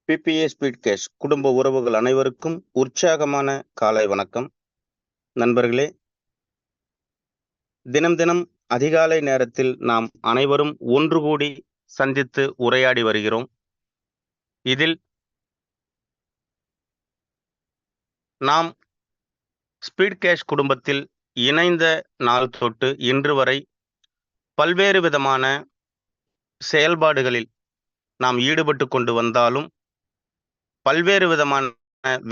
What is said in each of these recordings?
BBA speed cash குடும்ப உறவுகள் அனைவருக்கும் உற்சாகமான காலை வணக்கம். நண்பர்களே, தினம் தினம் அதிகாலை நேரத்தில் நாம் அனைவரும் ஒன்று கூடி சந்தித்து உரையாடி வருகிறோம். இதில் நாம் ஸ்பீட் கேஷ் குடும்பத்தில் இணைந்த நாள் தொட்டு இன்று வரை பல்வேறு விதமான செயல்பாடுகளில் நாம் ஈடுபட்டு கொண்டு வந்தாலும், பல்வேறு விதமான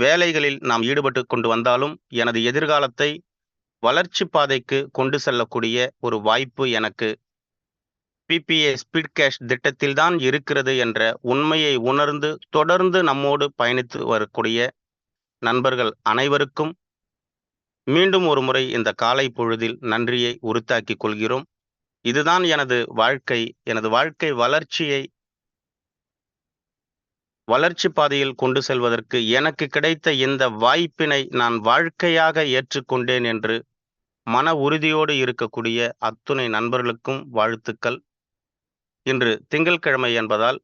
வேலைகளில் நாம் ஈடுபட்டு கொண்டு வந்தாலும், எனது எதிர்காலத்தை வளர்ச்சி பாதைக்கு கொண்டு செல்லக்கூடிய ஒரு வாய்ப்பு எனக்கு பிபிஏ ஸ்பீட் கேஷ் திட்டத்தில்தான் இருக்கிறது என்ற உண்மையை உணர்ந்து தொடர்ந்து நம்மோடு பயணித்து வரக்கூடிய நண்பர்கள் அனைவருக்கும் மீண்டும் ஒரு முறை இந்த காலை பொழுதில் நன்றியை உரித்தாக்கிக் கொள்கிறோம். இதுதான் எனது வாழ்க்கை வளர்ச்சி பாதையில் கொண்டு செல்வதற்கு எனக்கு கிடைத்த இந்த வாய்ப்பினை நான் வாழ்க்கையாக ஏற்றுக்கொண்டேன் என்று மன உறுதியோடு இருக்கக்கூடிய அத்துணை நண்பர்களுக்கும் வாழ்த்துக்கள். இன்று திங்கட்கிழமை என்பதால்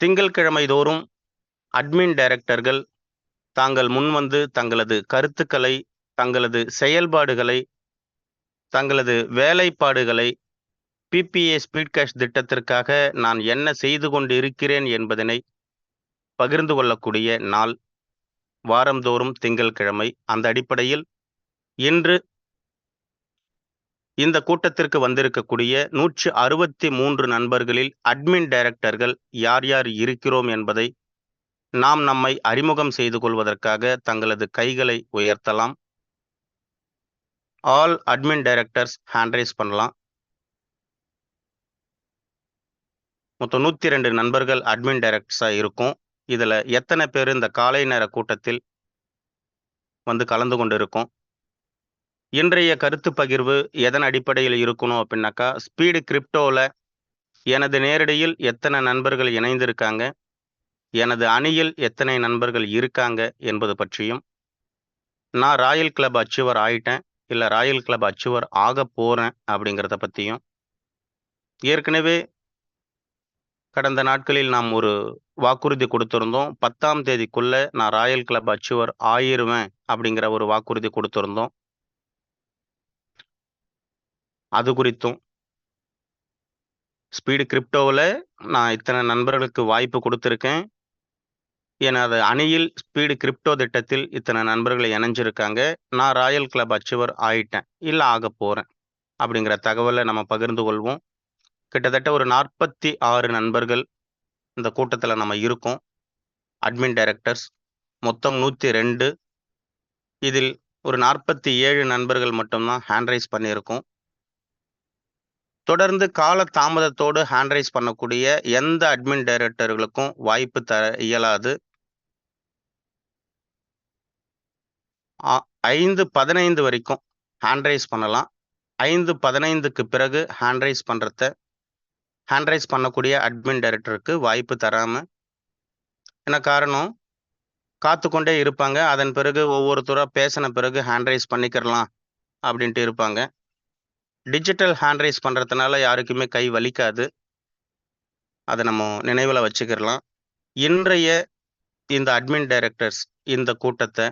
திங்கட்கிழமை தோறும் அட்மின் டைரக்டர்கள் தாங்கள் முன்வந்து தங்களது கருத்துக்களை, தங்களது செயல்பாடுகளை, தங்களது வேலைப்பாடுகளை பிபிஏ ஸ்பீட் கேஷ் திட்டத்திற்காக நான் என்ன செய்து கொண்டு இருக்கிறேன் என்பதனை பகிர்ந்து கொள்ளக்கூடிய நாள் வாரந்தோறும் திங்கட்கிழமை. அந்த அடிப்படையில் இன்று இந்த கூட்டத்திற்கு வந்திருக்கக்கூடிய 163 நண்பர்களில் அட்மின் டைரக்டர்கள் யார் யார் இருக்கிறோம் என்பதை நம்மை அறிமுகம் செய்து கொள்வதற்காக தங்களது கைகளை உயர்த்தலாம். All admin directors hand rice பண்ணலாம். மொத்தம் 102 நண்பர்கள் அட்மின் டைரக்டர்ஸா இருக்கும். இதுல எத்தனை பேர் இந்த காலை நேர கூட்டத்தில் வந்து கலந்து கொண்டு இருக்கோம்? இன்றைய கருத்து பகிர்வு எதன் அடிப்படையில் இருக்கணும் அப்படின்னாக்கா, ஸ்பீடு கிரிப்டோவில் எனது நேரடியில் எத்தனை நண்பர்கள் இணைந்திருக்காங்க, எனது அணியில் எத்தனை நண்பர்கள் இருக்காங்க என்பது பற்றியும், நான் ராயல் கிளப் அச்சீவர் ஆயிட்டேன் இல்லை ராயல் கிளப் அச்சீவர் ஆக போகிறேன் அப்படிங்கிறத பற்றியும், ஏற்கனவே கடந்த நாட்களில் நாம் ஒரு வாக்குறுதி கொடுத்திருந்தோம். 10ஆம் தேதிக்குள்ள நான் ராயல் கிளப் அச்சீவர் ஆயிருவேன் அப்படிங்கிற ஒரு வாக்குறுதி கொடுத்திருந்தோம். அது குறித்தும், ஸ்பீடு கிரிப்டோவில் நான் இத்தனை நண்பர்களுக்கு வாய்ப்பு கொடுத்துருக்கேன், எனது அணியில் ஸ்பீடு கிரிப்டோ திட்டத்தில் இத்தனை நண்பர்களை இணைஞ்சிருக்காங்க, நான் ராயல் கிளப் அச்சீவர் ஆயிட்டேன் இல்லை ஆக போகிறேன் அப்படிங்கிற தகவலை நம்ம பகிர்ந்து கொள்வோம். கிட்டத்தட்ட ஒரு 46 நண்பர்கள் இந்த கூட்டத்தில் நம்ம இருக்கோம். அட்மின் டைரக்டர்ஸ் மொத்தம் 102. இதில் ஒரு 47 நண்பர்கள் மட்டும்தான் ஹேண்ட் ரைஸ் பண்ணியிருக்கோம். தொடர்ந்து கால தாமதத்தோடு ஹேண்ட் ரைஸ் பண்ணக்கூடிய எந்த அட்மின் டைரக்டர்களுக்கும் வாய்ப்பு தர இயலாது. 5:15 வரைக்கும் ஹேண்ட் ரைஸ் பண்ணலாம். 5:15க்கு பிறகு ஹேண்ட் ரைஸ் பண்ணக்கூடிய அட்மின் டைரக்டருக்கு வாய்ப்பு தராம, என்ன காரணம், காத்து கொண்டே இருப்பாங்க. அதன் பிறகு ஒவ்வொருத்தராக பேசின பிறகு ஹேண்ட் ரைஸ் பண்ணிக்கிறலாம் அப்படின்ட்டு இருப்பாங்க. டிஜிட்டல் ஹேண்ட் ரைஸ் பண்ணுறதுனால யாருக்குமே கை வலிக்காது. அதை நம்ம நினைவில் வச்சுக்கிடலாம். இன்றைய இந்த அட்மின் டைரக்டர்ஸ் இந்த கூட்டத்தை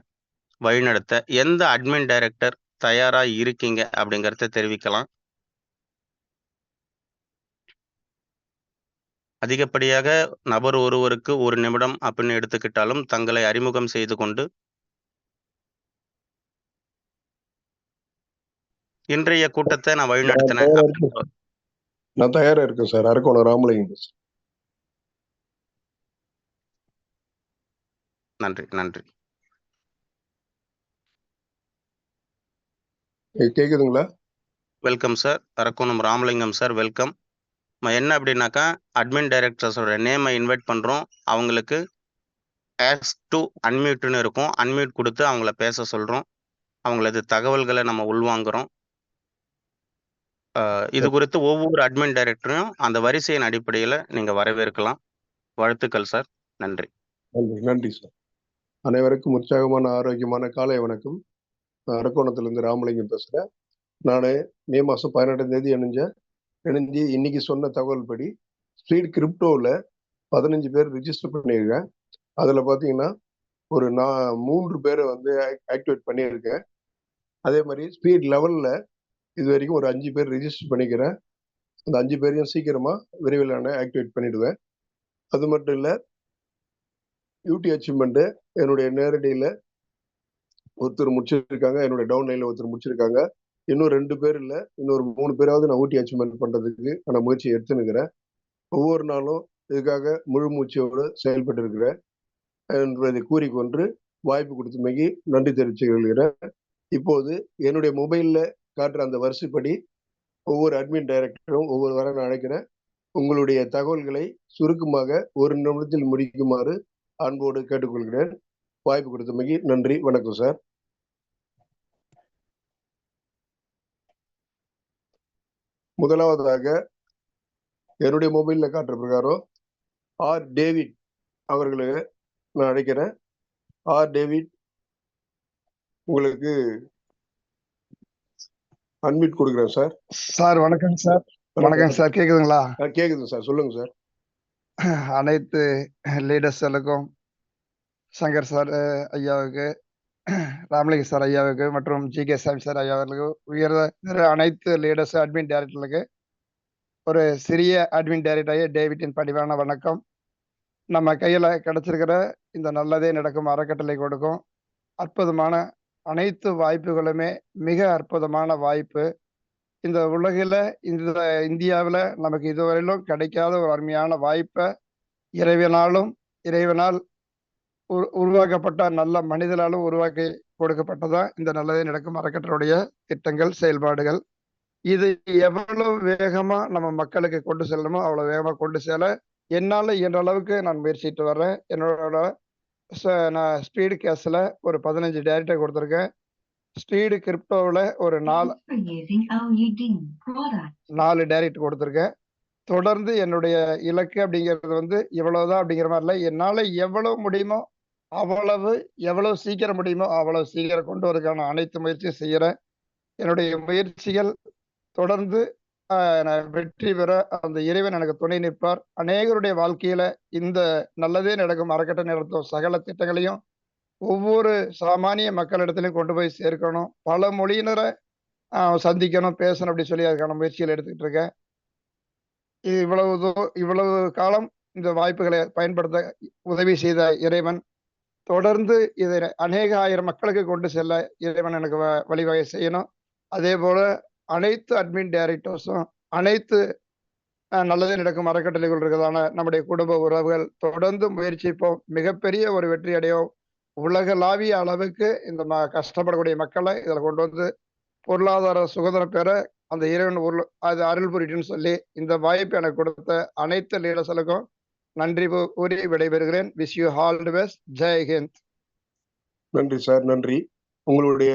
வழிநடத்த எந்த அட்மின் டைரக்டர் தயாராக இருக்கீங்க அப்படிங்கிறத தெரிவிக்கலாம். அதிகப்படியாக நபர் ஒருவருக்கு 1 நிமிடம் அப்படின்னு எடுத்துக்கிட்டாலும் தங்களை அறிமுகம் செய்து கொண்டு இன்றைய கூட்டத்தை நான் வழிநடத்தினேன். நான் தயாரா இருக்கேன் சார். அரக்கோணம் ராமலிங்கம். நன்றி. கேக்குதுங்களா? Welcome sir. Arakkonam Ramalingam sir, welcome. என்ன அப்படின்னாக்கா, அட்மின் டைரக்டர்ஸோட நேமை இன்வைட் பண்ணுறோம். அவங்களுக்கு ஆஸ்க் டு அன்மியூட்னு இருக்கும். அன்மியூட் கொடுத்து அவங்கள பேச சொல்கிறோம். அவங்களது தகவல்களை நம்ம உள்வாங்குறோம். இது குறித்து ஒவ்வொரு அட்மின் டைரக்டரையும் அந்த வரிசையின் அடிப்படையில் நீங்கள் வரவேற்கலாம். வாழ்த்துக்கள் சார். நன்றி சார். அனைவருக்கும் உற்சாகமான ஆரோக்கியமான காலை வணக்கம். நான் அரக்கோணத்திலிருந்து ராமலிங்கம் பேசுகிறேன். நான் மே மாதம் 18ஆம் தேதி இணைஞ்சு இன்னைக்கு சொன்ன தகவல் படி ஸ்பீட் கிரிப்டோவில் 15 பேர் ரிஜிஸ்டர் பண்ணியிருக்கேன். அதுல பாத்தீங்கன்னா ஒரு 3 பேரை வந்து ஆக்டிவேட் பண்ணியிருக்கேன். அதே மாதிரி ஸ்பீட் லெவல்ல இது வரைக்கும் ஒரு 5 பேர் ரிஜிஸ்டர் பண்ணிக்கிறேன். அந்த 5 பேரையும் சீக்கிரமா விரைவில் நான் ஆக்டிவேட் பண்ணிடுவேன். அது மட்டும் இல்ல, யூடி அச்சீவ்மெண்ட் என்னுடைய நேரடியில ஒருத்தர் முடிச்சிருக்காங்க, என்னுடைய டவுன் லைன்ல ஒருத்தர் முடிச்சிருக்காங்க. இன்னும் 2 பேர் இல்ல, இன்னொரு 3 பேராவது நான் ஊட்டி அச்சீவ்மெண்ட் பண்றதுக்கு நான் முயற்சி எடுத்துனுக்கிறேன். ஒவ்வொரு நாளும் இதுக்காக முழு மூச்சோடு செயல்பட்டு இருக்கிறேன் என்பதை கூறிக்கொண்டு வாய்ப்பு கொடுத்தமைக்கு நன்றி தெரிவித்துக் கொள்கிறேன். இப்போது என்னுடைய மொபைல்ல காட்டுற அந்த வரிசைப்படி ஒவ்வொரு அட்மின் டைரக்டரும் ஒவ்வொரு வாரம் நான் அழைக்கிறேன். உங்களுடைய தகவல்களை சுருக்கமாக 1 நிமிடத்தில் முடிக்குமாறு அன்போடு கேட்டுக்கொள்கிறேன். வாய்ப்பு கொடுத்தமைக்கு நன்றி. வணக்கம் சார். முதலாவதாக என்னுடைய மொபைல்ல காட்டுற பிரகாரம் ஆர் டேவிட் அவர்களை நான் அழைக்கிறேன். ஆர் டேவிட், உங்களுக்கு அன்மியூட் கொடுக்குறேன் சார். சார் வணக்கம் சார். வணக்கம் சார், கேக்குதுங்களா? கேக்குது சார், சொல்லுங்க சார். அனைத்து லீடர்ஸ்களுக்கும், சங்கர் சார் ஐயாவுக்கு, ராமலிங்க சார் ஐயாவுக்கு மற்றும் ஜி.கே. சாமி சார் ஐயாவுக்கு, உயர்ந்த அனைத்து லீடர்ஸ் அட்மின் டைரக்டர்களுக்கு ஒரு சிறிய அட்மின் டைரக்டர் டேவிட்டின் பணிவான வணக்கம். நம்ம கையில கிடைச்சிருக்கிற இந்த நல்லதே நடக்கும் அறக்கட்டளை கொடுக்கும் அற்புதமான அனைத்து வாய்ப்புகளுமே மிக அற்புதமான வாய்ப்பு. இந்த உலகில, இந்த இந்தியாவில் நமக்கு இதுவரையிலும் கிடைக்காத ஒரு அருமையான வாய்ப்பை இறைவனால் உருவாக்கப்பட்ட நல்ல மனிதனாலும் உருவாக்கி கொடுக்கப்பட்டதான் இந்த நல்லதே நடக்கும் அறக்கட்டளையுடைய திட்டங்கள், செயல்பாடுகள். இது எவ்வளவு வேகமா நம்ம மக்களுக்கு கொண்டு செல்லணுமோ அவ்வளவு வேகமா கொண்டு செல்ல என்னால இயன்ற அளவுக்கு நான் முயற்சிட்டு வர்றேன். என்னோட நான் ஸ்பீடு கேஸ்ல ஒரு 15 டைரக்டர் கொடுத்துருக்கேன். ஸ்பீடு கிரிப்டோவில் ஒரு 4 டைரக்ட் கொடுத்துருக்கேன். தொடர்ந்து என்னுடைய இலக்கு அப்படிங்கிறது வந்து இவ்வளவுதான் அப்படிங்கிற மாதிரி இல்லை. என்னால எவ்வளவு முடியுமோ எவ்வளவு சீக்கிரம் முடியுமோ அவ்வளவு சீக்கிரம் கொண்டு வரதுக்கான அனைத்து முயற்சியும் செய்யறேன். என்னுடைய முயற்சிகள் தொடர்ந்து நான் வெற்றி பெற அந்த இறைவன் எனக்கு துணை நிற்பார். அநேகருடைய வாழ்க்கையில இந்த நல்லதே நடக்கும் அறக்கட்டளை நடத்தும் சகல திட்டங்களையும் ஒவ்வொரு சாமானிய மக்களிடத்திலையும் கொண்டு போய் சேர்க்கணும். பல மொழியினரை சந்திக்கணும், பேசணும் அப்படி சொல்லி அதுக்கான முயற்சிகள் எடுத்துக்கிட்டு இருக்கேன். இவ்வளவு காலம் இந்த வாய்ப்புகளை பயன்படுத்த உதவி செய்த இறைவன் தொடர்ந்து இதை அநேக ஆயிரம் மக்களுக்கு கொண்டு செல்ல இறைவன் எனக்கு வழிவகை செய்யணும். அதே போல அனைத்து அட்மின் டைரக்டர்ஸும் அனைத்து நல்லதே நடக்கும் அறக்கட்டளைகள் இருக்கிறதான நம்முடைய குடும்ப உறவுகள் தொடர்ந்து முயற்சிப்போம். மிகப்பெரிய ஒரு வெற்றி அடையோம். உலகளாவிய அளவுக்கு இந்த கஷ்டப்படக்கூடிய மக்களை இதில் கொண்டு வந்து பொருளாதார சுதந்திரம் பெற அந்த இறைவன் அது அருள் புரிட்டுன்னு சொல்லி இந்த வாய்ப்பு எனக்கு கொடுத்த அனைத்து லீடர்ஸுக்கும் நன்றி கூறி விடைபெறுகிறேன். Wish you all the best. Jai Hind. நன்றி சார், நன்றி. உங்களுடைய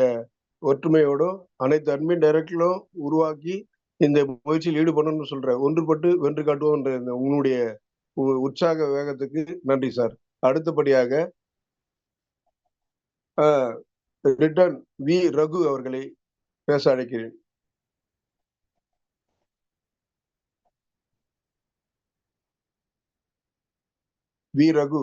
ஒற்றுமையோடு அனைத்து அட்மின் டைரக்டர்களும் உருவாக்கி இந்த முயற்சியில் ஈடுபடணும்னு சொல்றேன். ஒன்றுபட்டு வென்று காட்டுவோம் என்ற உங்களுடைய உற்சாக வேகத்துக்கு நன்றி சார். அடுத்தபடியாக ரிட்டர்ன் வி ரகு அவர்களை பேச அழைக்கிறேன். V Raghu.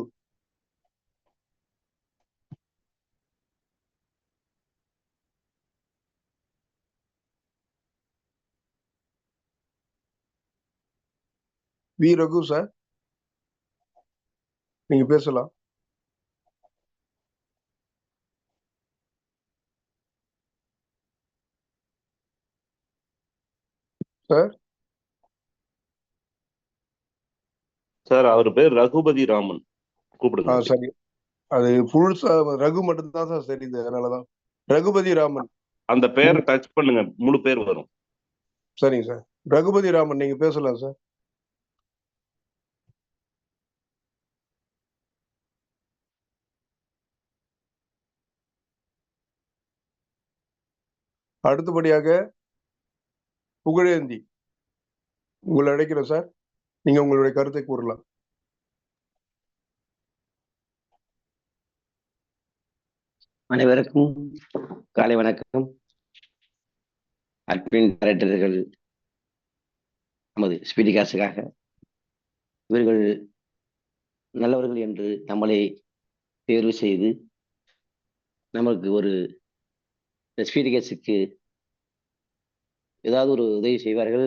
V Raghu sir, நீங்க பேசலாம் சார். சார், அவர் பேர் ரகுபதி ராமன், கூப்பிடுங்க. சரி, அது புதுசா ரகு மட்டும்தான் சார் தெரியுது, அதனாலதான். ரகுபதி ராமன் அந்த பேரை டச் பண்ணுங்க, முழு பேர் வரும். சரிங்க சார். ரகுபதி ராமன், நீங்க பேசலாம் சார். அடுத்தபடியாக புகழேந்தி, உங்களை அழைக்கிறேன் சார். நீங்க உங்களுடைய கருத்தை கூறலாம். அனைவருக்கும் காலை வணக்கம். அட்மின் டைரக்டர்கள் நமது ஸ்பீடிகாஸுக்காக இவர்கள் நல்லவர்கள் என்று நம்மளை தேர்வு செய்து நமக்கு ஒரு ஸ்பீடிகேஸுக்கு ஏதாவது ஒரு உதவி செய்வார்கள்,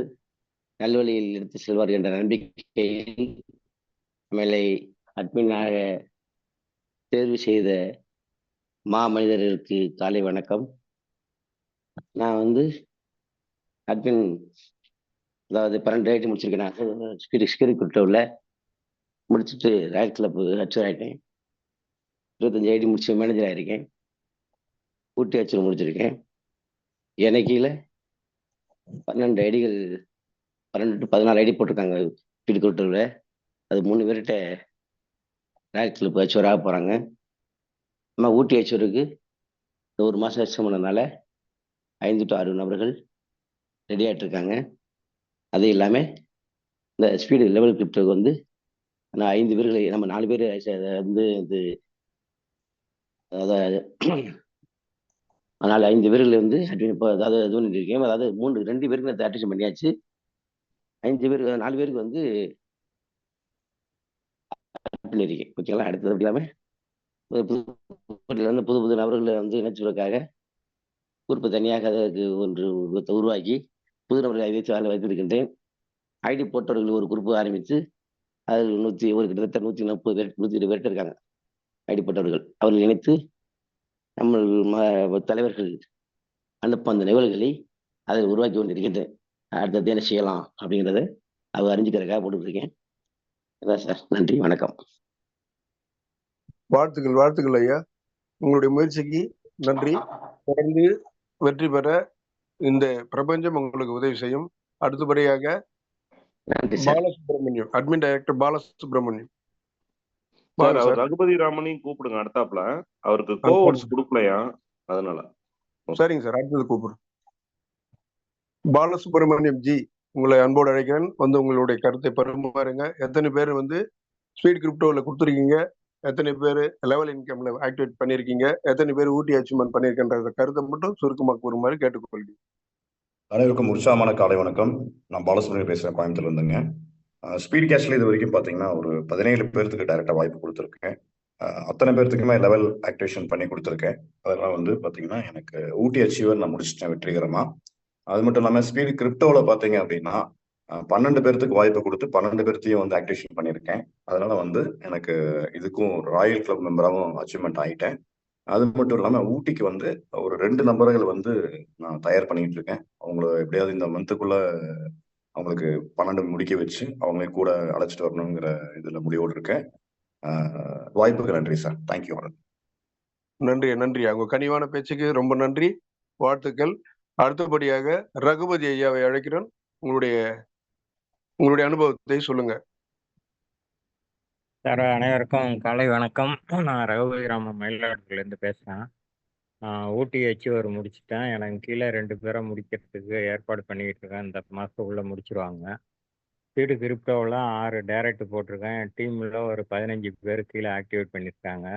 நல்வழியில் எடுத்து செல்வார்கள் என்ற நம்பிக்கையில் நம்மளை அட்மினாக தேர்வு செய்த மனிதர்களுக்கு காலை வணக்கம். நான் வந்து அட்மின், அதாவது 12 ஐடி முடிச்சிருக்கேன். நான் ஸ்கிரி கிரிப்டோவில் முடிச்சுட்டு ராயல் கிளப் ஹெச்ஆர் ஆகிட்டேன். 25 ஐடி முடிச்சு மேனேஜர் ஆகிருக்கேன். ஊட்டி ஹெச்ஆர் முடிச்சிருக்கேன். எனக்கு கீழே 12 ஐடிகள் 12 to 14 ஐடி போட்டிருக்காங்க ஸ்கிரி கிரிப்டோவில். அது 3 பேர்கிட்ட ராயல் கிளப் ஹெச்ஆர் ஆக போகிறாங்க. நம்ம ஊட்டி ஹெச்ஆருக்கு ஒரு மாதம் எக்ஸ்டம் பண்ணதுனால 5 to 6 நபர்கள் ரெடி ஆகிட்டு இருக்காங்க. அது இல்லாமல் இந்த ஸ்பீடு லெவல் கிரிப்டோக்கு வந்து நான் 5 பேர்களை, நம்ம 4 பேர் வந்து இது, அதாவது அதனால் 5 பேர்கள் வந்து இப்போ அதாவது இது பண்ணியிருக்கேன். அதாவது 2 பேருக்கு நான் அட்மிஷன் பண்ணியாச்சு. 5 பேருக்கு 4 பேருக்கு வந்து பண்ணியிருக்கேன். ஓகேங்களா. அடுத்தது அப்படி இல்லாமல் புது புது நபர்களை வந்து இணைச்சுவதற்காக குறிப்பு தனியாக அதற்கு ஒன்று உருவாக்கி புது நபர்களை வைத்து வேலை வைத்திருக்கின்றேன். ஐடி போட்டவர்கள் ஒரு குரூப்பு ஆரம்பித்து அதில் கிட்டத்தட்ட 140 பேர் 120 பேர்கிட்ட இருக்காங்க ஐடி போட்டவர்கள். அவர்கள் இணைத்து நம்ம தலைவர்கள் அனுப்ப அந்த நிகழ்வுகளை அதை உருவாக்கி கொண்டிருக்கின்றேன். அடுத்தது என்ன செய்யலாம் அப்படிங்கிறத அவர் அறிஞ்சுக்கிறதுக்காக போட்டுருக்கேன். அதான் சார். நன்றி, வணக்கம். வாழ்த்துக்கள் ஐயா. உங்களுடைய முயற்சிக்கு நன்றி. தொடர்ந்து வெற்றி பெற இந்த பிரபஞ்சம் உங்களுக்கு உதவி செய்யும். அடுத்தபடியாக Balasubramaniam, admin director Balasubramaniam. Sir, அவர் ரகுபதி ராமனையும் கூப்பிடுங்க அடுத்தாப்புல. அவருக்கு கோவர்ட்ஸ் கொடுக்கலையா, அதனால. சரிங்க சார், அடுத்தது கூப்பிடுறோம். பாலசுப்ரமணியம் ஜி, உங்களை அன்போடு அழைக்கிறேன். வந்து உங்களுடைய கருத்தை பரிமாறுங்க. எத்தனை பேர் வந்து ஸ்பீட் கிரிப்டோவில் கொடுத்துருக்கீங்க, எத்தனை பேர் லெவல் இன்கம்ல ஆக்டிவேட் பண்ணியிருக்கீங்க, எத்தனை பேர் ஊட்டி அச்சீவ்மெண்ட் பண்ணியிருக்கின்ற கருத்தை மட்டும் சுருக்கமாக கூறுமாறு கேட்டுக்கொள்கிறேன். அனைவருக்கும் உற்சாகமான காலை வணக்கம். நான் பாலசுப்ரமணியம் பேசுகிறேன், கோயம்புத்தூர்ல இருந்துங்க. ஸ்பீட் கேஷ்ல இது வரைக்கும் பார்த்தீங்கன்னா ஒரு 17 பேர்த்துக்கு டைரெக்டாக வாய்ப்பு கொடுத்துருக்கேன். அத்தனை பேர்த்துக்குமே லெவல் ஆக்டிவேஷன் பண்ணி கொடுத்துருக்கேன். அதெல்லாம் வந்து பார்த்தீங்கன்னா எனக்கு ஊட்டி அச்சீவர் நான் முடிச்சிட்டேன் வெற்றிகரமா. அது மட்டும் இல்லாமல் ஸ்பீட் கிரிப்டோவில் பார்த்தீங்க அப்படின்னா 12 பேர்த்துக்கு வாய்ப்பு கொடுத்து 12 பேர்த்தையும் வந்து ஆக்டிவேஷன் பண்ணியிருக்கேன். அதனால வந்து எனக்கு இதுக்கும் ராயல் கிளப் மெம்பராகவும் அச்சீவ்மெண்ட் ஆகிட்டேன். அது மட்டும் இல்லாமல் ஊட்டிக்கு வந்து ஒரு 2 நபர்கள் வந்து நான் தயார் பண்ணிட்டு இருக்கேன். அவங்கள எப்படியாவது இந்த மந்த்துக்குள்ள அவங்களுக்கு 12 முடிக்க வச்சு அவங்களே கூட அழைச்சிட்டு வரணுங்கிற இதுல முடிவோடு இருக்கேன். வாய்ப்புக்கு நன்றி சார். தேங்க்யூ. நன்றி. அவங்க கனிவான பேச்சுக்கு ரொம்ப நன்றி, வாழ்த்துக்கள். அடுத்தபடியாக ரகுபதி ஐயாவை அழைக்கிறேன். உங்களுடைய அனுபவத்தை சொல்லுங்க சார். அனைவருக்கும் காலை வணக்கம். நான் ரகுபதி ராமன் மயிலாடுதுறையிலேருந்து பேசுகிறேன். ஊட்டி அச்சீவர் முடிச்சிட்டேன். எனக்கு கீழே 2 பேரை முடிக்கிறதுக்கு ஏற்பாடு பண்ணிக்கிட்டு இருக்கேன். இந்த மாதத்துக்குள்ளே முடிச்சிருவாங்க. ஸ்பீடு கிரிப்டோவில் 6 டைரக்ட் போட்டிருக்கேன். டீமில் ஒரு 15 பேர் கீழே ஆக்டிவேட் பண்ணியிருக்காங்க.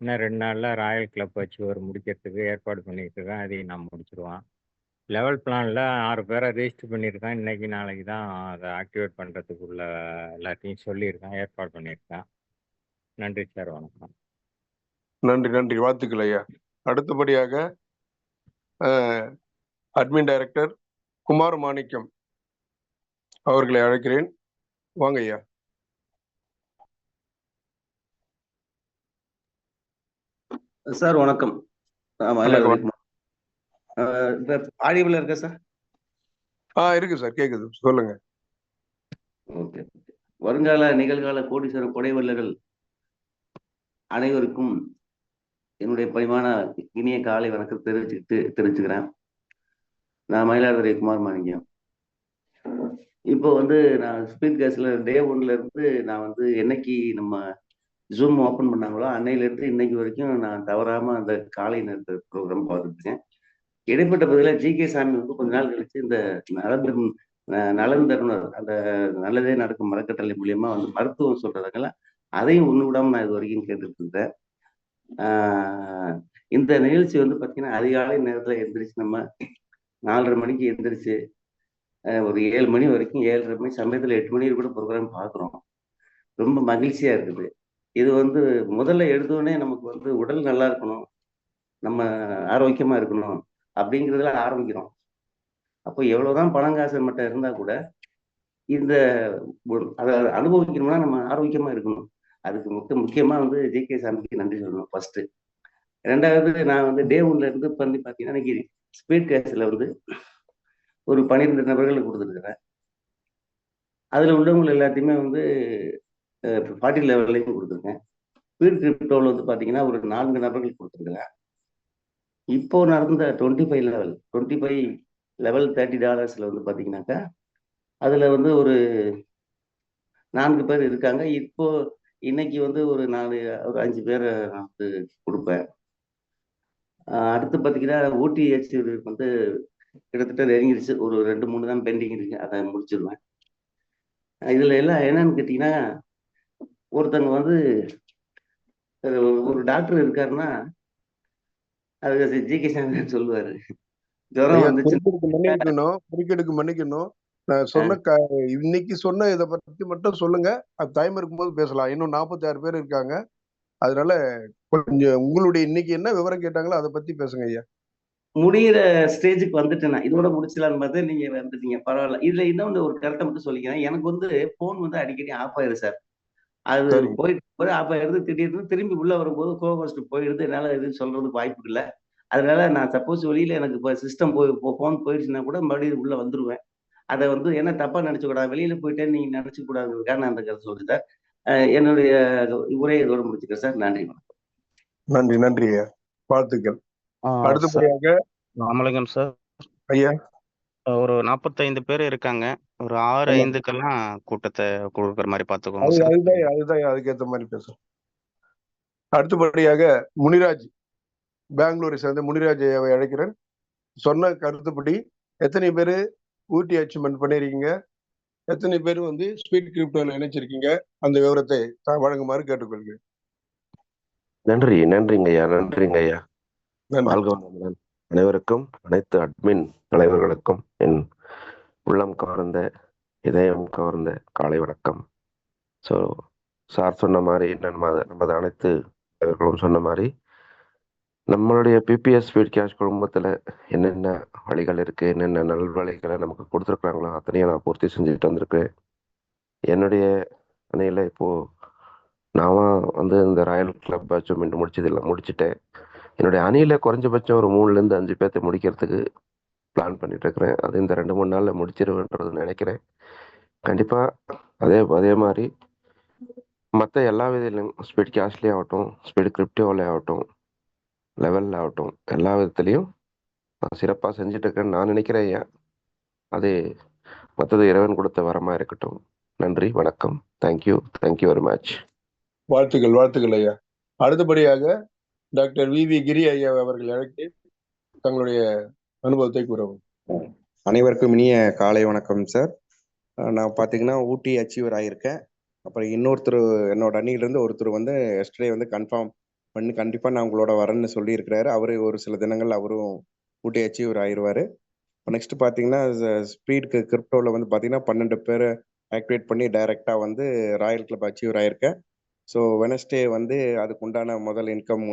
இன்னும் 2 நாளில் ராயல் கிளப் அச்சீவர் முடிக்கிறதுக்கு ஏற்பாடு பண்ணிக்கிட்டு இருக்கேன். அதையும் நான் முடிச்சிருவேன். லெவல் பிளானில் 6 பேரை ரெஜிஸ்டர் பண்ணியிருக்கேன். இன்னைக்கு நாளைக்கு தான் அதை ஆக்டிவேட் பண்ணுறதுக்குள்ள எல்லாத்தையும் சொல்லியிருக்கேன், ஏற்பாடு பண்ணியிருக்கேன். நன்றி சார், வணக்கம். நன்றி, வாழ்த்துக்கள் ஐயா. அடுத்தபடியாக அட்மின் டைரக்டர் குமார் மாணிக்கம் அவர்களை அழைக்கிறேன். வாங்க ஐயா. சார் வணக்கம். ஆடியோல இருக்கா சார்? இருக்கு சார், கேக்குது, சொல்லுங்க. ஓகே. வருங்கால நிகழ்கால கோடீஸ்வர கொடைவல்லர்கள் அனைவருக்கும் என்னுடைய பரிமாண இனிய காலை வணக்கம் தெரிவிச்சுக்கிறேன். நான் மயிலாடுதுறை குமார் மாணிக்கம். இப்போ வந்து நான் ஸ்பீட் கேஸ்ல டே 1ல இருந்து நான் வந்து என்னைக்கு நம்ம ஜூம் ஓப்பன் பண்ணாங்களோ அன்னையிலேருந்து இன்னைக்கு வரைக்கும் நான் தவறாம அந்த காலை நேரத்து ப்ரோக்ராம் பார்த்துருக்கேன். இடைப்பட்ட பதிலாக ஜி.கே. சாமி வந்து கொஞ்ச நாள் கழிச்சு இந்த நலன் தருணர் அந்த நல்லதே நடக்கும் மரக்கட்டளை மூலியமா வந்து மருத்துவம் சொல்றதுக்கெல்லாம் அதையும் ஒண்ணு விடாம நான் இது வரைக்கும் கேட்டுட்டு இருந்தேன். இந்த நிகழ்ச்சி வந்து பார்த்தீங்கன்னா அதிகாலை நேரத்தில் எந்திரிச்சு நம்ம 4:30 மணிக்கு எந்திரிச்சு ஒரு 7 மணி வரைக்கும் 7:30 மணி சமயத்தில் 8 மணி கூட ப்ரோக்ராம் பார்க்குறோம். ரொம்ப மகிழ்ச்சியா இருக்குது. இது வந்து முதல்ல எடுத்தோடனே நமக்கு வந்து உடல் நல்லா இருக்கணும், நம்ம ஆரோக்கியமா இருக்கணும் அப்படிங்கிறதுல ஆரம்பிக்கிறோம். அப்போ எவ்வளவுதான் பணங்காசு மட்டும் இருந்தா கூட இந்த அதை அனுபவிக்கணும்னா நம்ம ஆரோக்கியமா இருக்கணும். அதுக்கு முக்கியமா வந்து ஜே.கே. சாமிக்கு நன்றி சொல்லணும் ஃபர்ஸ்ட். ரெண்டாவது, நான் வந்து டே 1ல இருந்து பண்ணி பார்த்தீங்கன்னா இன்னைக்கு ஸ்பீட் கேஸ்ல வந்து ஒரு 12 நபர்களுக்கு கொடுத்துருக்குறேன். அதுல உள்ளவங்க எல்லாத்தையுமே வந்து 40 லெவல்லையும் கொடுத்துருக்கேன். ஸ்பீட் கிரிப்டோவில் வந்து பார்த்தீங்கன்னா ஒரு 4 நபர்களுக்கு கொடுத்துருக்குறேன். இப்போ நடந்த 25 லெவல் $30 வந்து பார்த்தீங்கன்னாக்கா அதுல வந்து ஒரு 4 பேர் இருக்காங்க. இப்போ இன்னைக்கு வந்து ஒரு 5 பேரை நான் வந்து கொடுப்பேன். அடுத்து பார்த்தீங்கன்னா ஊட்டி வந்து கிட்டத்தட்ட நெருங்கிடுச்சு. ஒரு 2-3 தான் பெண்டிங் இருக்கு, அதை முடிச்சிருவேன். இதுல எல்லாம் என்னன்னு கேட்டீங்கன்னா, ஒருத்தங்க வந்து ஒரு டாக்டர் இருக்காருன்னா அது ஜி.கே. சாமி சொல்லுவாரு. ஜுரம் வந்துச்சு குறுக்கெடுக்கு மன்னிக்கணும். நான் சொன்ன இன்னைக்கு சொன்ன இதை பத்தி மட்டும் சொல்லுங்க. அது டைம் இருக்கும்போது பேசலாம். இன்னும் 46 பேர் இருக்காங்க. அதனால கொஞ்சம் உங்களுடைய இன்னைக்கு என்ன விவரம் கேட்டாங்களோ அதை பத்தி பேசுங்க ஐயா. முடிகிற ஸ்டேஜுக்கு வந்துட்டேன். இதோட முடிச்சலான்னு பார்த்தா நீங்க வந்துட்டீங்க, பரவாயில்ல. இதுல இன்னொன்று ஒரு கருத்தை மட்டும் சொல்லிக்கிறேன். எனக்கு வந்து போன் வந்து அடிக்கடி ஆஃப் ஆயிடுது சார். அது போயிட்டு ஆஃப் ஆயிடுது, திடீர்னு திரும்பி உள்ள வரும்போது கோவஸ்ட் போயிடுது. என்னால எதுவும் சொல்றதுக்கு வாய்ப்பு இல்லை. அதனால நான் சப்போஸ் வெளியில எனக்கு இப்போ சிஸ்டம் போன் போயிடுச்சுன்னா கூட மறுபடியும் உள்ள வந்துருவேன். அதை வந்து என்ன தப்பா நினைச்சுக்கூடாது, வெளியில போயிட்டேன்னு நீங்க நினைச்சு கூடாதுக்காக நான் அந்த கருத்தை சொல்றேன் சார். என்னுடைய உரையை இதோட முடிச்சுக்கிறேன் சார். நன்றி. நன்றி நன்றி ஐயா, வாழ்த்துக்கள். அடுத்தபடியாக ராமலிங்கம் சார் ஐயா, ஒரு 45 பேர் இருக்காங்க. ஒரு 6:05க்கெல்லாம் கூட்டத்தை கொடுக்குற மாதிரி பார்த்துக்கோங்க சார். அதுதான் அதுக்கேற்ற மாதிரி பேசுறோம். அடுத்தபடியாக முனிராஜ், பெங்களூரை சேர்ந்த முனிராஜ் ஐயாவை அழைக்கிறேன். சொன்ன கருத்துப்படி எத்தனை பேர் ஊட்டி அச்சீவ்மெண்ட் பண்ணிருக்கீங்க, எத்தனை பேர் வந்து ஸ்பீட் கிரிப்டோல இணைச்சிருக்கீங்க, அந்த விவரத்தை வழங்குமாறு கேட்டுக்கொள்கிறேன். நன்றிங்க ஐயா. அனைவருக்கும், அனைத்து அட்மின் தலைவர்களுக்கும் என் உள்ளம் கவர்ந்த, இதயம் கவர்ந்த காலை வணக்கம். ஸோ சார் சொன்ன மாதிரி, நமது அனைத்து தலைவர்களும் சொன்ன மாதிரி, நம்மளுடைய பிபிஎஸ் ஸ்பீட் கேஷ் குடும்பத்தில் என்னென்ன வழிகள் இருக்குது, என்னென்ன நல்வழிகளை நமக்கு கொடுத்துருக்குறாங்களோ அத்தனையும் நான் பூர்த்தி செஞ்சுட்டு வந்திருக்கேன். என்னுடைய அணியில் இப்போது நான் வந்து இந்த ராயல் கிளப் அச்சீவ்மெண்ட் முடிச்சிட்டேன். என்னுடைய அணியில் குறைஞ்சபட்சம் ஒரு 3லேருந்து 5 பேர்த்தை முடிக்கிறதுக்கு பிளான் பண்ணிட்டு இருக்கிறேன். அது இந்த 2-3 நாளில் முடிச்சிருவேன்றது நினைக்கிறேன். கண்டிப்பாக அதே மாதிரி மற்ற எல்லா விதத்திலும் ஸ்பீட் கேஷ்லேயே ஆகட்டும், ஸ்பீட் கிரிப்டோவில் ஆகட்டும், லெவலில் ஆகட்டும், எல்லா விதத்துலையும் நான் சிறப்பாக செஞ்சுட்டு இருக்கேன்னு நான் நினைக்கிறேன் ஐயா. அது மற்றது இறைவன் கொடுத்த வரமா இருக்கட்டும். நன்றி, வணக்கம். Thank you very much. வாழ்த்துக்கள் ஐயா. அடுத்தபடியாக டாக்டர் வி கிரி ஐயா அவர்கள் அழைத்து தங்களுடைய அனுபவத்தை கூறவும். அனைவருக்கும் இனிய காலை வணக்கம் சார். நான் பார்த்தீங்கன்னா ஊட்டி அச்சீவர் ஆகியிருக்கேன். அப்புறம் இன்னொருத்தர் என்னோட அணியிலேருந்து ஒருத்தர் வந்து எஸ்டர்டே வந்து கன்ஃபார்ம் பண்ணி கண்டிப்பாக நான் உங்களோட வரேன்னு சொல்லியிருக்கிறாரு. அவரு ஒரு சில தினங்கள் அவரும் ஊட்டி அச்சீவர் ஆயிடுவார். இப்போ நெக்ஸ்ட் பார்த்தீங்கன்னா ஸ்பீட் கிரிப்டோவில் வந்து பார்த்தீங்கன்னா 12 பேரை ஆக்டிவேட் பண்ணி டைரெக்டாக வந்து ராயல் கிளப் அச்சீவர் ஆகியிருக்கேன். ஸோ வெனஸ்டே வந்து அதுக்கு உண்டான முதல் இன்கம்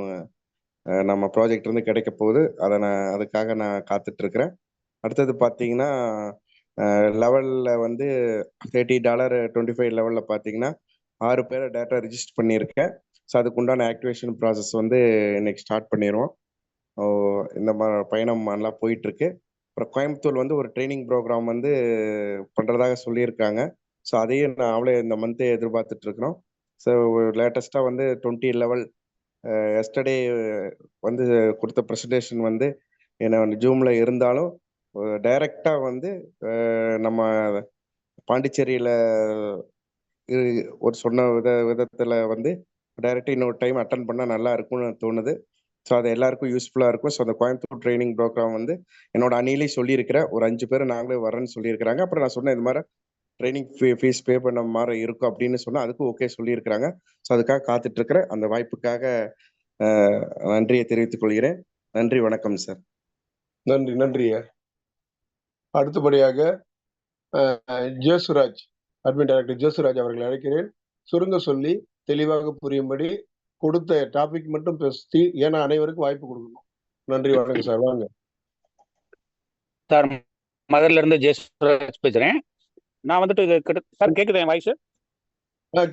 நம்ம ப்ராஜெக்ட் இருந்து கிடைக்க போகுது. அதுக்காக நான் காத்துட்ருக்கிறேன். அடுத்தது பார்த்தீங்கன்னா லெவலில் வந்து $30 25 லெவலில் பார்த்தீங்கன்னா 6 பேரை டேட்டா ரிஜிஸ்டர் பண்ணியிருக்கேன். ஸோ அதுக்கு உண்டான ஆக்டிவேஷன் ப்ராசஸ் வந்து இன்னைக்கு ஸ்டார்ட் பண்ணிடுவோம். இந்த மாதிரி பயணம் நல்லா போயிட்டுருக்கு. அப்புறம் கோயம்புத்தூர் வந்து ஒரு ட்ரைனிங் ப்ரோக்ராம் வந்து பண்ணுறதாக சொல்லியிருக்காங்க. ஸோ அதையும் அவளே இந்த மந்த்தே எதிர்பார்த்துட்ருக்குறோம். ஸோ லேட்டஸ்ட்டாக வந்து 20 லெவல் எஸ்டர்டே வந்து கொடுத்த ப்ரெசன்டேஷன் வந்து என்ன ஜூமில் இருந்தாலும் டைரெக்டாக வந்து நம்ம பாண்டிச்சேரியில் ஒரு சொன்ன விதத்தில் வந்து டைரெக்டாக இன்னொரு டைம் அட்டன் பண்ணால் நல்லா இருக்கும்னு தோணுது. ஸோ அது எல்லாருக்கும் யூஸ்ஃபுல்லாக இருக்கும். ஸோ அந்த கோயம்புத்தூர் ட்ரைனிங் ப்ரோக்ராம் வந்து என்னோட அணியிலே சொல்லியிருக்கிறேன். ஒரு 5 பேர் நாங்களே வரேன்னு சொல்லியிருக்கிறாங்க. அப்புறம் நான் சொன்னேன் இது மாதிரி ட்ரைனிங் ஃபீஸ் பே பண்ண மாதிரி இருக்கும் அப்படின்னு சொன்னால் அதுக்கும் ஓகே சொல்லியிருக்கிறாங்க. ஸோ அதுக்காக காத்துட்ருக்கிறேன். அந்த வாய்ப்புக்காக நன்றியை தெரிவித்துக் கொள்கிறேன். நன்றி, வணக்கம் சார். நன்றி. அடுத்தபடியாக ஜேசுராஜ், அட்மின் டைரக்டர் ஜேசுராஜ் அவர்களை அழைக்கிறேன். சுருங்க சொல்லி தெளிவாக புரியும்படி கொடுத்த டாபிக் மட்டும் பேசி, ஏன்னா அனைவருக்கும் வாய்ப்பு கொடுக்கணும். நன்றி, வணக்கம் சார். வாங்க சார். மதுரையில இருந்து ஜெயசுராஜ் பேசுறேன். நான் வந்துட்டு சார் கேக்குது என் வாய்ஸ்?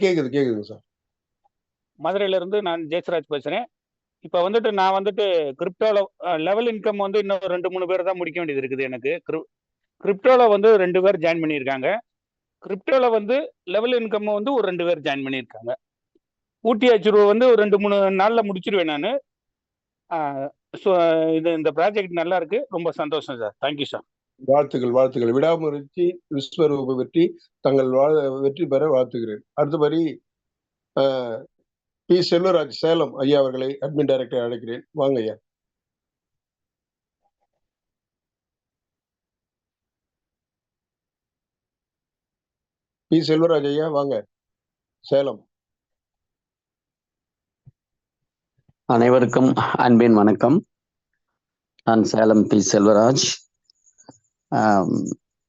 கேக்குதுங்க சார். மதுரையில இருந்து நான் ஜெயசுராஜ் பேசுறேன். இப்ப வந்துட்டு நான் வந்துட்டு கிரிப்டோல லெவல் இன்கம் வந்து இன்னும் 2-3 பேர் தான் முடிக்க வேண்டியது இருக்குது. எனக்கு கிரிப்டோல வந்து 2 பேர் ஜாயின் பண்ணியிருக்காங்க. கிரிப்டோல வந்து லெவல் இன்கம் வந்து ஒரு 2 பேர் ஜாயின் பண்ணியிருக்காங்க. ஊட்டி அச்சுருவ வந்து ஒரு 2-3 நாள்ல முடிச்சிருவேன் நான். இந்த ப்ராஜெக்ட் நல்லா இருக்கு. ரொம்ப சந்தோஷம் சார். Thank you sir. வாழ்த்துக்கள். விடாமுயற்சி விஸ்வரூப வெற்றி. தங்கள் வெற்றி பெற வாழ்த்துகிறேன். அடுத்தபடி பி. செல்வராஜ் சேலம் ஐயா அவர்களை அட்மின் டைரக்டர் அழைக்கிறேன். வாங்க ஐயா. பி. செல்வராஜ் ஐயா வாங்க, சேலம். அனைவருக்கும் அன்பின் வணக்கம். நான் சேலம் பி. செல்வராஜ்.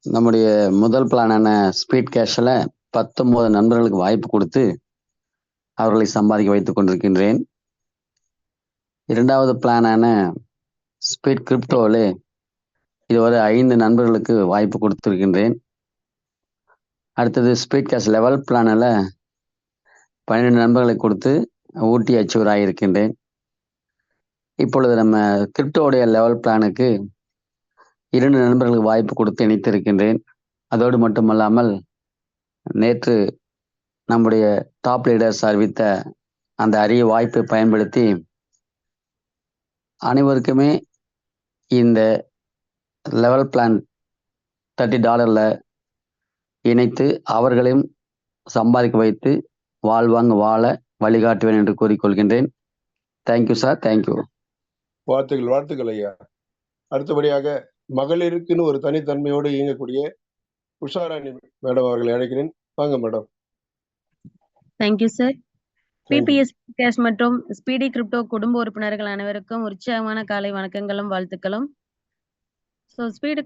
நம்முடைய முதல் பிளானான ஸ்பீட் கேஷில் 19 நண்பர்களுக்கு வாய்ப்பு கொடுத்து அவர்களை சம்பாதிக்க வைத்துக் கொண்டிருக்கின்றேன். இரண்டாவது பிளானான ஸ்பீட் கிரிப்டோவில் இதுவரை 5 நண்பர்களுக்கு வாய்ப்பு கொடுத்திருக்கின்றேன். அடுத்தது ஸ்பீட் கேஷ் லெவல் பிளானில் 12 நண்பர்களை கொடுத்து ஊட்டி அச்சீவர் ஆகியிருக்கின்றேன். இப்பொழுது நம்ம கிரிப்டோடைய லெவல் பிளானுக்கு 2 நண்பர்களுக்கு வாய்ப்பு கொடுத்து இணைத்திருக்கின்றேன். அதோடு மட்டுமல்லாமல் நேற்று நம்முடைய டாப் லீடர்ஸ் அறிவித்த அந்த அரிய வாய்ப்பை பயன்படுத்தி அனைவருக்குமே இந்த லெவல் பிளான் $30 இணைத்து அவர்களையும் சம்பாதிக்க வைத்து வாழ்வாங்க வாழ வழிகாட்டுவேன் என்று கூறிக்கொள்கின்றேன். Thank you sir. தேங்க்யூ. வாழ்த்துக்கள் ஐயா. அடுத்தபடியாக மகளிருக்குன்னு ஒரு தனித்தன்மையோடு இயங்கக்கூடிய உஷாராணி மேடம் அவர்களை அழைக்கிறேன். வாங்க madam. Thank you sir. PBS cash மற்றும் ஸ்பீடி கிரிப்டோ குடும்ப உறுப்பினர்கள் அனைவருக்கும் உற்சாகமான காலை வணக்கங்களும் வாழ்த்துக்களும். ஸோ ஸ்பீடு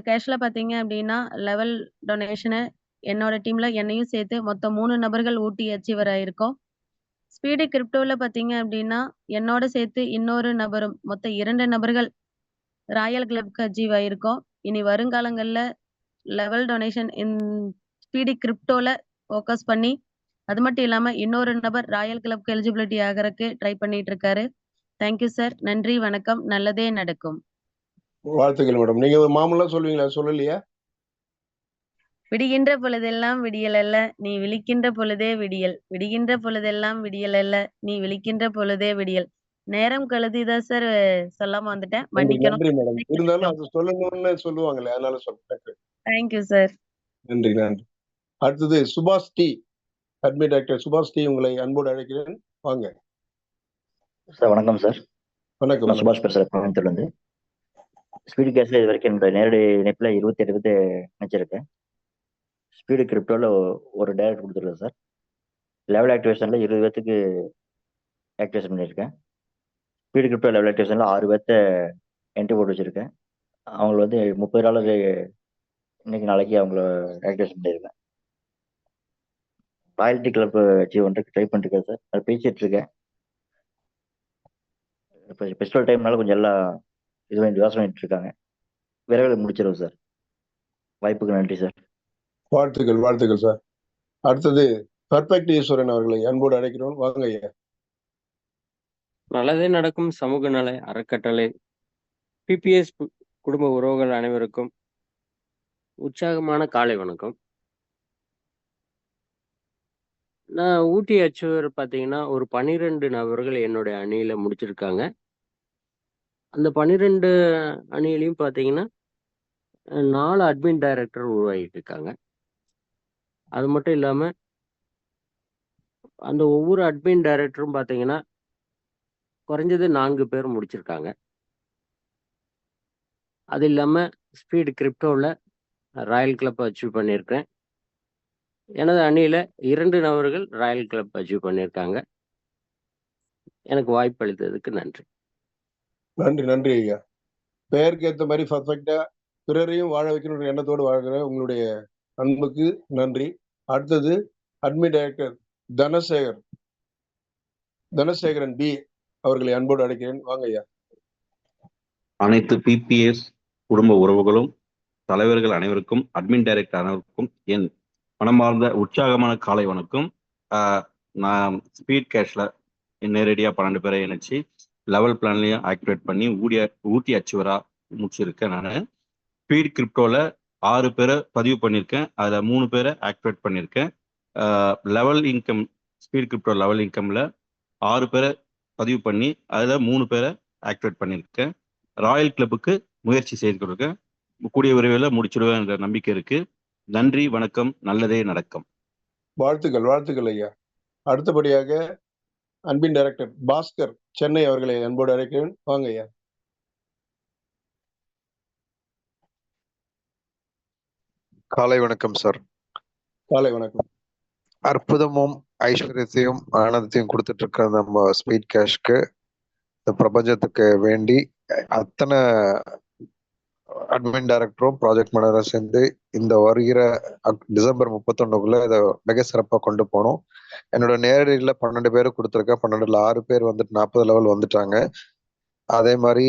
கேஷில் பார்த்தீங்க அப்படின்னா லெவல் டொனேஷனை என்னோட டீமில் என்னையும் சேர்த்து மொத்தம் 3 நபர்கள் ஊட்டி அச்சீவர் ஆயிருக்கோம். ஸ்பீடு கிரிப்டோவில் பார்த்தீங்க அப்படின்னா என்னோட சேர்த்து இன்னொரு நபரும் மொத்தம் 2 நபர்கள் ராயல் கிளப்க்கு அச்சீவ் ஆயிருக்கோம். இனி வருங்காலங்களில் லெவல் டொனேஷன் ஸ்பீடி கிரிப்டோவில் ஃபோக்கஸ் பண்ணி, அது மட்டும் இல்லாமல் இன்னொரு நபர் ராயல் கிளப்க்கு எலிஜிபிலிட்டி ஆகிறதுக்கு ட்ரை பண்ணிட்டு இருக்காரு. Thank you sir. நன்றி, வணக்கம். நல்லதே நடக்கும். வாழ்த்துக்கள் மேடம். நீங்க மாமூலா சொல்லுவீங்களா? சொல்லலையா? விடுகின்ற பொழுதெல்லாம் விடியல் அல்ல, நீ விழிக்கின்ற பொழுதே விடியல். விடுகின்ற பொழுதெல்லாம் விடியல் அல்ல, நீ விழிக்கின்ற பொழுதே விடியல். நேரம் கழுதிதான் சார் சொல்லாம வந்துட்டேன், மன்னிக்கணும். நன்றி மேடம். இருந்தாலும் அது சொல்லணும்னு சொல்லுவாங்களே, அதனால சொல்றேன். Thank you sir. நன்றி. அடுத்தது சுபாஷ் டி, அட்மின் டைரக்டர் சுபாஷ் டி, உங்களை அன்போடு அழைக்கிறேன். வாங்க சார். வணக்கம் சார். வணக்கம். நான் சுபாஷ் பேசுறேன் கோயம்புத்தூர்ல இருந்து. ஸ்பீடு கேஷ்ல இது வரைக்கும் இந்த நேரடி இணைப்புல 28 பேர்த்து நினைச்சிருக்கேன். ஸ்பீடு கிரிப்டோல ஒரு டைரக்ட் கொடுத்துருக்கேன் சார். லெவல் ஆக்டிவேஷன்ல 20 பேர்த்துக்கு ஆக்டிவேஷன் பண்ணியிருக்கேன். ஸ்பீடு கிரிப்டோ லெவல் ஆக்டிவேஷன்ல 6 பேர்த்த என்ட்ரி போட்டு வச்சிருக்கேன். அவங்களை வந்து $30 இன்னைக்கு நாளைக்கு அவங்கள ஆக்டிவேஷன் பண்ணியிருக்கேன். ராயல்டி கிளப் அச்சீவ் பண்ணுறதுக்கு ட்ரை பண்ணிருக்கேன் சார். அது பேசிட்டு இருக்கேன். இப்போ ஃபெஸ்டிவல் டைம்னால கொஞ்சம் எல்லாம் யோசனை பண்ணிட்டு இருக்காங்க. விரைவில் முடிச்சிருவோம் சார். வாய்ப்புக்கு நன்றி சார். வாழ்த்துக்கள் சார். அடுத்தது பர்ஃபெக்ட் ஈஸ்வரன் அவர்களை அன்போடு அழைக்கிறோம். வாங்க ஐயா. நல்லதே நடக்கும் சமூக நல அறக்கட்டளை பிபிஎஸ் குடும்ப உறவுகள் அனைவருக்கும் உற்சாகமான காலை வணக்கம். நான் ஊட்டி அச்சீவர் பார்த்தீங்கன்னா ஒரு 12 நபர்கள் என்னுடைய அணியில முடிச்சிருக்காங்க. அந்த 12 அணியிலையும் பார்த்தீங்கன்னா 4 அட்மின் டைரக்டர் உருவாகிட்டு இருக்காங்க. அது மட்டும் இல்லாமல் அந்த ஒவ்வொரு அட்மின் டைரக்டரும் பார்த்தீங்கன்னா குறைஞ்சது 4 பேர் முடிச்சிருக்காங்க. அது இல்லாமல் ஸ்பீடு கிரிப்டோவில் ராயல் கிளப் அச்சீவ் பண்ணியிருக்கேன். எனது அணியில் 2 நபர்கள் ராயல் கிளப் அச்சீவ் பண்ணியிருக்காங்க. எனக்கு வாய்ப்பு அளித்ததுக்கு நன்றி. நன்றி ஐயா. பெயருக்கு ஏற்ற மாதிரி பர்ஃபெக்டா பிறரையும் வாழ வைக்கணுன்ற எண்ணத்தோடு வாழ்கிற உங்களுடைய அன்புக்கு நன்றி. அடுத்தது admin director Dhanasekar Dhanasekaran P அவர்களை அன்போடு அழைக்கிறேன். வாங்க ஐயா. அனைத்து பிபிஎஸ் குடும்ப உறவுகளும் தலைவர்கள் அனைவருக்கும் அட்மின் டைரக்டர் அனைவருக்கும் என் மனமார்ந்த உற்சாகமான காலை வணக்கம். நான் ஸ்பீட் கேஷ்ல நேரடியாக 12 பேரை இணைச்சி லெவல் பிளான்லையும் ஆக்டிவேட் பண்ணி ஊட்டி அச்சுவரா முடிச்சிருக்கேன். நான் ஸ்பீட் கிரிப்டோவில் 6 பேரை பதிவு பண்ணியிருக்கேன். அதில் 3 பேரை ஆக்டிவேட் பண்ணியிருக்கேன். Level income speed crypto level இன்கமில் 6 பேரை பதிவு பண்ணி அதில் 3 பேரை ஆக்டிவேட் பண்ணியிருக்கேன். ராயல் கிளப்புக்கு முயற்சி செய்து கொடுக்கேன். கூடிய விரைவில் முடிச்சிடுவேன் என்ற நம்பிக்கை இருக்கு. நன்றி, வணக்கம், நல்லதே நடக்கும். வாழ்த்துக்கள், வாழ்த்துக்கள் ஐயா. அடுத்தபடியாக அன்பின் டைரக்டர் பாஸ்கர் சென்னை அவர்களை அன்போடு அழைக்கிறேன். வாங்க ஐயா. காலை வணக்கம் சார். காலை வணக்கம். அற்புதமும் ஐஸ்வர்யத்தையும் ஆனந்தத்தையும் கொடுத்துட்டு இருக்க நம்ம ஸ்பீட் கேஷ்க்கு இந்த பிரபஞ்சத்துக்கு வேண்டி அத்தனை அட்மின் டைரக்டரும் ப்ராஜெக்ட் மேனேஜரும் சேர்ந்து இந்த வருகிற டிசம்பர் 31க்குள்ள இதை மிக சிறப்பாக கொண்டு போகணும். என்னோட நேரடியில் 12 பேர் கொடுத்துருக்கேன். 12ல் 6 பேர் வந்துட்டு 40 லெவல் வந்துட்டாங்க. அதே மாதிரி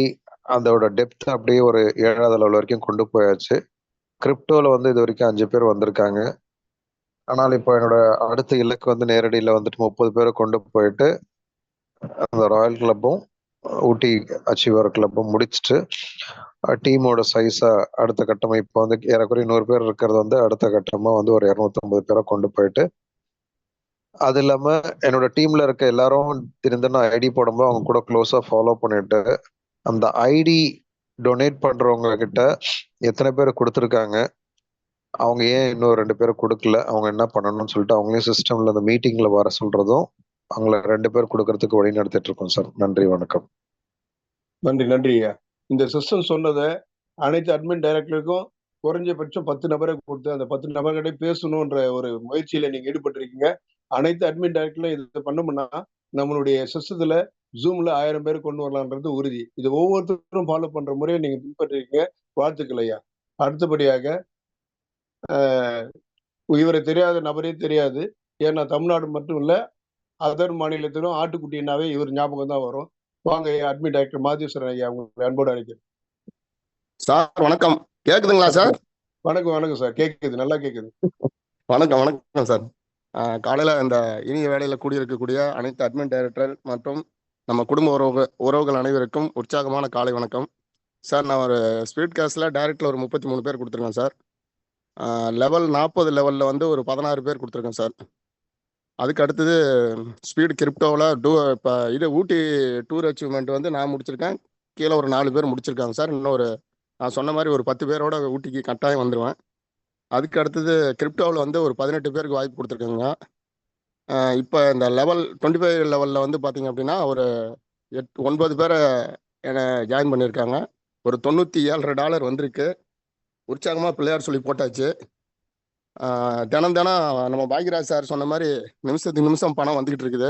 அதோட டெப்த் அப்படியே ஒரு 7வது லெவல் வரைக்கும் கொண்டு போயாச்சு. கிரிப்டோவில் வந்து இது வரைக்கும் 5 பேர் வந்திருக்காங்க. ஆனால் இப்போ என்னோட அடுத்த இலக்கு வந்து நேரடியில் வந்துட்டு 30 பேரை கொண்டு போயிட்டு அந்த ராயல் கிளப்பும் ஊட்டி அச்சீவர் கிளப்பும் முடிச்சுட்டு டீமோட சைஸா அடுத்த கட்டமா இப்போ வந்து ஏறக்குறைய 100 பேர் இருக்கிறது வந்து அடுத்த கட்டமா வந்து ஒரு 250 பேரை கொண்டு போயிட்டு, அது இல்லாம என்னோட டீம்ல இருக்க எல்லாரும் திருந்தன ஐடி போடும்போது அவங்க கூட க்ளோஸா ஃபாலோ பண்ணிட்டு அந்த ஐடி டொனேட் பண்றவங்க கிட்ட எத்தனை பேர் கொடுத்துருக்காங்க, அவங்க ஏன் இன்னும் 2 பேரை கொடுக்கல, அவங்க என்ன பண்ணணும்னு சொல்லிட்டு அவங்களையும் சிஸ்டம்ல அந்த மீட்டிங்ல வர சொல்றதும் அவங்கள 2 பேர் கொடுக்கறதுக்கு வழி நடத்திட்டு இருக்கோம் சார். நன்றி, வணக்கம். நன்றி, நன்றி ஐயா. இந்த சிஸ்டம் சொன்னதை அனைத்து அட்மின் டைரக்டருக்கும் குறைஞ்சபட்சம் 10 நபரை கொடுத்து அந்த 10 நபர்கிட்ட பேசணுன்ற ஒரு முயற்சியில நீங்க ஈடுபட்டிருக்கீங்க. அனைத்து அட்மின் டைரக்டர்ல இது பண்ணோம்னா நம்மளுடைய சிஸ்டத்துல ஜூம்ல 1000 பேர் கொண்டு வரலான்றது உறுதி. இது ஒவ்வொருத்தரும் ஃபாலோ பண்ற முறையை நீங்க பின்பற்றிருக்கீங்க. வாழ்த்துக்கள் ஐயா. அடுத்தபடியாக இவரை தெரியாத நபரே தெரியாது. ஏன்னா தமிழ்நாடு மட்டும் இல்ல, அதர் மாநிலத்திலும் ஆட்டுக்குட்டினாவே இவர் ஞாபகம் தான் வரும். வாங்க ஐயா, அட்மின் டைரக்டர் மாதேஸ்வரன் ஐயா உங்களை அன்போடு அழைக்கிறேன். சார் வணக்கம். கேக்குதுங்களா சார்? வணக்கம், வணக்கம் சார். கேக்குது, நல்லா கேக்குது. வணக்கம், வணக்கம் சார். காலையில இந்த இனிய வேலையில கூடியிருக்கக்கூடிய அனைத்து அட்மின் டைரக்டர் மற்றும் நம்ம குடும்ப உறவுகள் அனைவருக்கும் உற்சாகமான காலை வணக்கம் சார். நான் ஒரு ஸ்பீட் கேஸ்ல டைரக்ட்ல ஒரு 33 பேர் கொடுத்துருக்கேன் சார். லெவல் 40 லெவலில் வந்து ஒரு 16 பேர் கொடுத்துருக்கேன் சார். அதுக்கு அடுத்தது ஸ்பீடு கிரிப்டோவில் இப்போ இது ஊட்டி டூர் அச்சீவ்மெண்ட் வந்து நான் முடிச்சிருக்கேன். கீழே ஒரு 4 பேர் முடிச்சிருக்காங்க சார். இன்னொரு நான் சொன்ன மாதிரி ஒரு 10 பேரோட ஊட்டிக்கு கட்டாயம் வந்துடுவேன். அதுக்கு அடுத்தது கிரிப்டோவில் வந்து ஒரு 18 பேருக்கு வாய்ப்பு கொடுத்துருக்காங்க. இப்போ இந்த லெவல் 25 லெவலில் வந்து பார்த்தீங்க அப்படின்னா ஒரு 9 பேரை என்னை ஜாயின் பண்ணியிருக்காங்க. ஒரு $97 வந்திருக்கு. உற்சாகமாக பிள்ளையார் சொல்லி போட்டாச்சு. தினம் நம்ம பாக்யராஜ் சார் சொன்ன மாதிரி நிமிஷத்துக்கு நிமிஷம் பணம் வந்துக்கிட்டு இருக்குது.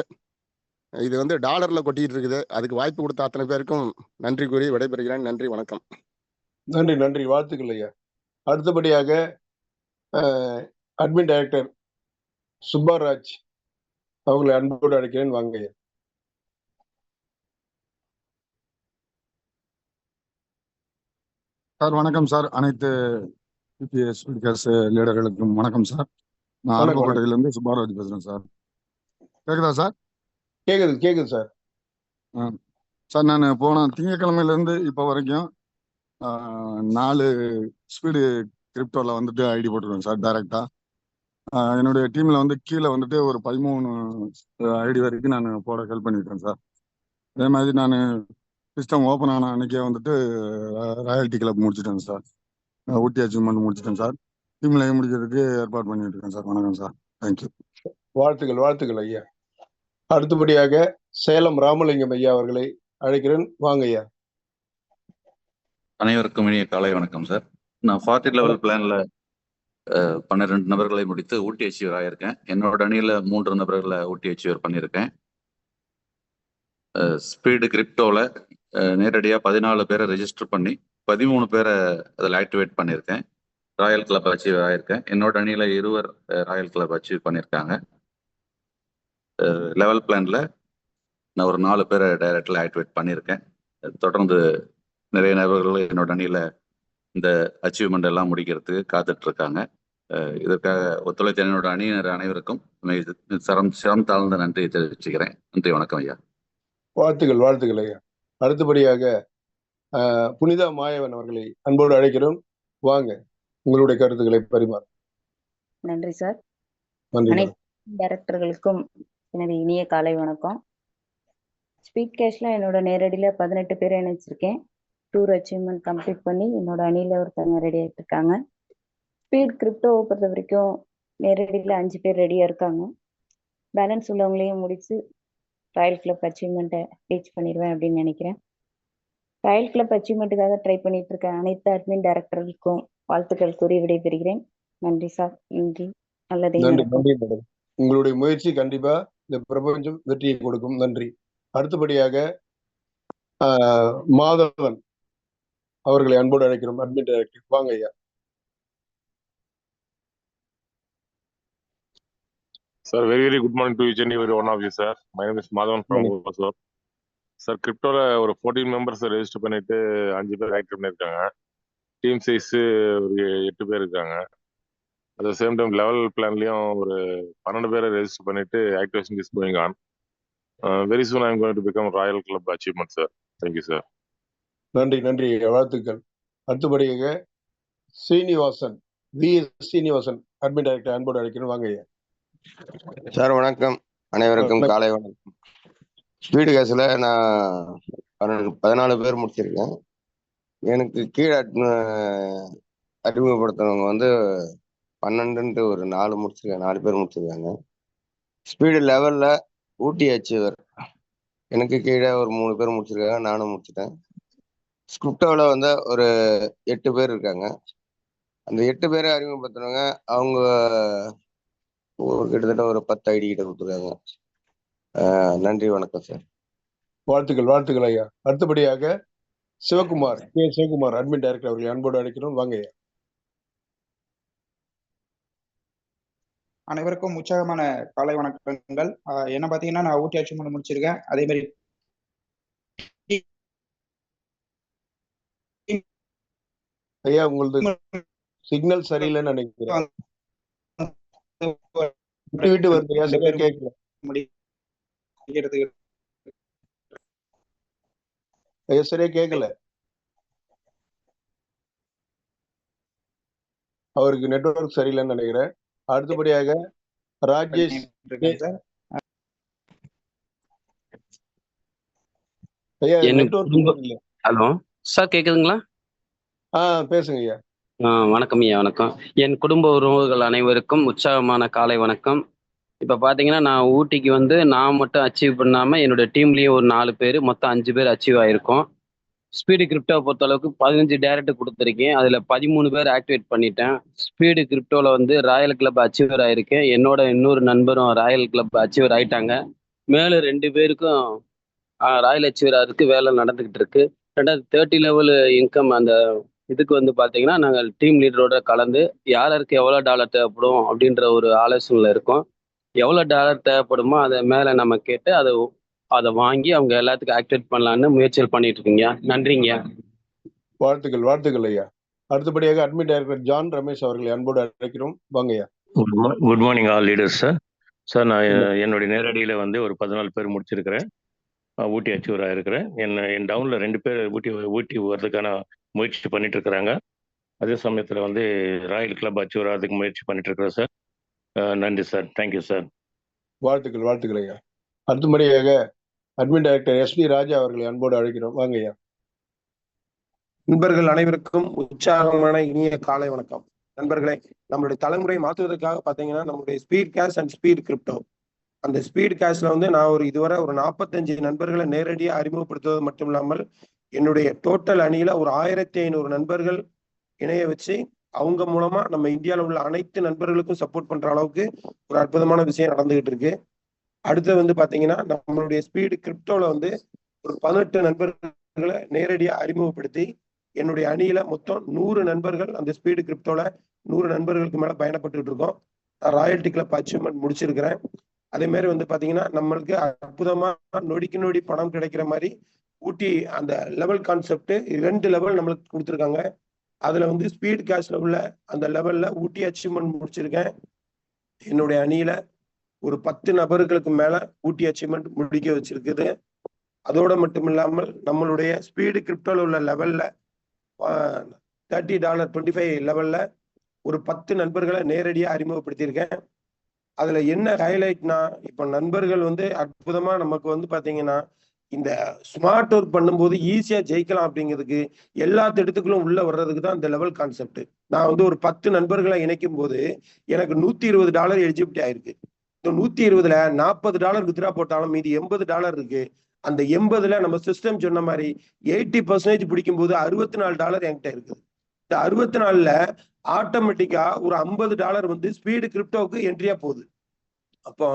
இது வந்து டாலரில் கொட்டிக்கிட்டு இருக்குது. அதுக்கு வாய்ப்பு கொடுத்த அத்தனை பேருக்கும் நன்றி கூறி விடைபெறுகிறேன். நன்றி, வணக்கம். நன்றி, நன்றி, வாழ்த்துக்கள் ஐயா. அடுத்தபடியாக அட்மின் டைரக்டர் சுப்பாராஜ் அவங்களை அன்போடு அழைக்கிறேன். வாங்க ஐயா. சார் வணக்கம் சார். அனைத்து பிபிஎஸ் லீடர்களுக்கும் வணக்கம் சார். நான் அருப்புக்கோட்டையிலேருந்து சுப்பாராஜ் பேசுகிறேன் சார். கேட்குதா சார்? கேட்குது, கேட்குது சார். சார் நான் போன திங்கட்கிழமையிலேருந்து இப்போ வரைக்கும் 4 ஸ்பீடு கிரிப்டோவில் வந்துட்டு ஐடி போட்டுருவேன் சார் டைரெக்டாக. என்னுடைய டீமில் வந்து கீழே வந்துட்டு ஒரு 13 ஐடி வரைக்கும் நான் போட ஹெல்ப் பண்ணியிருக்கேன் சார். அதே மாதிரி நான் சிஸ்டம் ஓப்பன் ஆன அன்றைக்கே வந்துட்டு ராயல்டி கிளப் முடிச்சிட்டேன் சார். ஊட்டி அச்சீவ்மெண்ட் முடிச்சிட்டேன் சார். டீம்லையும் முடிக்கிறதுக்கு ஏற்பாடு பண்ணிட்டு இருக்கேன் சார். வணக்கம் சார். தேங்க்யூ. வாழ்த்துக்கள், வாழ்த்துக்கள் ஐயா. அடுத்தபடியாக சேலம் ராமலிங்கம் ஐயா அவர்களை அழைக்கிறேன். வாங்க ஐயா. அனைவருக்கும் இனிய காலை வணக்கம் சார். நான் 40 லெவல் பிளான்ல 12 நபர்களை முடித்து ஊட்டி அச்சீவர் ஆயிருக்கேன். என்னோட அணியில 3 நபர்களை ஊட்டி அச்சீவர் பண்ணியிருக்கேன். ஸ்பீடு கிரிப்டோவில் நேரடியாக 14 பேரை ரெஜிஸ்டர் பண்ணி 13 பேரை அதில் ஆக்டிவேட் பண்ணியிருக்கேன். ராயல் கிளப் அச்சீவ் ஆயிருக்கேன். என்னோட அணியில் 20 ராயல் கிளப் அச்சீவ் பண்ணியிருக்காங்க. லெவல் பிளான்ல நான் ஒரு 4 பேரை டைரக்ட்ல ஆக்டிவேட் பண்ணியிருக்கேன். தொடர்ந்து நிறைய நபர்கள் என்னோட அணியில இந்த அச்சீவ்மெண்ட் எல்லாம் முடிக்கிறதுக்கு காத்துட்டு இருக்காங்க. இதற்காக ஒத்துழைத்த என்னோட அணியினர் அனைவருக்கும் சிரம் தாழ்ந்த நன்றியை தெரிவிச்சுக்கிறேன். நன்றி, வணக்கம் ஐயா. வாழ்த்துக்கள், வாழ்த்துக்கள் ஐயா. அடுத்தபடியாக புனிதா மாயவன் அவர்களை அன்போடு அழைக்கிறோம். வாங்க, உங்களுடைய கருத்துக்களை பரிமாற. நன்றி சார். நன்றி. அனைத்து டைரக்டர்களுக்கும் எனது இனிய காலை வணக்கம். ஸ்பீட் கேஷ்ல என்னோட நேரடியில 18 பேர் இணைச்சிருக்கேன். டூர் அச்சீவ்மெண்ட் கம்ப்ளீட் பண்ணி என்னோட அணியில ஒருத்தவங்க ரெடி ஆகிட்டு இருக்காங்க. ஸ்பீட் கிரிப்டோவை பொறுத்த வரைக்கும் நேரடியில 5 பேர் ரெடியா இருக்காங்க. பேலன்ஸ் உள்ளவங்களையும் முடிச்சு ராயல் கிளப் அச்சீவ்மெண்ட்டை ரீச் பண்ணிடுவேன் அப்படின்னு நினைக்கிறேன். ராயல் கிளப் அச்சீவ்மெண்ட்டுக்காக ட்ரை பண்ணிட்டு இருக்க அனைத்து அட்மின் டைரக்டர்களுக்கும் வாழ்த்துக்கள் கூறி விடைபெறுகிறேன். நன்றி சார். நன்றி. நல்லதே நன்றி, நடக்கும். நன்றி மேடம். உங்களுடைய முயற்சி கண்டிப்பா இந்த பிரபஞ்சம் வெற்றியை கொடுக்கும். நன்றி. அடுத்தபடியாக மாதவன் அவர்களை அன்போடு அழைக்கிறோம். அட்மின் டைரக்டர், வாங்க ஐயா. Sir, very good morning to each and every one of you, sir. My name is Madhavan from Hosur. Sir, கிரிப்டோல ஒரு 14 மெம்பர்ஸ் ரெஜிஸ்டர் பண்ணிட்டு 5 பேர் ஆக்டிவ் பண்ணியிருக்காங்க. டீம் சைஸ் ஒரு 8 பேர் இருக்காங்க. At the same time level பிளான்லயும் ஒரு 12 பேரை ரெஜிஸ்டர் பண்ணிட்டு activation is going on. Very soon I am going to become royal club achievement sir. Thank you sir. நன்றி, நன்றி, வாழ்த்துக்கள். அடுத்தபடியாக ஸ்ரீனிவாசன், ஸ்ரீனிவாசன் அட்மின் டைரக்டர் அன்போடு அழைக்கிறோம். வாங்க ஐயா. சார் வணக்கம். அனைவருக்கும் காலை வணக்கம். ஸ்பீடு கேஸில் நான் 14 பேர் முடிச்சிருக்கேன். எனக்கு கீழே அறிமுகப்படுத்தினவங்க வந்து 12 ஒரு 4 முடிச்சிருக்காங்க, 4 பேர் முடிச்சிருக்காங்க. ஸ்பீடு லெவலில் ஊட்டி அச்சீவர் எனக்கு கீழே ஒரு 3 பேர் முடிச்சிருக்காங்க, நானும் முடிச்சிட்டேன். ஸ்கிரிப்டோவில் வந்து ஒரு 8 பேர் இருக்காங்க. அந்த 8 பேரை அறிமுகப்படுத்தினவங்க அவங்க கிட்டத்தட்ட ஒரு 10 ஐடி கிட்ட கொடுத்துருக்காங்க. நன்றி, வணக்கம் சார். வாழ்த்துக்கள், வாழ்த்துக்கள் ஐயா. அடுத்தபடியாக சிவகுமார், சிவகுமார் அட்மின் டைரக்டர் அவர்களை அன்போடு அழைக்கிறோம். வாங்க ஐயா. அனைவருக்கும் உற்சாகமான காலை வணக்கங்கள். என்ன பாத்தீங்கன்னா நான் ஊட்டி அச்சீவ்மெண்ட் முடிச்சிருக்கேன். அதே மாதிரி ஐயா உங்களது சிக்னல் சரியில்லைன்னு நினைக்கிறேன். விட்டு வருது ஐயா, சரியா கேட்கல. ஐயா சரியா கேட்கல. அவருக்கு நெட்வொர்க் சரியில்லைன்னு நினைக்கிறேன். அடுத்தபடியாக ராஜேஷ். ஐயா நெட்வொர்க் இல்ல. ஹலோ சார், கேக்குதுங்களா? பேசுங்க ஐயா. வணக்கம் ஐயா. வணக்கம். என் குடும்ப உறவுகள் அனைவருக்கும் உற்சாகமான காலை வணக்கம். இப்போ பார்த்தீங்கன்னா நான் ஊட்டிக்கு வந்து நான் மட்டும் அச்சீவ் பண்ணாமல் என்னோட டீம்லேயே ஒரு 4 பேர், மொத்தம் 5 பேர் அச்சீவ் ஆகிருக்கோம். ஸ்பீடு கிரிப்டோவை பொறுத்த அளவுக்கு 15 டேரக்ட் கொடுத்துருக்கேன். அதில் 13 பேர் ஆக்டிவேட் பண்ணிட்டேன். ஸ்பீடு கிரிப்டோவில் வந்து ராயல் கிளப் அச்சீவர் ஆகிருக்கேன். என்னோட இன்னொரு நண்பரும் ராயல் கிளப் அச்சீவர் ஆகிட்டாங்க. மேலும் 2 பேருக்கும் ராயல் அச்சீவர் அதுக்கு வேலை நடந்துக்கிட்டு இருக்கு. 30 லெவல் இன்கம் அந்த இதுக்கு வந்து பார்த்தீங்கன்னா நாங்கள் டீம் லீடரோட கலந்து யாருக்கு எவ்வளோ டாலர் தேவைப்படும் அப்படின்ற ஒரு ஆலோசனையில் இருக்கோம். எவ்வளோ டாலர் தேவைப்படுமோ அதை மேலே நம்ம கேட்டு அதை வாங்கி அவங்க எல்லாத்துக்கும் ஆக்டிவேட் பண்ணலான்னு முயற்சிகள் பண்ணிட்டு இருக்கீங்க. நன்றிங்க. வாழ்த்துக்கள், வாழ்த்துக்கள் ஐயா. அடுத்தபடியாக அட்மின் டைரக்டர் ஜான் ரமேஷ் அவர்களை அன்போடு அழைக்கிறோம். வாங்க ஐயா. Good morning all leaders sir. Sir நான் என்னுடைய நேரடியில் வந்து ஒரு 14 பேர் முடிச்சிருக்கிறேன். ஊட்டி அச்சீவராக இருக்கிறேன். என் டவுனில் 2 பேர் ஊட்டி வர்றதுக்கான முயற்சி பண்ணிட்டு இருக்கிறாங்க. அதே சமயத்தில் வந்து ராயல் கிளப் அச்சீவர் அதுக்கு முயற்சி பண்ணிட்டு இருக்கிறேன் சார். நன்றி சார். Thank you sir. வாழ்த்துக்கள், வாழ்த்துக்கள் ஐயா. அடுத்தபடியாக அட்மின் டைரக்டர் SP ராஜா அவர்களை அன்போடு அழைக்கிறோம். வாங்க ஐயா. நண்பர்கள் அனைவருக்கும் உற்சாகமான இனிய காலை வணக்கம். நண்பர்களே, நம்மளுடைய தலைமுறை மாற்றுவதற்காக பார்த்தீங்கன்னா நம்மளுடைய speed cash and speed crypto, அந்த ஸ்பீட் கேஷ்ல வந்து நான் இதுவரை ஒரு 45 நண்பர்களை நேரடியாக அறிமுகப்படுத்துவது மட்டும் இல்லாமல் என்னுடைய டோட்டல் அணியில ஒரு 1500 நண்பர்கள் இணைய வச்சு அவங்க மூலமா நம்ம இந்தியாவில் உள்ள அனைத்து நண்பர்களுக்கும் சப்போர்ட் பண்ற அளவுக்கு ஒரு அற்புதமான விஷயம் நடந்துகிட்டு இருக்கு. அடுத்து வந்து பாத்தீங்கன்னா நம்மளுடைய ஸ்பீடு கிரிப்டோல வந்து ஒரு 18 நண்பர்களை நேரடியாக அறிமுகப்படுத்தி என்னுடைய அணியில மொத்தம் 100 நண்பர்கள் அந்த ஸ்பீடு கிரிப்டோல 100 நண்பர்களுக்கு மேல பயணப்பட்டு இருக்கோம். நான் ராயல்டி கிளப் அச்சீவ்மெண்ட் முடிச்சிருக்கிறேன். அதே மாதிரி வந்து பாத்தீங்கன்னா நம்மளுக்கு அற்புதமா நொடிக்கு நொடி பணம் கிடைக்கிற மாதிரி ஊட்டி அந்த லெவல் கான்செப்ட் 2 லெவல் நம்மளுக்கு கொடுத்துருக்காங்க. அதுல வந்து ஸ்பீட் கேஷ்ல உள்ள அந்த லெவல்ல ஊட்டி அச்சீவ்மெண்ட் முடிச்சிருக்கேன். என்னுடைய அணியில ஒரு 10 நபர்களுக்கு மேல ஊட்டி அச்சீவ்மெண்ட் முடிக்க வச்சிருக்குது. அதோட மட்டும் இல்லாமல் நம்மளுடைய ஸ்பீடு கிரிப்டோல உள்ள லெவல்ல $30 25 லெவல்ல ஒரு 10 நண்பர்களை நேரடியாக அறிமுகப்படுத்தியிருக்கேன். அதுல என்ன ஹைலைட்னா, இப்ப நண்பர்கள் வந்து அற்புதமா நமக்கு வந்து பாத்தீங்கன்னா இந்த ஸ்மார்ட் ஒர்க் பண்ணும்போது ஈஸியா ஜெயிக்கலாம் அப்படிங்கிறதுக்கு எல்லா திட்டத்துக்குள்ளும் உள்ள வர்றதுக்கு தான் இந்த லெவல் கான்செப்ட். நான் வந்து ஒரு 10 நண்பர்களை இணைக்கும் போது எனக்கு $120 எலிஜிபிலிட்டி ஆயிருக்கு. இந்த 120ல $40 வித்ரா போட்டாலும் மீதி $80 இருக்கு. அந்த 80ல நம்ம சிஸ்டம் சொன்ன மாதிரி 80% பிடிக்கும் போது $64 என்கிட்ட இருக்குது. இந்த 64ல ஆட்டோமேட்டிக்கா ஒரு $50 வந்து ஸ்பீடு கிரிப்டோவுக்கு என்ட்ரியா போகுது. அப்போ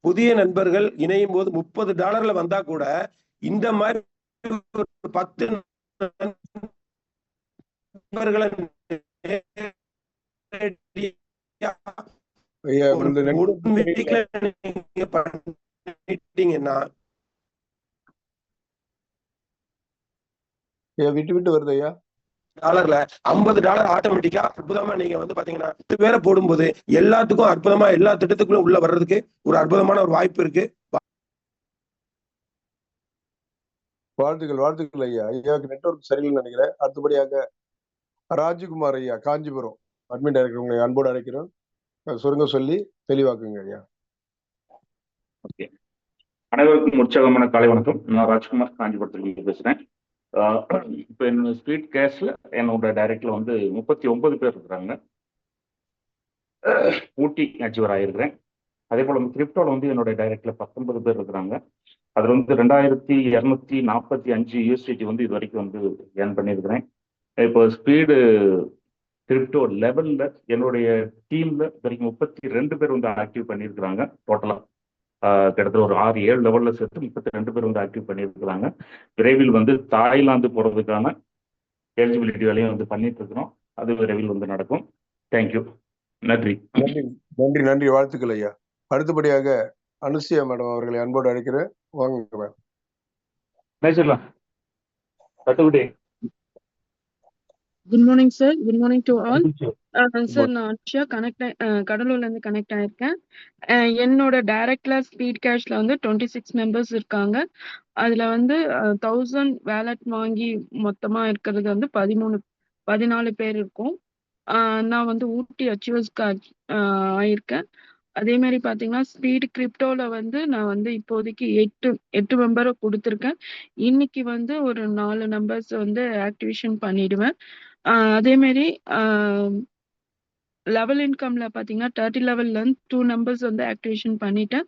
புதிய நண்பர்கள் இணையும் போது $30 வந்தா கூட இந்த மாதிரி ஒரு 10 நண்பர்களை பண்ணிட்டீங்கன்னா விட்டு விட்டு வருது ஐயா. டாலர்ல $50 ஆட்டோமேட்டிக்கா அற்புதமா நீங்க வந்து பாத்தீங்கன்னா 10 பேரை போடும்போது எல்லாத்துக்கும் அற்புதமா எல்லா திட்டத்துக்குள்ளும் உள்ள வர்றதுக்கு ஒரு அற்புதமான ஒரு வாய்ப்பு இருக்கு. வாழ்த்துக்கள் ஐயா. ஐயாவுக்கு நெட்வொர்க் சரியில்லைன்னு நினைக்கிறேன். அடுத்தபடியாக ராஜ்குமார் ஐயா, காஞ்சிபுரம் அட்மின் டைரக்டர், உங்களை அன்போடு அழைக்கிறோம். சுருங்க சொல்லி தெளிவாக்குங்க ஐயா. ஓகே, அனைவருக்கும் உற்சாகமான காலை வணக்கம். நான் ராஜ்குமார், காஞ்சிபுரத்தில் பேசுறேன். இப்போ என்னோட ஸ்பீட் கேஷ்ல என்னோட டைரக்ட்ல வந்து 39 பேர் இருக்கிறாங்க. ஊட்டி அச்சீவர் ஆகிருக்கிறேன். அதே போல கிரிப்டோல வந்து என்னோட டைரக்ட்ல 19 பேர் இருக்கிறாங்க. அதுல வந்து 2245 USDT வந்து இது வரைக்கும் வந்து ஏர்ன் பண்ணியிருக்கிறேன். இப்போ ஸ்பீடு கிரிப்டோ லெவல்ல என்னுடைய டீம்ல இது வரைக்கும் 32 பேர் வந்து ஆக்டிவ் பண்ணியிருக்கிறாங்க. டோட்டலா கிட்டத்தட்ட ஒரு 6-7 லெவல்ல சேர்த்து 32 பேர் வந்து ஆக்டிவ் பண்ணியிருக்கிறாங்க. விரைவில் வந்து தாய்லாந்து போறதுக்கான எலிஜிபிலிட்டி வேலையும் வந்து பண்ணிட்டு இருக்கிறோம். அது விரைவில் வந்து நடக்கும். தேங்க்யூ. நன்றி. நன்றி. வாழ்த்துக்கள் ஐயா. அடுத்தபடியாக அனுசியா மேடம் அவர்களை அன்போடு அழைக்கிறேன். வாங்க மேம். பேசலாம். Kattukudi. Good morning sir. Good morning to all. Sir, நான் அனுஷா கடலூர்ல இருந்து கனெக்ட் ஆயிருக்கேன். என்னோட டைரக்ட்ல ஸ்பீட் கேஷ்ல வந்து 26 மெம்பர்ஸ் இருக்காங்க. அதுல வந்து 1000 வேலட் வாங்கி மொத்தமா இருக்கிறது வந்து 14 பேர் இருக்கும். நான் வந்து ஊட்டி அச்சீவர்ஸ்க்கு ஆயிருக்கேன். அதே மாதிரி பாத்தீங்கன்னா ஸ்பீட் கிரிப்டோல வந்து நான் வந்து இப்போதைக்கு 8 மெம்பரை கொடுத்துருக்கேன். இன்னைக்கு வந்து ஒரு 4 நம்பர்ஸ் வந்து ஆக்டிவேஷன் பண்ணிடுவேன். அதே மாதிரி லெவல் இன்கம்ல பாத்தீங்கன்னா 30 லெவல்ல இருந்து 2 நம்பர்ஸ் வந்து ஆக்டிவேஷன் பண்ணிட்டேன்.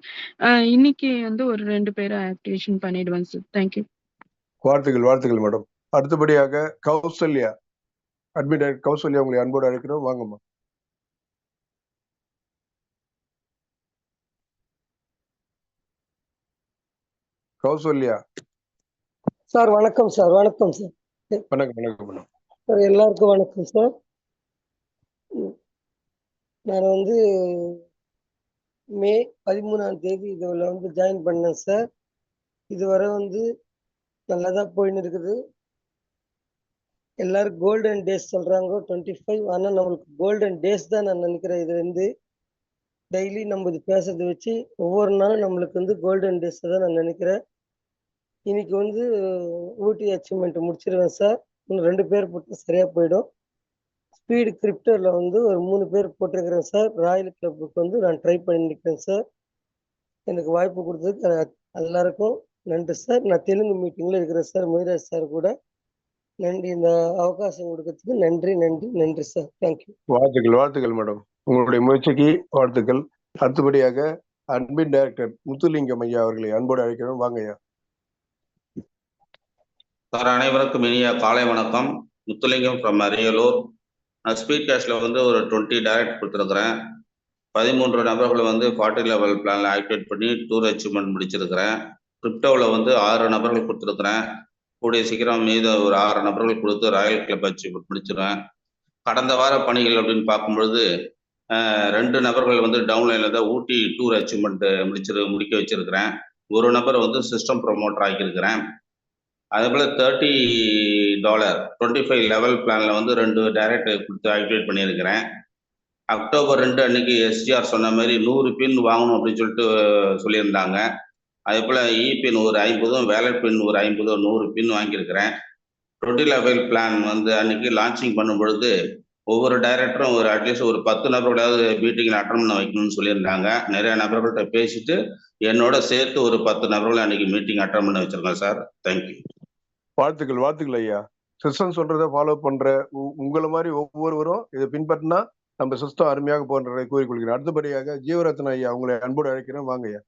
இன்னைக்கு வந்து ஒரு 2 பேரை ஆக்டிவேஷன் பண்ணிடுவேன் சார். தேங்க்யூ. வாழ்த்துக்கள் மேடம். அடுத்தபடியாக கௌசல்யா அட்மின் டைரக்டர் கௌசல்யா, உங்களை அன்போடு அழைக்கிறோம். வாங்கம்மா. கௌசல்யா சார். வணக்கம் சார். வணக்கம் சார். வணக்கம் சார், எல்லாருக்கும் வணக்கம் சார். நான் வந்து மே 13ஆம் தேதி இதில் வந்து ஜாயின் பண்ணேன் சார். இதுவரை வந்து நல்லா தான் போயின்னு இருக்குது. எல்லாரும் கோல்டன் டேஸ் சொல்றாங்க 25. ஆனால் நம்மளுக்கு கோல்டன் டேஸ் தான் நான் நினைக்கிறேன். இது வந்து டெய்லி நம்ம இது பேசுறதை வச்சு ஒவ்வொரு நாளும் நம்மளுக்கு வந்து கோல்டன் டேஸ் தான் நான் நினைக்கிறேன். இன்னைக்கு வந்து ஊட்டி அச்சீவ்மெண்ட் முடிச்சிருவேன் சார். இன்னும் 2 பேர் போட்டு சரியா போயிடும். ஸ்பீடு கிரிப்டோல வந்து ஒரு 3 பேர் போட்டிருக்கிறேன் சார். ராயல் கிளப்புக்கு வந்து நான் ட்ரை பண்ணிருக்கேன் சார். எனக்கு வாய்ப்பு கொடுத்ததுக்கு எல்லாருக்கும் நன்றி சார். நான் தெலுங்கு மீட்டிங்ல இருக்கிறேன் சார். முயராஜ் சார் கூட நன்றி. இந்த அவகாசம் கொடுக்கறதுக்கு நன்றி சார். தேங்க்யூ. வாழ்த்துக்கள் மேடம். உங்களுடைய முயற்சிக்கு வாழ்த்துக்கள். அடுத்தபடியாக அட்மின் டைரக்டர் முத்துலிங்கம் ஐயா அவர்களை அன்போடு அழைக்கிறோம். வாங்க ஐயா. சார், அனைவருக்கும் இனிய காலை வணக்கம். முத்துலிங்கம் ஃப்ரம் அரியலூர். நான் ஸ்பீட் கேஷ்ல வந்து ஒரு 20 டைரக்ட் கொடுத்துருக்குறேன். 13 நபர்களை வந்து 40 லெவல் பிளான்ல ஆக்டிவேட் பண்ணி டூர் அச்சீவ்மெண்ட் முடிச்சிருக்கிறேன். கிரிப்டோவில் வந்து 6 நபர்கள் கொடுத்துருக்குறேன். கூடிய சீக்கிரம் மீது ஒரு 6 நபர்கள் கொடுத்து ராயல் கிளப் அச்சீவ்மெண்ட் முடிச்சிருவேன். கடந்த வார பணிகள் அப்படின்னு பார்க்கும்பொழுது 2 நபர்கள் வந்து டவுன்லைனில் தான் ஊட்டி டூர் அச்சீவ்மெண்ட் முடிக்க வச்சிருக்கிறேன். ஒரு நபர் வந்து சிஸ்டம் ப்ரொமோட்டர் ஆக்கியிருக்கிறேன். அதே போல் $30 25 லெவல் பிளானில் வந்து 2 டைரக்ட் கொடுத்து ஆக்டிவேட் பண்ணியிருக்கிறேன். அக்டோபர் 2 அன்னைக்கு எஸ்ஜிஆர் சொன்ன மாதிரி 100 பின் வாங்கணும் அப்படின்னு சொல்லிட்டு சொல்லியிருந்தாங்க. அதே போல் இ பின் ஒரு 50, வேலட் பின் ஒரு 50, 100 பின் வாங்கியிருக்கிறேன். 20 லெவல் பிளான் வந்து அன்னைக்கு லான்ச்சிங் பண்ணும் பொழுது ஒவ்வொரு டைரக்டரும் ஒரு அட்லீஸ்ட் ஒரு 10 நபர்களாவது மீட்டிங்கில் அட்டன் பண்ண வைக்கணும்னு சொல்லியிருந்தாங்க. நிறைய நபர்கள்ட்ட பேசிட்டு என்னோட சேர்த்து ஒரு 10 நபர்களை அன்னைக்கு மீட்டிங் அட்டன் பண்ண வச்சிருக்கேன் சார். தேங்க்யூ. வாழ்த்துக்கள் ஐயா. சிஸ்டம் சொல்றதை ஃபாலோ பண்ற உங்களை மாதிரி ஒவ்வொருவரும் இதை பின்பற்றினா நம்ம சிஸ்டம் அருமையாக போன்றதை கூறிக்கொள்கிறேன். அடுத்தபடியாக ஜீவரத்ன ஐயா உங்களை அன்போடு அழைக்கிறேன். வாங்க ஐயா.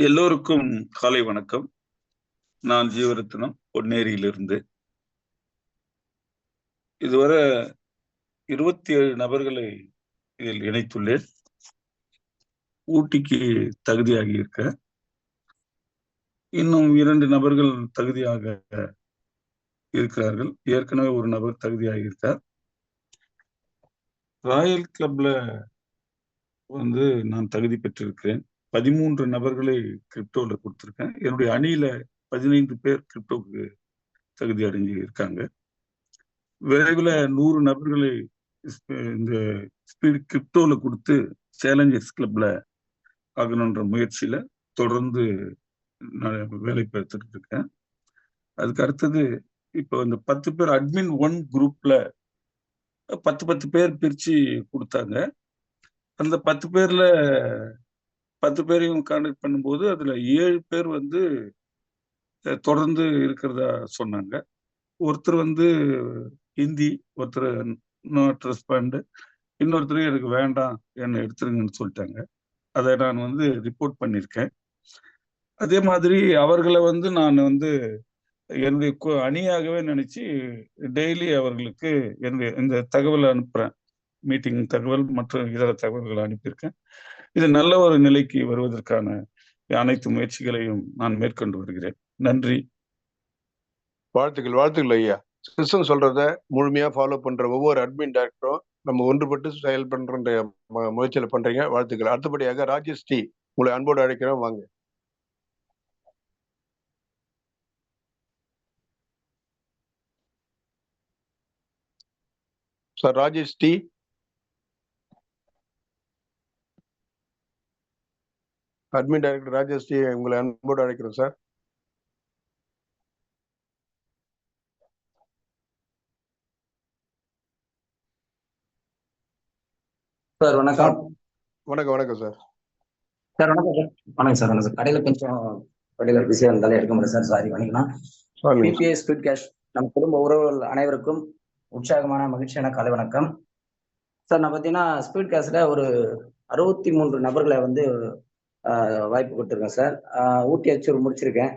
எல்லோருக்கும் காலை வணக்கம். நான் ஜீவரத்னம், பொன்னேரியிலிருந்து. இதுவரை 27 நபர்களை இதில் இணைத்துள்ளேன். ஊட்டிக்கு தகுதியாகி இருக்க இன்னும் 2 நபர்கள் தகுதியாக இருக்கிறார்கள். ஏற்கனவே ஒரு நபர் தகுதியாகி இருக்கார். ராயல் கிளப்ல வந்து நான் தகுதி பெற்றிருக்கிறேன். 13 நபர்களை கிரிப்டோல கொடுத்திருக்கேன். என்னுடைய அணியில 15 பேர் கிரிப்டோக்கு தகுதி அடைஞ்சு இருக்காங்க. விரைவில் 100 நபர்களை இந்த ஸ்பீட் கிரிப்டோல கொடுத்து சேலஞ்சர்ஸ் கிளப்ல ஆகணுன்ற முயற்சியில தொடர்ந்து நான் வேலை பார்த்துட்டு இருக்கேன். அதுக்கு அடுத்தது இப்போ இந்த 10 பேர் அட்மின் 1 குரூப்ல 10 பேர் பிரிச்சு கொடுத்தாங்க. அந்த 10 பேர்ல 10 பேரையும் கான்டாக்ட் பண்ணும்போது அதுல 7 பேர் வந்து தொடர்ந்து இருக்கிறதா சொன்னாங்க. ஒருத்தர் வந்து ஹிந்தி, ஒருத்தர் நாட் ரெஸ்பாண்ட், இன்னொருத்தர் எனக்கு வேண்டாம் என்ன எடுத்துருங்கன்னு சொல்லிட்டாங்க. அதை நான் வந்து ரிப்போர்ட் பண்ணியிருக்கேன். அதே மாதிரி அவர்களை வந்து நான் வந்து என்னுடைய அணியாகவே நினைச்சு டெய்லி அவர்களுக்கு என்னுடைய இந்த தகவலை அனுப்புறேன். மீட்டிங் தகவல் மற்றும் இதர தகவல்களை அனுப்பியிருக்கேன். இது நல்ல ஒரு நிலைக்கு வருவதற்கான அனைத்து முயற்சிகளையும் நான் மேற்கொண்டு வருகிறேன். நன்றி. வாழ்த்துக்கள் ஐயா. சிஸ்டம் சொல்றத முழுமையா ஃபாலோ பண்ற ஒவ்வொரு அட்மின் டைரக்டரும் நம்ம ஒன்றுபட்டு செயல் பண்ற முயற்சியில பண்றீங்க. வாழ்த்துக்கள். அடுத்தபடியாக ராஜேஷ் டி உங்களை அன்போடு அழைக்கிறோம். வாங்க. Sir Rajesh T. Admin director Rajesh T உங்களை அன்போடு அழைக்கிறோம் சார். சார் வணக்கம். வணக்கம் சார். சார் வணக்கம் சார். கடையில பிஸியா இருந்தாலும் எடுக்க முடியல சார். சாரி பண்ணிக்கலாம். பிபிஎஸ் ஸ்பீட் கேஷ் நம்ம குடும்ப உறவுகள் அனைவருக்கும் உற்சாகமான மகிழ்ச்சியான காலை வணக்கம் சார். நான் பார்த்தீங்கன்னா ஸ்பீட் கேஷ்ல ஒரு 63 நபர்களை வந்து வாய்ப்பு கொடுத்துருக்கேன் சார். ஊட்டி அச்சூர் முடிச்சிருக்கேன்.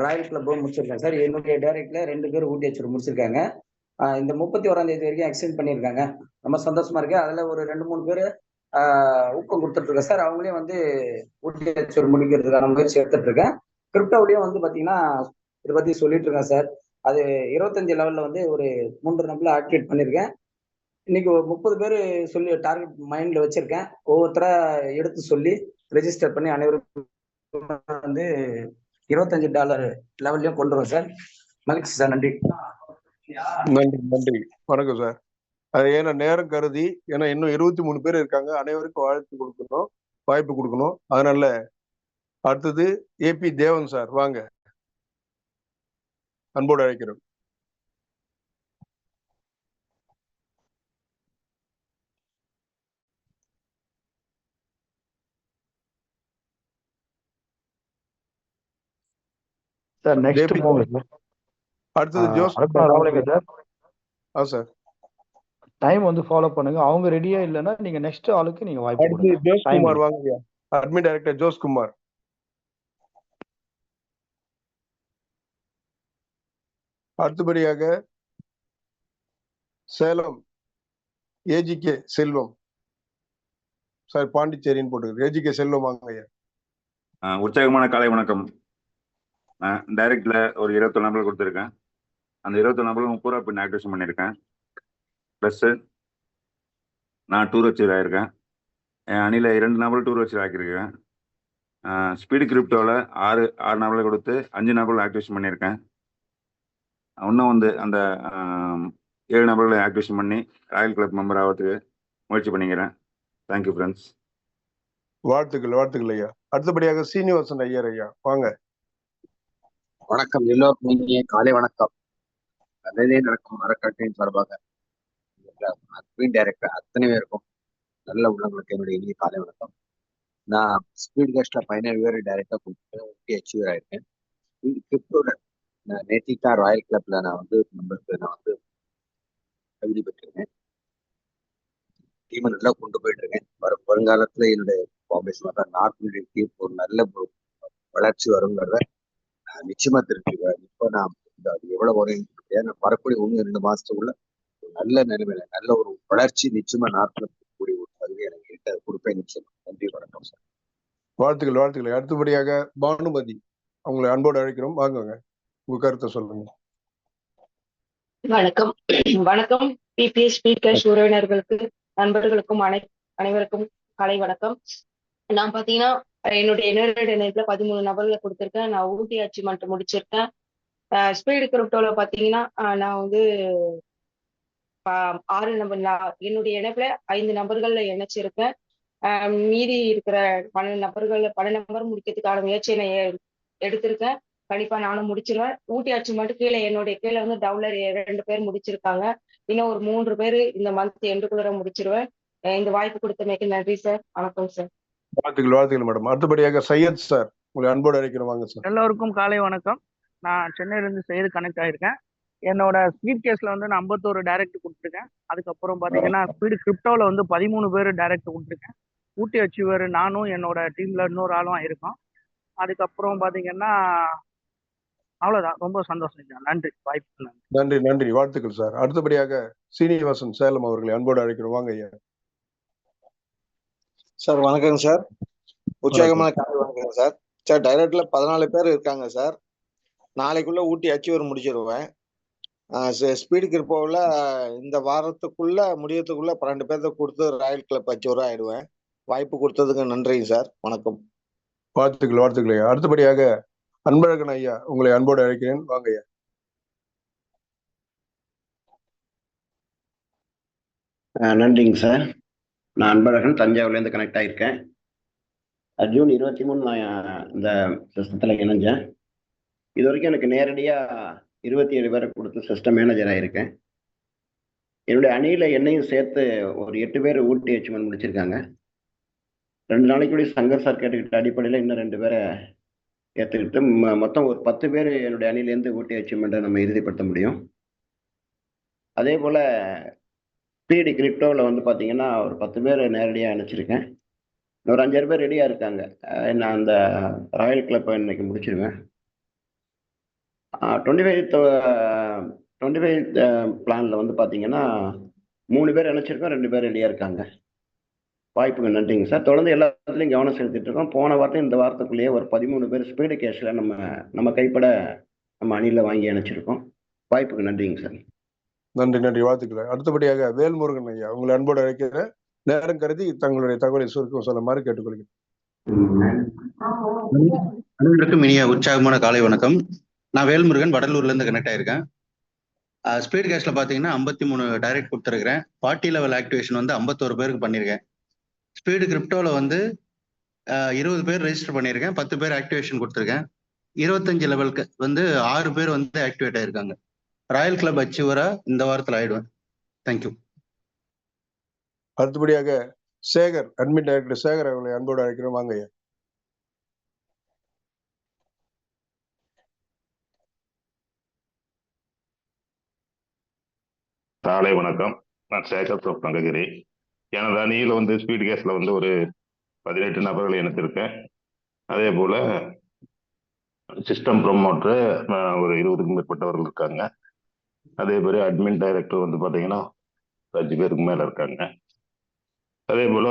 ராயல் கிளப்பும் முடிச்சிருக்கேன் சார். என்னுடைய டைரக்ட்ல 2 பேர் ஊட்டி அச்சூர் முடிச்சிருக்காங்க. இந்த 31ஆம் தேதி வரைக்கும் எக்ஸ்டெண்ட் பண்ணியிருக்காங்க. ரொம்ப சந்தோஷமா இருக்கு. அதுல ஒரு 2-3 பேர் ஊக்கம் கொடுத்துட்டு இருக்கேன் சார். அவங்களையும் வந்து ஊட்டி அச்சூர் முடிக்கிறதுக்கான முயற்சி எடுத்துட்டு இருக்கேன். கிரிப்டோவிலையும் வந்து பாத்தீங்கன்னா இதை பத்தி சொல்லிட்டு இருக்கேன் சார். அது 25 லெவல்ல வந்து ஒரு 3 நம்பர்ல ஆக்டிவேட் பண்ணியிருக்கேன். இன்னைக்கு ஒரு 30 பேர் சொல்லி டார்கெட் மைண்ட்ல வச்சிருக்கேன். ஒவ்வொருத்தரா எடுத்து சொல்லி ரெஜிஸ்டர் பண்ணி அனைவருக்கும் வந்து $25 லெவல்லையும் கொண்டு வரோம் சார். மகிழ்ச்சி சார். நன்றி. வணக்கம் சார். அது ஏன்னா நேரம் கருதி, ஏன்னா இன்னும் 23 பேர் இருக்காங்க. அனைவருக்கும் வாய்ப்பு கொடுக்கணும். அதனால அடுத்தது ஏபி தேவன் சார், வாங்க, அன்போடு அழைக்கிறோம். சார் நெக்ஸ்ட் போங்க. அடுத்தது ஜோஸ் சார். சார் டைம் வந்து ஃபாலோ பண்ணுங்க. அவங்க ரெடியா இல்லைன்னா நீங்க நெக்ஸ்ட் ஆளுக்கு நீங்க வாய்ப்பு கொடுங்க. ஜோஸ் குமார் வாங்க. Admin director Jose Kumar. அடுத்தபடியாக சேலம் ஏஜிகே செல்வம் சார். பாண்டிச்சேரின்னு போட்டு ஏஜிகே செல்வம் வாங்க. உற்சாகமான காலை வணக்கம். நான் டைரக்ட்ல ஒரு 21 நம்பர் கொடுத்துருக்கேன். அந்த 21 நம்பர் 30 பின் ஆக்டிவேஷன் பண்ணியிருக்கேன். ப்ளஸ்ஸு நான் டூர் அச்சீவர் ஆகியிருக்கேன். என் அணியில் 2 நபர்கள் டூர் அச்சீவர் ஆக்கியிருக்கேன். ஸ்பீடு கிரிப்டோவில் 6 நபர்களை கொடுத்து 5 நபர்கள் ஆக்டிவேஷன் பண்ணியிருக்கேன். இன்னும் வந்து அந்த 7 நபர்களை ஆக்டிவேஷன் பண்ணி ராயல் கிளப் மெம்பர் ஆகிறதுக்கு முயற்சி பண்ணிக்கிறேன். Thank you friends. வாழ்த்துக்கள் ஐயா. அடுத்தபடியாக சீனிவாசன் ஐயர் ஐயா வாங்க. வணக்கம், எல்லோருக்கும் இனிய காலை வணக்கம். நல்லதே நடக்கும் அறக்கட்டளையின் சார்பாக ஸ்பீட் டைரக்டர் அத்தனை பேருக்கும் நல்ல உள்ளவங்களுக்கு என்னுடைய இனிய காலை வணக்கம். நான் ஸ்பீட் கேஸ்ட்ல 17 பேர் டைரக்டா கொடுத்து அச்சீவர் ஆயிருக்கேன். கிரிப்டோல நான் நேத்திக்கா ராயல் கிளப்ல நான் வந்து மெம்பருக்கு தகுதி பெற்றிருக்கேன். டீமை நல்லா கொண்டு போயிட்டு இருக்கேன். வருங்காலத்துல என்னுடைய பாபேஷன் நார்த் இந்தியன் டீம் ஒரு நல்ல வளர்ச்சி வருங்கிறத நிச்சயமா தெரிஞ்சுக்கிறேன். இப்போ நான் எவ்வளவு வரும் நான் வரக்கூடிய 1-2 மாசத்துக்குள்ள நல்ல நிலைமையில நல்ல ஒரு வளர்ச்சி நிச்சயமா நார்த்ல கூடிய ஒரு தகுதி எனக்கு கொடுப்பேன் நிச்சயமா. நன்றி, வணக்கம் சார். வாழ்த்துக்கள். அடுத்தபடியாக பானுமதி அவங்களை அன்போடு அழைக்கிறோம். வாங்குங்க, உங்க கருத்தை சொல்லுங்க. வணக்கம் பிபிஎஸ் ஸ்பீட் கேஷ் உறவினர்களுக்கு நண்பர்களுக்கும் அனைவருக்கும் காலை வணக்கம். நான் பாத்தீங்கன்னா என்னுடைய நேரடி இணைப்புல 13 நபர்களை கொடுத்திருக்கேன். நான் ஊட்டி அச்சீவ்மெண்ட் முடிச்சிருக்கேன். ஸ்பீடு கிரிப்டோல பாத்தீங்கன்னா நான் வந்து 6 நம்பர் என்னுடைய இணைப்புல 5 நபர்கள்ல இணைச்சிருக்கேன். மீதி இருக்கிற 12 நம்பர் முடிக்கிறதுக்கான முயற்சியை எடுத்திருக்கேன். கண்டிப்பா நானும் முடிச்சிருவேன். ஊட்டி அச்சீவ்மெண்ட் என்னுடைய கீழே வந்து டவுன்லர் 2 பேர் முடிச்சிருக்காங்க. இன்னும் ஒரு 3 பேர் இந்த மந்த் எண்டுக்குள்ள முடிச்சிருவேன். இந்த வாய்ப்பு கொடுத்தமைக்கு நன்றி சார். வணக்கம் சார். வாழ்த்துக்கள் மேடம். அடுத்தபடியாக சையத் சார் உங்களை அன்போடு அழைக்கிறோம். வாங்க சார். எல்லோருக்கும் காலை வணக்கம். நான் சென்னையிலேருந்து செய்து கனெக்ட் ஆகிருக்கேன். என்னோட ஸ்பீட் கேஸ்ல வந்து நான் 51 டைரக்ட் கொடுத்துருக்கேன். அதுக்கப்புறம் பார்த்தீங்கன்னா ஸ்பீடு கிரிப்டோவில் வந்து 13 பேர் டைரக்ட் கொடுத்துருக்கேன். ஊட்டி அச்சீவர் நானும் என்னோட டீம்ல இன்னொரு ஆளும் ஆயிருக்கோம். அதுக்கப்புறம் பார்த்தீங்கன்னா அவ்வளோதான். ரொம்ப சந்தோஷம். நன்றி, வாய்ப்பு. நன்றி, வாழ்த்துக்கள் சார். அடுத்தபடியாக சீனிவாசன் சேலம் அவர்களை அன்போடு அழைக்கிறோம். வாங்க ஐயா. சார் வணக்கங்க சார். உற்சாகமான காலை வணக்கம் சார். சார் டைரக்ட்ல 14 பேர் இருக்காங்க சார். நாளைக்குள்ள ஊட்டி அச்சீவர் முடிச்சிருவேன். ஸ்பீடு கிரிப்டோவில் இந்த வாரத்துக்குள்ள முடியறதுக்குள்ள 12 பேர்த்த கொடுத்து ராயல் கிளப் அச்சீவராக ஆயிடுவேன். வாய்ப்பு கொடுத்ததுக்கு நன்றிங்க சார். வணக்கம். வாழ்த்துக்கள் ஐயா. அடுத்தபடியாக அன்பழகன் ஐயா உங்களை அன்போடு அழைக்கிறேன். வாங்க ஐயா. நன்றிங்க சார். நான் அன்பழகன் தஞ்சாவூர்லேருந்து கனெக்ட் ஆகியிருக்கேன். ஜூன் 23 நான் இந்த சிஸ்டத்தில் இணைஞ்சேன். இது வரைக்கும் எனக்கு நேரடியாக 27 பேரை கொடுத்து சிஸ்டம் மேனேஜர் ஆகியிருக்கேன். என்னுடைய அணியில் என்னையும் சேர்த்து ஒரு 8 பேர் ஊட்டி அச்சீவ்மெண்ட் முடிச்சிருக்காங்க. 2 நாளைக்குள்ளே சங்கர் சார் கேட்டுக்கிட்ட அடிப்படையில் இன்னும் 2 பேரை ஏற்றுக்கிட்டு மொத்தம் ஒரு 10 பேர் என்னுடைய அணிலேருந்து ஊட்டி அச்சீவ்மெண்ட்டை நம்ம இறுதிப்படுத்த முடியும். அதே போல் ஸ்பீடு கிரிப்டோவில் வந்து பார்த்தீங்கன்னா ஒரு 10 பேர் நேரடியாக அனுப்பிச்சிருக்கேன். இன்னொரு 5 பேர் ரெடியாக இருக்காங்க. நான் அந்த ராயல் கிளப்பை இன்னைக்கு முடிச்சிருவேன். 25 பிளானில் வந்து பார்த்தீங்கன்னா 3 பேர் அனுப்பிச்சிருக்கோம், 2 பேர் ரெடியாக இருக்காங்க. வாய்ப்புக்கு நன்றிங்க சார். தொடர்ந்து எல்லாத்துலேயும் கவனம் செலுத்திட்டு இருக்கோம். போன வாரத்தையும் இந்த வாரத்துக்குள்ளேயே ஒரு 13 பேர் ஸ்பீடு கேஷில் நம்ம கைப்பட நம்ம அணியில் வாங்கி அனுப்பிச்சிருக்கோம். வாய்ப்புக்கு நன்றிங்க சார். நன்றி, வாழ்த்துக்கள். அடுத்தபடியாக வேல்முருகன் ஐயா உங்களை அன்போடு அழைக்கிற நேரம் கருதி தங்களுடைய தகவலை சுருக்கம் சொல்லுமாறு கேட்டுக்கொள்கிறேன். அனைவருக்கும் இனிய உற்சாகமான காலை வணக்கம். நான் வேல்முருகன் வடலூர்ல இருந்து கனெக்ட் ஆயிருக்கேன். ஸ்பீட் கேஷ்ல பாத்தீங்கன்னா 53 டைரக்ட் கொடுத்துருக்கிறேன். 40 லெவல் ஆக்டிவேஷன் வந்து 51 பேருக்கு பண்ணியிருக்கேன். ஸ்பீடு கிரிப்டோல வந்து 20 பேர் ரெஜிஸ்டர் பண்ணியிருக்கேன். 10 பேர் ஆக்டிவேஷன் கொடுத்துருக்கேன். 25 லெவலுக்கு வந்து 6 பேர் வந்து ஆக்டிவேட் ஆயிருக்காங்க. ராயல் கிளப் அச்சீவரா இந்த வாரத்தில் ஆயிடுவேன். தேங்க்யூ. அடுத்தபடியாக சேகர் அட்மின் டைரக்டர் சேகர் அவர்களை அன்போடு அழைக்கிறோம். வாங்க ஐயா. காலை வணக்கம். நான் சேகர் தங்ககிரி. எனது அணியில் வந்து ஸ்பீட் கேஸ்ல வந்து ஒரு 18 நபர்களை இணைத்திருக்கேன். அதே போல சிஸ்டம் ப்ரொமோட்டர் ஒரு 20க்கும் மேற்பட்டவர்கள் இருக்காங்க. அதே மாதிரி அட்மின் டைரக்டர் வந்து பார்த்தீங்கன்னா 5 பேருக்கு மேல இருக்காங்க. அதே போல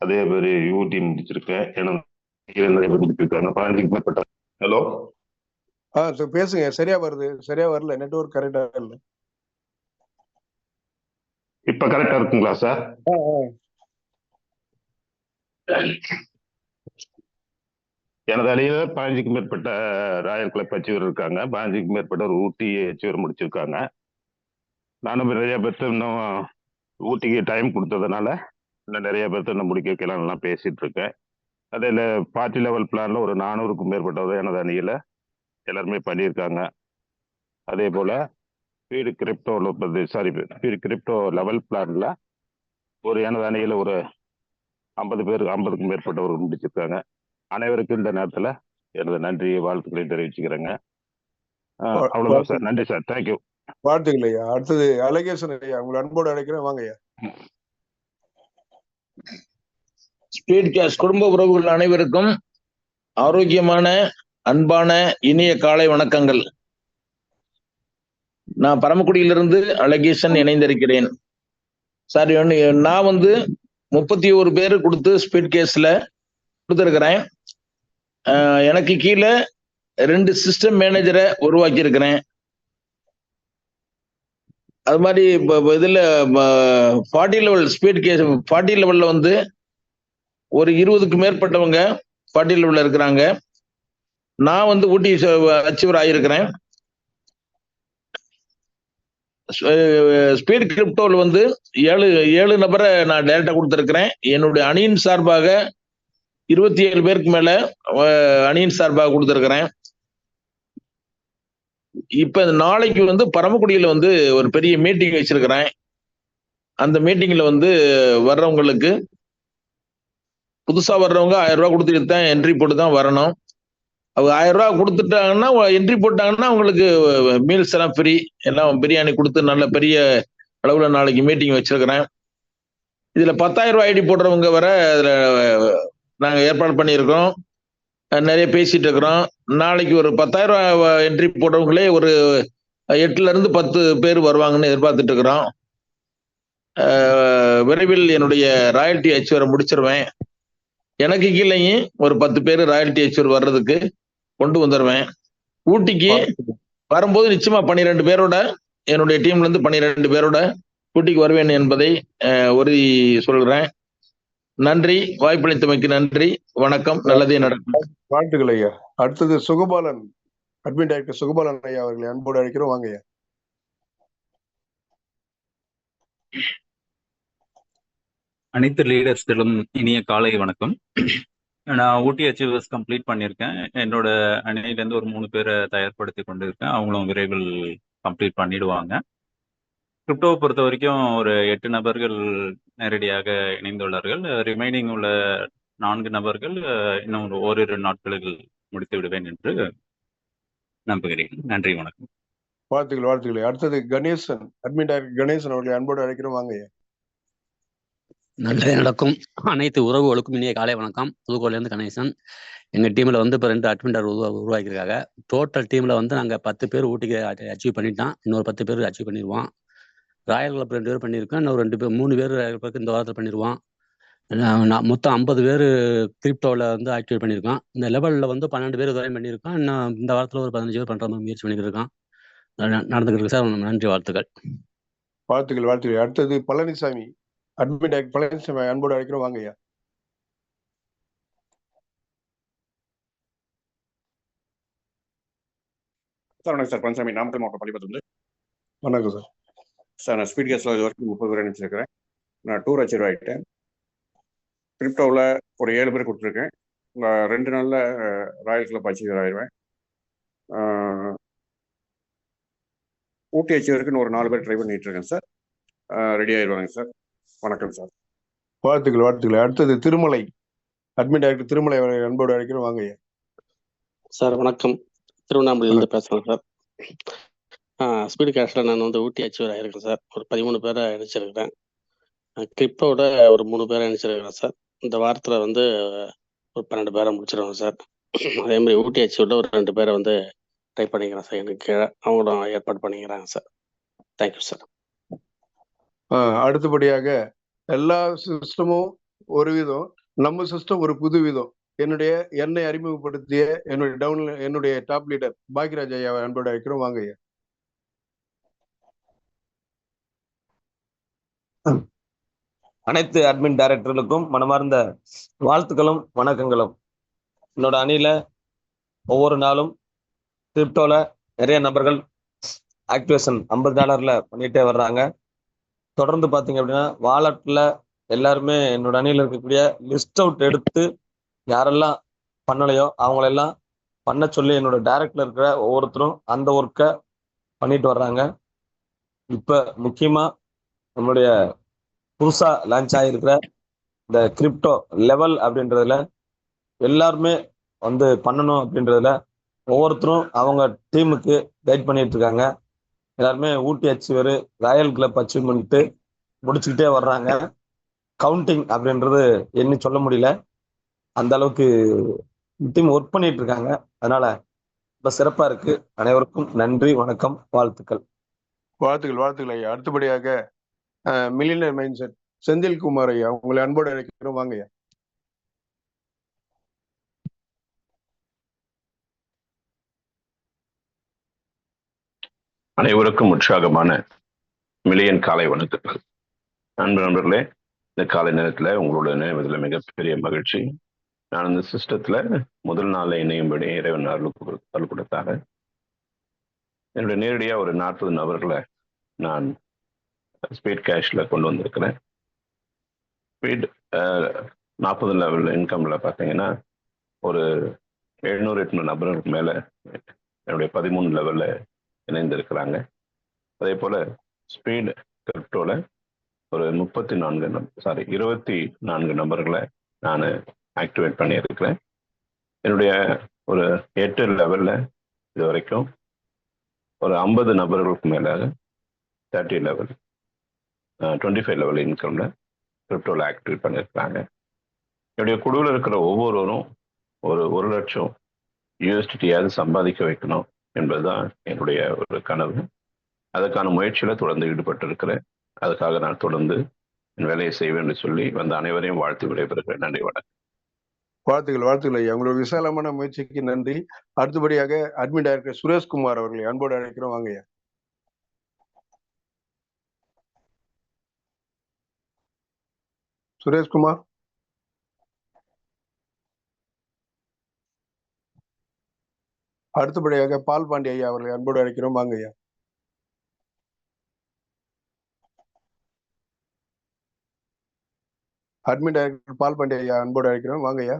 அதே மாதிரி யூடி முடிச்சிருக்கேன். எனக்கு முடிச்சிருக்காங்க 15க்கு மேற்பட்ட. ஹலோ பேசுங்க. சரியா வருது, சரியா வரல, நெட்வொர்க் கரெக்டா இல்ல. இப்ப கரெக்டா இருக்குங்களா சார்? எனது அணியில 15க்கு மேற்பட்ட ராயல் கிளப் அச்சீவர் இருக்காங்க. 15க்கு மேற்பட்ட ஒரு ஊட்டி அச்சீவர் முடிச்சிருக்காங்க. நானும் நிறைய பேர்த்து இன்னும் ஊட்டிக்கு டைம் கொடுத்ததுனால இன்னும் நிறைய பேர்த்து இன்னும் முடிக்க வைக்கலாம் எல்லாம் பேசிட்டு இருக்கேன். அதில் பார்ட்டி லெவல் பிளான்ல ஒரு 400க்கும் மேற்பட்டவர் எனது அணியில எல்லாருமே பண்ணியிருக்காங்க. அதே போல ஸ்பீடு கிரிப்டோ லெவல் பிளான்ல ஒரு எனது அணியில ஒரு 50க்கும் மேற்பட்டவர் முடிச்சிருக்காங்க. அனைவருக்கும் இந்த நேரத்துல எனது நன்றி வாழ்த்துக்களை தெரிவிச்சுக்கிறேங்க. அவ்வளவுதான் சார். நன்றி சார். தேங்க்யூ. வாழ்த்துக்கள் ஐயா. அடுத்தது அழகேசன் ஐயா, உங்களை அன்போடு அழைக்கிறேன், வாங்க ஐயா. ஸ்பீட் கேஷ் குடும்ப உறவுகள் அனைவருக்கும் ஆரோக்கியமான அன்பான இனிய காலை வணக்கங்கள். நான் பரமக்குடியிலிருந்து அழகேசன் இணைந்திருக்கிறேன் சார். நான் 31 பேர் கொடுத்து ஸ்பீட் கேஸ்ல கொடுத்துருக்கிறேன். எனக்கு கீழே 2 சிஸ்டம் மேனேஜரை உருவாக்கி இருக்கிறேன். அது மாதிரி இதுல 40 லெவல் ஸ்பீட் கேஸ் 40 லெவல்ல ஒரு 20க்கு மேற்பட்டவங்க 40 லெவல்ல இருக்கிறாங்க. நான் ஊட்டி அச்சீவர் ஆகியிருக்கிறேன். ஸ்பீட் கிரிப்டோல 7 நபரை நான் டைரக்டா கொடுத்துருக்கிறேன். என்னுடைய அணியின் சார்பாக 27 பேருக்கு மேல அணியின் சார்பாக கொடுத்துருக்கிறேன். இப்ப நாளைக்கு பரமக்குடியில ஒரு பெரிய மீட்டிங் வச்சிருக்கிறேன். அந்த மீட்டிங்ல வர்றவங்களுக்கு புதுசா வர்றவங்க 1000 ரூபாய் கொடுத்துட்டு தான் என்ட்ரி போட்டு தான் வரணும். அவங்க 1000 ரூபாய் கொடுத்துட்டாங்கன்னா என்ட்ரி போட்டாங்கன்னா அவங்களுக்கு மீல்ஸ் எல்லாம் ஃப்ரீ, எல்லாம் பிரியாணி கொடுத்து நல்ல பெரிய அளவுல நாளைக்கு மீட்டிங் வச்சிருக்கிறேன். இதுல 10,000 ரூபாய் ஐடி போடுறவங்க வர அதுல நாங்க ஏற்பாடு பண்ணியிருக்கோம். நிறைய பேசிட்டு இருக்கிறோம். நாளைக்கு ஒரு 10,000 ரூபாய் என்ட்ரி போடுறவங்களே ஒரு 8ல இருந்து 10 பேர் வருவாங்கன்னு எதிர்பார்த்துட்டு இருக்கிறோம். விரைவில் என்னுடைய ராயல்டி அச்சீவரை முடிச்சிருவேன். எனக்கு கீழேயும் ஒரு 10 பேர் ராயல்டி அச்சீவர் வர்றதுக்கு கொண்டு வந்துடுவேன். ஊட்டிக்கு வரும்போது நிச்சயமா 12 பேரோட என்னுடைய டீம்ல இருந்து 12 பேரோட ஊட்டிக்கு வருவேன் என்பதை உறுதி சொல்கிறேன். நன்றி, வாய்ப்பளித்தமைக்கு நன்றி. வணக்கம். நல்லதே நடக்கும். வாழ்த்துக்கள் ஐயா. அடுத்தது சுகபாலன், அட்மின் டைரக்டர் சுகபாலன் ஐயா அவர்களை அன்போடு அழைக்கிறோம், வாங்க ஐயா. அனைத்து லீடர்ஸ்களும் இனிய காலை வணக்கம். நான் ஊட்டி அச்சீவர்ஸ் கம்ப்ளீட் பண்ணியிருக்கேன். என்னோட அணியிலேருந்து ஒரு 3 பேரை தயார்படுத்தி கொண்டு இருக்கேன். அவங்களும் விரைவில் கம்ப்ளீட் பண்ணிடுவாங்க. கிரிப்டோவை பொறுத்த வரைக்கும் ஒரு 8 நபர்கள் நேரடியாக இணைந்துள்ளார்கள். ரிமைனிங் உள்ள 4 நபர்கள் இன்னும் ஓரிரு நாட்களில் முடித்து விடுவேன் என்று நம்புகிறேன். நன்றி, வணக்கம். வாழ்த்துக்கள், வாழ்த்துக்கள். அடுத்தது கணேசன், அட்மின் டைரக்டர் கணேசன் அவர்களை அன்போடு அழைக்கிறோம், வாங்க ஐயா. நல்லதே நடக்கும். அனைத்து உறவுகளுக்கும் இனிய காலை வணக்கம். புதுக்கோட்டையிலேருந்து கணேசன். எங்கள் டீமில் இப்போ 2 அட்மின்டர் உருவாக்கியிருக்காங்க. டோட்டல் டீமில் நாங்கள் 10 பேர் ஊட்டிக்கு அச்சீவ் பண்ணிட்டோம். இன்னொரு 10 பேர் அச்சீவ் பண்ணிடுவோம். ராயல் கிளப் 2 பேர் பண்ணியிருக்கோம். இன்னொரு 3 பேர் ராயல் கிளப்புக்கு இந்த வாரத்தில் பண்ணிடுவோம். மொத்தம் 50 பேர் கிரிப்டோவில் ஆக்டிவேட் பண்ணியிருக்கோம். இந்த லெவலில் 12 பேர் இதுவரையும் பண்ணியிருக்கோம். இன்னும் இந்த வாரத்தில் ஒரு 15 பேர் பண்ணுற மாதிரி முயற்சி பண்ணிட்டு இருக்கோம். நடந்துக்கிட்டு சார். நன்றி, வாழ்த்துக்கள். வாழ்த்துக்கள், வாழ்த்துக்கள். அடுத்தது பழனிசாமி, அட்மின் டைரக்டர் பழனிசாமி அன்போடு அழைக்கிறோம், வாங்க ஐயா. சார் வணக்கம் சார். பழனிசாமி, நாமக்கல் மாவட்டம் பள்ளிப்பட்டு. வணக்கம் சார். சார் நான் ஸ்பீட் கேஸ்ல இது வரைக்கும் 30 பேர் அனுப்பிச்சிருக்கிறேன். நான் டூர் அச்சீவ் ஆகிட்டேன். கிரிப்டோவில் ஒரு 7 பேர் கொடுத்துருக்கேன். 2 நாளில் ராயல் கிளப் அச்சீவர் ஆயிடுவேன். ஊட்டி அச்சீவருக்கு ஒரு 4 பேர் ட்ரை பண்ணிட்டு இருக்கேன் சார். ரெடி ஆயிடுவாங்க சார். வணக்கம் சார். வாழ்த்துக்கள், வாழ்த்துக்கள். அடுத்தது திருமலை, அட்மின் டைரக்டர் திருமலை அவர்களை அன்போடு அழைக்கிறோம், வாங்க ஐயா. சார் வணக்கம். திருவண்ணாமலையிலிருந்து பேசுகிறேன் சார். ஸ்பீடு கேஷில் நான் ஊட்டி அச்சீவர் ஆகிருக்கேன் சார். ஒரு 13 பேரை இணைச்சிருக்கிறேன். கிரிப்டோட ஒரு 3 பேரை இணைச்சிருக்கிறேன் சார். இந்த வாரத்தில் ஒரு 12 பேரை முடிச்சிருவேன் சார். அதே மாதிரி ஊட்டி அச்சீவரில் ஒரு 2 பேரை ட்ரை பண்ணிக்கிறேன் சார். எனக்கு கீழே அவங்களும் ஏற்பாடு பண்ணிக்கிறாங்க சார். Thank you sir. அடுத்தபடியாக எல்லா சிஸ்டமும் ஒரு விதம், நம்ம சிஸ்டம் ஒரு புது விதம். என்னை அறிமுகப்படுத்திய என்னுடைய டாப் லீடர் பாக்யராஜ் ஐயாவை அன்போடு அழைக்கிறோம். வாங்க ஐயா. அனைத்து அட்மின் டைரக்டர்களுக்கும் மனமார்ந்த வாழ்த்துக்களும் வணக்கங்களும். என்னோட அணியில ஒவ்வொரு நாளும் கிரிப்டோல நிறைய நபர்கள் ஆக்டிவேஷன் $50 பண்ணிட்டே வர்றாங்க. தொடர்ந்து பார்த்தீங்க அப்படின்னா வாலெட்ல எல்லாருமே என்னோட அணியில் இருக்கக்கூடிய லிஸ்ட் அவுட் எடுத்து யாரெல்லாம் பண்ணலையோ அவங்களெல்லாம் பண்ண சொல்லி என்னோட டைரக்ட்ல இருக்கிற ஒவ்வொருத்தரும் அந்த ஒர்க்கை பண்ணிட்டு வர்றாங்க. இப்போ முக்கியமாக நம்மளுடைய புதுசாக லான்ச் ஆகிருக்கிற இந்த கிரிப்டோ லெவல் அப்படின்றதுல எல்லாருமே வந்து பண்ணணும் அப்படின்றதுல ஒவ்வொருத்தரும் அவங்க டீமுக்கு கைட் பண்ணிட்டு இருக்காங்க. எல்லாருமே ஊட்டி அச்சீவர் ராயல் கிளப் அச்சீவ்மெண்ட்டு முடிச்சுக்கிட்டே வர்றாங்க. கவுண்டிங் அப்படின்றது எண்ணி சொல்ல முடியல, அந்த அளவுக்கு டீம் ஒர்க் பண்ணிட்டு இருக்காங்க. அதனால ரொம்ப சிறப்பாக இருக்கு. அனைவருக்கும் நன்றி, வணக்கம், வாழ்த்துக்கள். வாழ்த்துக்கள் ஐயா. அடுத்தபடியாக மில்லியனர் மைண்ட் செட் செந்தில்குமார் ஐயா, உங்களை அன்போடு அழைக்கிறோம். வாங்க ஐயா. அனைவருக்கும் உற்சாகமான மில்லியன் காலை வணக்கங்கள். நண்பர்களே, இந்த காலை நேரத்தில் உங்களோட நினைவதில் மிகப்பெரிய மகிழ்ச்சி. நான் இந்த சிஸ்டத்துல முதல் நாளில் இணையும்படி இறைவன் அருள் கொடுத்தாங்க. என்னுடைய நேரடியாக ஒரு 40 நபர்களை நான் ஸ்பீட் கேஷ்ல கொண்டு வந்திருக்கிறேன். ஸ்பீட் 40 லெவல் இன்கம்ல பார்த்தீங்கன்னா ஒரு 700-800 நபர்களுக்கு மேலே என்னுடைய 13 லெவலில் இணைந்திருக்கிறாங்க. அதே போல் ஸ்பீட் கிரிப்டோல ஒரு 24 நபர்களை நான் ஆக்டிவேட் பண்ணியிருக்கிறேன். என்னுடைய ஒரு 8 லெவலில் இது வரைக்கும் ஒரு 50 நபர்களுக்கு மேலாக 30 லெவல் 25 லெவல் இன்கம்ல கிரிப்டோவில் ஆக்டிவேட் பண்ணியிருக்கிறாங்க. என்னுடைய குழுவில் இருக்கிற ஒவ்வொருவரும் ஒரு 1 லட்சம் USDTயாவது சம்பாதிக்க வைக்கணும் என்பதுதான் என்னுடைய ஒரு கனவு. அதற்கான முயற்சியில் தொடர்ந்து ஈடுபட்டு இருக்கிறேன். அதுக்காக நான் தொடர்ந்து என் வேலையை செய்வேன் என்று சொல்லி வந்த அனைவரையும் வாழ்த்து விடைபெறுகிறேன். நன்றி, வணக்கம். வாழ்த்துக்கள் ஐயா. உங்களோட விசாலமான முயற்சிக்கு நன்றி. அடுத்தபடியாக அட்மின் டைரக்டர் சுரேஷ்குமார் அவர்களை அன்போடு அழைக்கிறோம். வாங்க ஐயா. சுரேஷ்குமார். அடுத்தபடியாக பால் பாண்டி ஐயா அவர்களை அன்போடு அழைக்கிறோம். வாங்க ஐயா. அட்மின் டைரக்டர் பால் பாண்டி ஐயா அன்போடு அழைக்கிறோம். வாங்க ஐயா.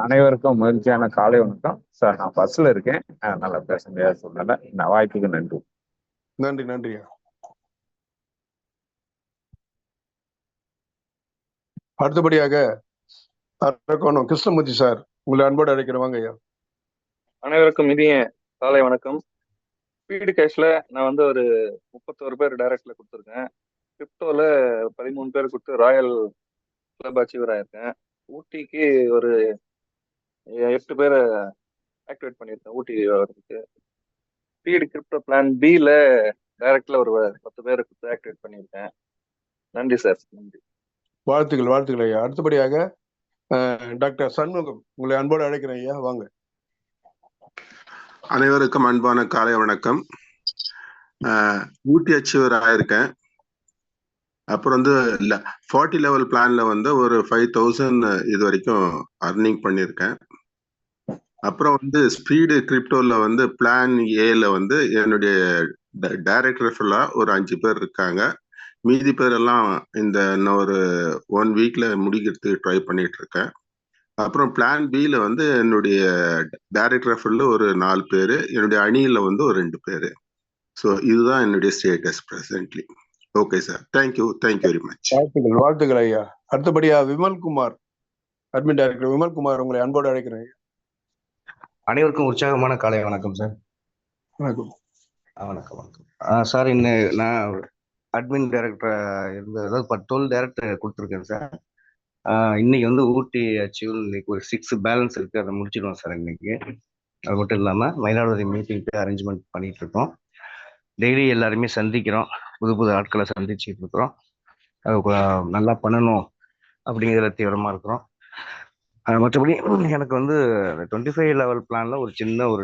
அனைவருக்கும் மகிழ்ச்சியான காலை வணக்கம் சார். நான் பஸ்ல இருக்கேன், நல்லா பேச முடியாத சூழ்நிலை. இந்த வாய்ப்புக்கு நன்றி. நன்றி. அடுத்தபடியாக அரக்கோணம் கிருஷ்ணமூர்த்தி சார், உங்களை அன்போடு அழைக்கிறேன். வாங்க ஐயா. அனைவருக்கும் இனிய காலை வணக்கம். ஸ்பீடு கேஷ்ல நான் வந்து ஒரு 31 பேர் டைரக்ட்ல கொடுத்துருக்கேன். கிரிப்டோல 13 பேர் கொடுத்து ராயல் கிளப் அச்சீவர் ஆயிருக்கேன். ஊட்டிக்கு ஒரு 8 பேரை ஆக்டிவேட் பண்ணியிருக்கேன் ஊட்டி வரதுக்கு. ஸ்பீடு கிரிப்டோ பிளான் பில டைரக்ட்ல ஒரு 10 பேரை கொடுத்து ஆக்டிவேட் பண்ணியிருக்கேன். நன்றி சார். நன்றி. வாழ்த்துக்கள் ஐயா. அடுத்தபடியாக டாக்டர் சண்முகம், உங்களை அன்போடு அழைக்கிறேன் ஐயா. வாங்க. அனைவருக்கும் அன்பான காலை வணக்கம். ஊட்டி அச்சீவர் ஆயிருக்கேன். அப்புறம் வந்து 40 லெவல் பிளான்ல வந்து ஒரு 5000 இது வரைக்கும் அர்னிங் பண்ணியிருக்கேன். அப்புறம் வந்து ஸ்பீடு கிரிப்டோல வந்து பிளான் ஏல வந்து என்னுடைய டைரக்டர் ஃபுல்லா ஒரு 5 பேர் இருக்காங்க. மீதி பேரெல்லாம் இன்னும் ஒரு 1 வீக்ல முடிக்கிறதுக்கு ட்ரை பண்ணிட்டு இருக்கேன். அப்புறம் பிளான் பில வந்து என்னுடைய டைரக்டர் ஃபுல்லு ஒரு 4 பேர், என்னுடைய அணியில வந்து ஒரு 2 பேர். ஸோ இதுதான் என்னுடைய status presently. Okay sir, thank you very much. வாழ்த்துக்கள் ஐயா. அடுத்தபடியா விமல்குமார், அட்மின் டைரக்டர் விமல்குமார், உங்களை அன்போடு அழைக்கிறேன். அனைவருக்கும் உற்சாகமான காலை வணக்கம் சார். வணக்கம் சார். நான் அட்மின் டைரக்டர் அதாவது 12 டைரக்டர் கொடுத்துருக்கேன் சார். இன்னைக்கு வந்து ஊட்டி அச்சீவ் இன்னைக்கு ஒரு 6 பேலன்ஸ் இருக்கு, அதை முடிச்சிடுவோம் சார் இன்னைக்கு. அது மட்டும் இல்லாமல் மயிலாடுதுறை மீட்டிங்க்கு அரேஞ்ச்மெண்ட் பண்ணிட்டு இருக்கோம். டெய்லி எல்லாருமே சந்திக்கிறோம், புது புது ஆட்களை சந்திச்சுட்டு இருக்கிறோம். நல்லா பண்ணணும் அப்படிங்கிறதுல தீவிரமா இருக்கிறோம். மற்றபடி எனக்கு வந்து 25 லெவல் பிளான்ல ஒரு சின்ன ஒரு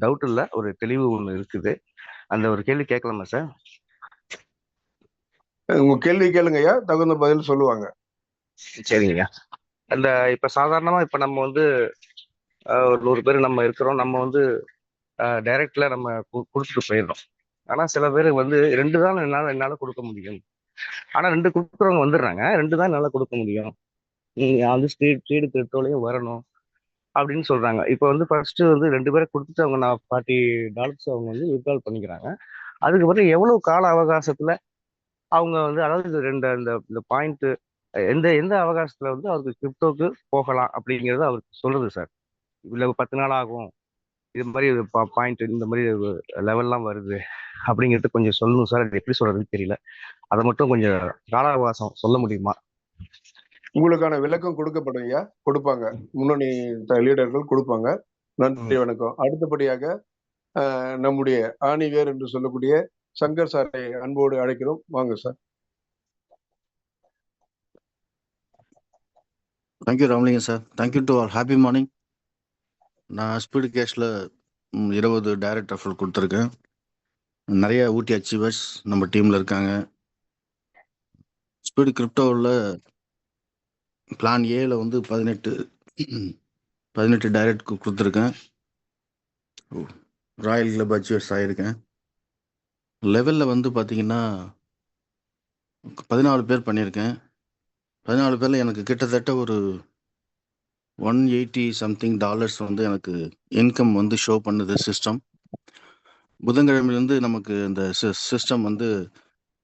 டவுட் இல்லை, ஒரு தெளிவு ஒன்று இருக்குது. அந்த ஒரு கேள்வி கேட்கலாமா சார்? உங்க கேள்வி கேளுங்க ஐயா, தகுந்த பதில் சொல்லுவாங்க. சரிங்கய்யா. அந்த இப்ப சாதாரணமா இப்ப நம்ம வந்து ஒரு 100 பேர் நம்ம இருக்கிறோம், நம்ம வந்து டைரக்ட்ல நம்ம கொடுத்துட்டு போயிடுறோம். ஆனா சில பேர் வந்து 2 தான் என்னால கொடுக்க முடியும், ஆனா 2 கொடுக்குறவங்க வந்துடுறாங்க, 2 தான் என்னால கொடுக்க முடியும், நீங்க வந்து ஸ்பீடு கிரிப்டோலையும் வரணும் அப்படின்னு சொல்றாங்க. இப்போ வந்து ஃபர்ஸ்ட் வந்து 2 பேரை கொடுத்துட்டு அவங்க நான் $40 அவங்க வந்து வித்ட்ரால் பண்ணிக்கிறாங்க. அதுக்கப்புறம் எவ்வளவு கால அவகாசத்துல அவங்க வந்து, அதாவது இந்த பாயிண்ட் எந்த அவகாசத்துல வந்து அவருக்கு கிரிப்டோக்கு போகலாம் அப்படிங்கறது அவருக்கு சொல்றது சார். இல்ல 10 நாள் ஆகும், இது மாதிரி பாயிண்ட் இந்த மாதிரி லெவல்லாம் வருது அப்படிங்கிறது கொஞ்சம் சொல்லணும் சார். அது எப்படி சொல்றதுன்னு தெரியல, அதை மட்டும் கொஞ்சம் கால அவகாசம் சொல்ல முடியுமா? உங்களுக்கான விளக்கம் கொடுக்கப்படும் ஐயா, கொடுப்பாங்க, முன்னணி லீடர்கள் கொடுப்பாங்க. நன்றி, வணக்கம். அடுத்தபடியாக நம்முடைய ஆணிவேர் என்று சொல்லக்கூடிய சங்கர் சாரை அன்போடு அழைக்கிறோம். வாங்க sir. Thank you Ramalingam sir. Thank you to all. Happy morning. நான் ஸ்பீடு கேஷில் 20 டைரக்ட் ரெஃபரல் கொடுத்துருக்கேன். நிறைய ஊட்டி அச்சீவர்ஸ் நம்ம டீமில் இருக்காங்க. ஸ்பீடு கிரிப்டோவில் பிளான் ஏல வந்து 18 டைரக்ட் கொடுத்துருக்கேன். ராயல் கிளப் அச்சீவர்ஸ் ஆகியிருக்கேன். லெவலில் வந்து பார்த்தீங்கன்னா 14 பேர் பண்ணியிருக்கேன். 14 பேரில் எனக்கு கிட்டத்தட்ட ஒரு $180 something வந்து எனக்கு இன்கம் வந்து ஷோ பண்ணுது சிஸ்டம். புதன்கிழமையிலேருந்து நமக்கு இந்த சிஸ்டம் வந்து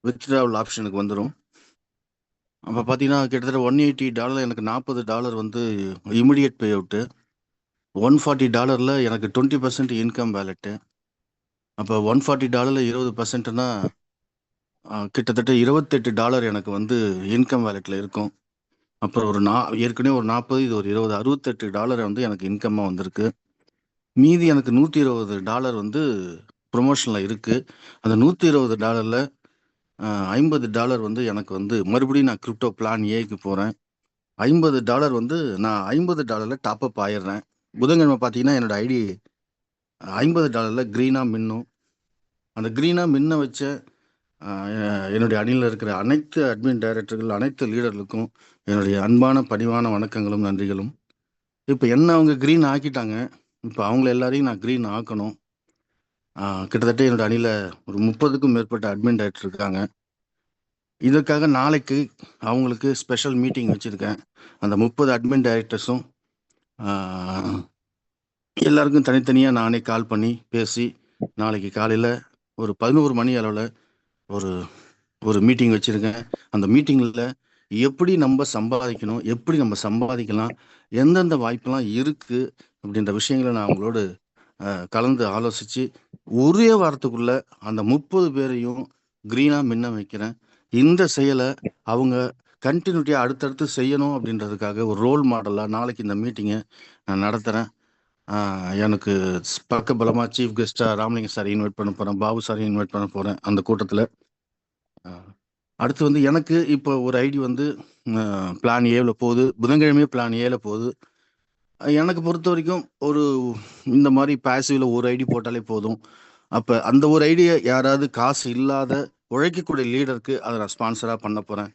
வித்ட்ராவல் ஆப்ஷனுக்கு வந்துடும். அப்போ பார்த்தீங்கன்னா கிட்டத்தட்ட $180 எனக்கு $40 வந்து இமிடியட் பே அவுட்டு, $140 எனக்கு 20% இன்கம் வேலெட்டு. அப்போ $140 20%னா கிட்டத்தட்ட $28 எனக்கு வந்து இன்கம் வேலெட்டில் இருக்கும். அப்புறம் ஏற்கனவே ஒரு 40, இது ஒரு 20, $68 வந்து எனக்கு இன்கம்மாக வந்திருக்கு. மீதி எனக்கு $120 வந்து ப்ரொமோஷனில் இருக்குது. அந்த $120 $50 வந்து எனக்கு வந்து மறுபடியும் நான் கிரிப்டோ பிளான் ஏக்கு போகிறேன். $50 வந்து நான் $50 டாப்அப் ஆயிடுறேன். புதன்கிழமை பார்த்தீங்கன்னா என்னோட ஐடி $50 க்ரீனாக மின்னும். அந்த க்ரீனாக மின்ன வச்ச என்னுடைய அணியில் இருக்கிற அனைத்து அட்மின் டைரக்டர்கள், அனைத்து லீடர்களுக்கும் என்னுடைய அன்பான பணிவான வணக்கங்களும் நன்றிகளும். இப்போ என்ன அவங்க க்ரீன் ஆக்கிட்டாங்க, இப்போ அவங்கள எல்லாரையும் நான் க்ரீன் ஆக்கணும். கிட்டத்தட்ட என்னோட அணியில் ஒரு 30க்கும் மேற்பட்ட அட்மின் டைரக்டர் இருக்காங்க. இதற்காக நாளைக்கு அவங்களுக்கு ஸ்பெஷல் மீட்டிங் வச்சுருக்கேன். அந்த 30 அட்மின் டைரக்டர்ஸும் எல்லாருக்கும் தனித்தனியாக நானே கால் பண்ணி பேசி நாளைக்கு காலையில் ஒரு 11 மணி அளவில் ஒரு மீட்டிங் வச்சுருக்கேன். அந்த மீட்டிங்கில் எப்படி நம்ம சம்பாதிக்கணும், எப்படி நம்ம சம்பாதிக்கலாம், எந்தெந்த வாய்ப்பெல்லாம் இருக்குது அப்படின்ற விஷயங்களை நான் அவங்களோடு கலந்து ஆலோசித்து ஒரே வாரத்துக்குள்ள அந்த 30 பேரையும் க்ரீனாக மின்ன வைக்கிறேன். இந்த செயலை அவங்க கண்டினியூட்டியாக அடுத்தடுத்து செய்யணும் அப்படின்றதுக்காக ஒரு ரோல் மாடலாக நாளைக்கு இந்த மீட்டிங்கை நான் நடத்துகிறேன். எனக்கு பக்கபலமாக சீஃப் கெஸ்ட்டாக ராமலிங்கம் சார் இன்வைட் பண்ண போகிறேன், பாபு சார் இன்வைட் பண்ண போகிறேன் அந்த கூட்டத்தில். அடுத்து வந்து எனக்கு இப்போ ஒரு ஐடி வந்து பிளான் ஏல போகுது, புதன்கிழமையே பிளான் ஏல போகுது. எனக்கு பொறுத்த வரைக்கும் ஒரு இந்த மாதிரி பேசிவ்ல ஒரு ஐடி போட்டாலே போதும். அப்போ அந்த ஒரு ஐடியை யாராவது காசு இல்லாத உழைக்கக்கூடிய லீடருக்கு அதை நான் ஸ்பான்சராக பண்ண போகிறேன்.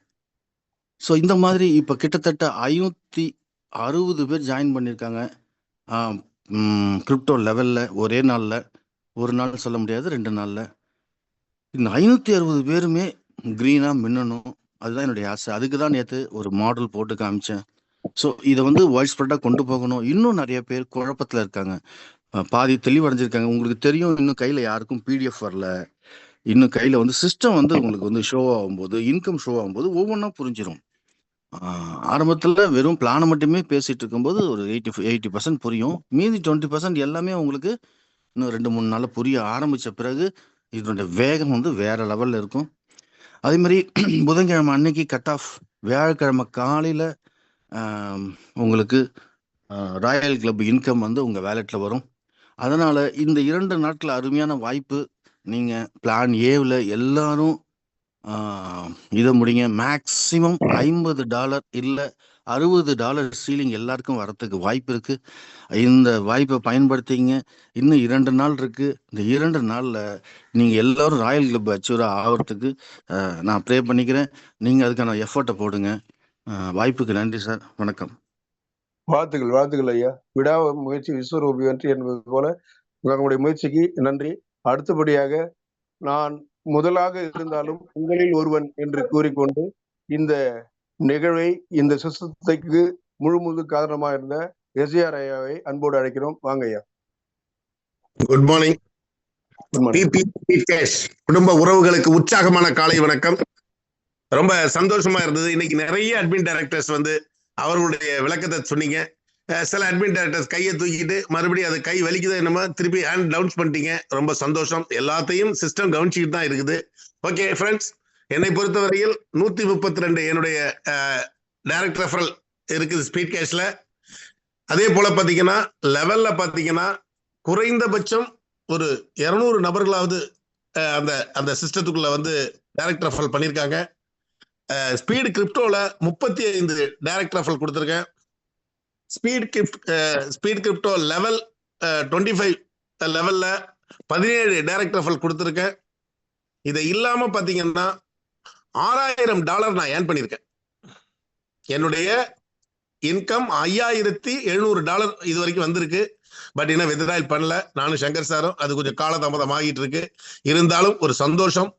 ஸோ இந்த மாதிரி இப்போ கிட்டத்தட்ட 560 பேர் ஜாயின் பண்ணியிருக்காங்க கிரிப்டோ லெவலில். ஒரே நாளில், ஒரு நாள் சொல்ல முடியாது, 2 நாளில் இந்த 560 பேருமே க்ரீனாக மின்னணும். அதுதான் என்னுடைய ஆசை. அதுக்கு தான் நேற்று ஒரு மாடல் போட்டு காமிச்சேன். ஸோ இதை வந்து வைட் ஸ்ப்ரெட்டாக கொண்டு போகணும். இன்னும் நிறைய பேர் குழப்பத்தில் இருக்காங்க, பாதி தெளிவடைஞ்சிருக்காங்க. உங்களுக்கு தெரியும், இன்னும் கையில் யாருக்கும் பிடிஎஃப் வரல. இன்னும் கையில் வந்து சிஸ்டம் வந்து உங்களுக்கு வந்து ஷோ ஆகும்போது, இன்கம் ஷோ ஆகும்போது ஒவ்வொன்றா புரிஞ்சிடும். ஆரம்பத்தில் வெறும் பிளானை மட்டுமே பேசிகிட்டு இருக்கும்போது ஒரு 80% புரியும். மீதி 20% எல்லாமே உங்களுக்கு இன்னும் 2-3 நாளில் புரிய ஆரம்பித்த பிறகு இதனுடைய வேகம் வந்து வேறு லெவலில் இருக்கும். அதே மாதிரி புதன்கிழமை அன்னைக்கு கட் ஆஃப், வியாழக்கிழமை காலையில் உங்களுக்கு ராயல் கிளப் இன்கம் வந்து உங்கள் வேலெட்டில் வரும். அதனால் இந்த 2 நாட்கள் அருமையான வாய்ப்பு. நீங்கள் பிளான் ஏவில் எல்லாரும் இதை முடிங்க. மேக்சிமம் $50 இல்லை $60 சீலிங் எல்லாருக்கும் வரத்துக்கு வாய்ப்பு இருக்கு. இந்த வாய்ப்பை பயன்படுத்திங்க. இன்னும் 2 நாள் இருக்கு. இந்த 2 நாள்ல நீங்க எல்லாரும் ராயல் கிளப் அச்சீவரா ஆகிறதுக்கு நான் ப்ரே பண்ணிக்கிறேன். நீங்க அதுக்கான எஃபர்ட்டை போடுங்க. வாய்ப்புக்கு நன்றி சார். வணக்கம். வாழ்த்துக்கள் ஐயா. விடா முயற்சி விஸ்வரூபி வெற்றி என்பது போல உங்களுடைய முயற்சிக்கு நன்றி. அடுத்தபடியாக நான் முதலாக இருந்தாலும் உங்களில் ஒருவன் என்று கூறிக்கொண்டு இந்த நிகழ்வை, இந்த சிஸ்டத்துக்கு முழு காரணமாக இருந்த எஸ்ஆர் ஐயாவை அன்போடு அழைக்கிறோம். வாங்க ஐயா. Good morning. குடும்ப உறவுகளுக்கு உற்சாகமான காலை வணக்கம். ரொம்ப சந்தோஷமா இருந்தது. இன்னைக்கு நிறைய அட்மின் டைரக்டர்ஸ் வந்து அவர்களுடைய விளக்கத்தை சொன்னீங்க. சில அட்மின் டைரக்டர்ஸ் கையை தூக்கிட்டு மறுபடியும் அது கை வலிக்குது என்னமோ திருப்பி ஹேண்ட் டவுன்ஸ் பண்ணிட்டீங்க. ரொம்ப சந்தோஷம். எல்லாத்தையும் சிஸ்டம் கவனிச்சுக்கிட்டு தான் இருக்குது. ஓகே ஃப்ரெண்ட்ஸ், என்னை பொறுத்தவரையில் 132 என்னுடைய டைரக்ட் ரெஃபரல் இருக்குது ஸ்பீட் கேஷ்ல. அதே போல பார்த்தீங்கன்னா லெவல்ல பார்த்தீங்கன்னா குறைந்தபட்சம் ஒரு 200 நபர்களாவது அந்த அந்த சிஸ்டத்துக்குள்ள வந்து டைரக்ட் ரெஃபரல் பண்ணியிருக்காங்க. ஸ்பீடு கிரிப்டோல 35 டைரக்ட் ரெஃபரல் கொடுத்துருக்கேன். ஸ்பீட் கிரிப்டோ லெவல் 25 லெவல்ல 17 டைரக்ட் ரெஃபரல் கொடுத்துருக்கேன். இதை இல்லாம பாத்தீங்கன்னா $6000 நான் ஏர்ன் பண்ணியிருக்கேன். என்னுடைய இன்கம் $5700 இது வரைக்கும் வந்திருக்கு. பட் இன்னும் வித்ட்ராயல் பண்ணல. நானும் சங்கர் சாரும் அது கொஞ்சம் காலதாமதம் ஆகிட்டு இருக்கு. இருந்தாலும் ஒரு சந்தோஷம்.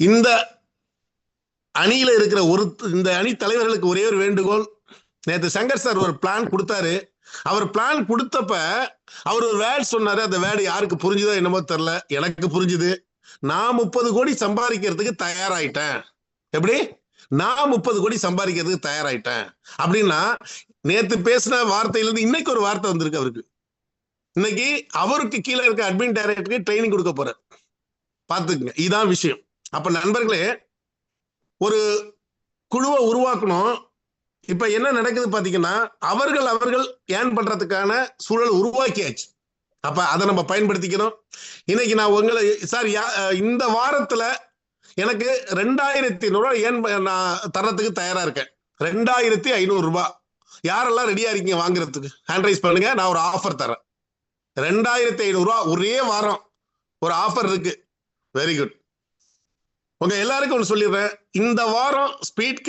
இந்த அணியில இருக்கிற இந்த அணி தலைவர்களுக்கு ஒரே ஒரு வேண்டுகோள். நேற்று சங்கர் சார் ஒரு பிளான் கொடுத்தாரு. அவர் பிளான் கொடுத்தப்ப அவர் ஒரு வேர்ட் சொன்னாரு. அந்த வேர்டு யாருக்கு புரிஞ்சுதோ என்னமோ தெரியல, எனக்கு புரிஞ்சுது. நான் 30 கோடி சம்பாதிக்கிறதுக்கு தயாராயிட்டேன். எப்படி? நான் 30 கோடி சம்பாதிக்கிறதுக்கு தயாராயிட்டேன் அப்படின்னா நேத்து பேசின வார்த்தையிலிருந்து இன்னைக்கு ஒரு வார்த்தை வந்திருக்கு அவருக்கு. இன்னைக்கு அவருக்கு கீழே இருக்க அட்மின் டைரக்டருக்கு ட்ரைனிங் கொடுக்க போற. பாத்துக்குங்க, இதான் விஷயம். அப்ப நண்பர்களே, ஒரு குழுவை உருவாக்கணும். இப்ப என்ன நடக்குது பாத்தீங்கன்னா அவர்கள் ஏர்ன் பண்றதுக்கான சூழல் உருவாக்கியாச்சு. அப்ப அதை நம்ம பயன்படுத்திக்கணும். இன்னைக்கு நான் உங்களை சார் இந்த வாரத்துல எனக்கு 2500 ஏன் நான் தரத்துக்கு தயாரா இருக்கேன். 2500 யாரெல்லாம் ரெடியா இருக்கீங்க வாங்குறதுக்கு ஹேண்ட் ரைஸ் பண்ணுங்க. நான் ஒரு ஆஃபர் தரேன். 2500 ஒரே வாரம் ஒரு ஆஃபர் இருக்கு. Very good. உங்க எல்லாருக்கும் ஒன்று சொல்லிடுறேன். இந்த வாரம் ஸ்பீட்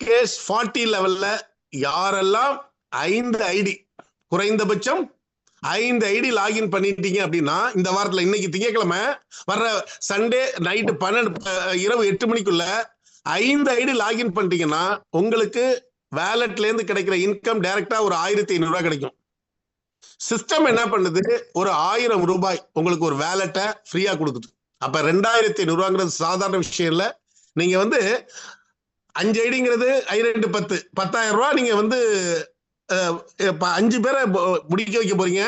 கேஷ் 40 லெவல்ல யாரெல்லாம் 5 ஐடி குறைந்தபட்சம் 5 ஐடி லாகின் பண்ணிட்டீங்க அப்படின்னா இந்த வாரத்துல இன்னைக்கு திங்கட்கிழமை வர்ற சண்டே நைட்டு 12 இரவு 8 மணிக்குள்ள 5 ஐடி லாகின் பண்ணிட்டீங்கன்னா உங்களுக்கு வேலட்ல இருந்து கிடைக்கிற இன்கம் டைரக்டா ஒரு $1500 கிடைக்கும். சிஸ்டம் என்ன பண்ணுது, ஒரு $1000 உங்களுக்கு ஒரு வேலட்டை ஃப்ரீயா கொடுக்குது. அப்ப 2500 சாதாரண விஷயம் இல்ல. நீங்க வந்து 5 ஐடிங்கிறது 2 10 10,000 நீங்க வந்து 5 பேரை முடிக்க வைக்க போறீங்க.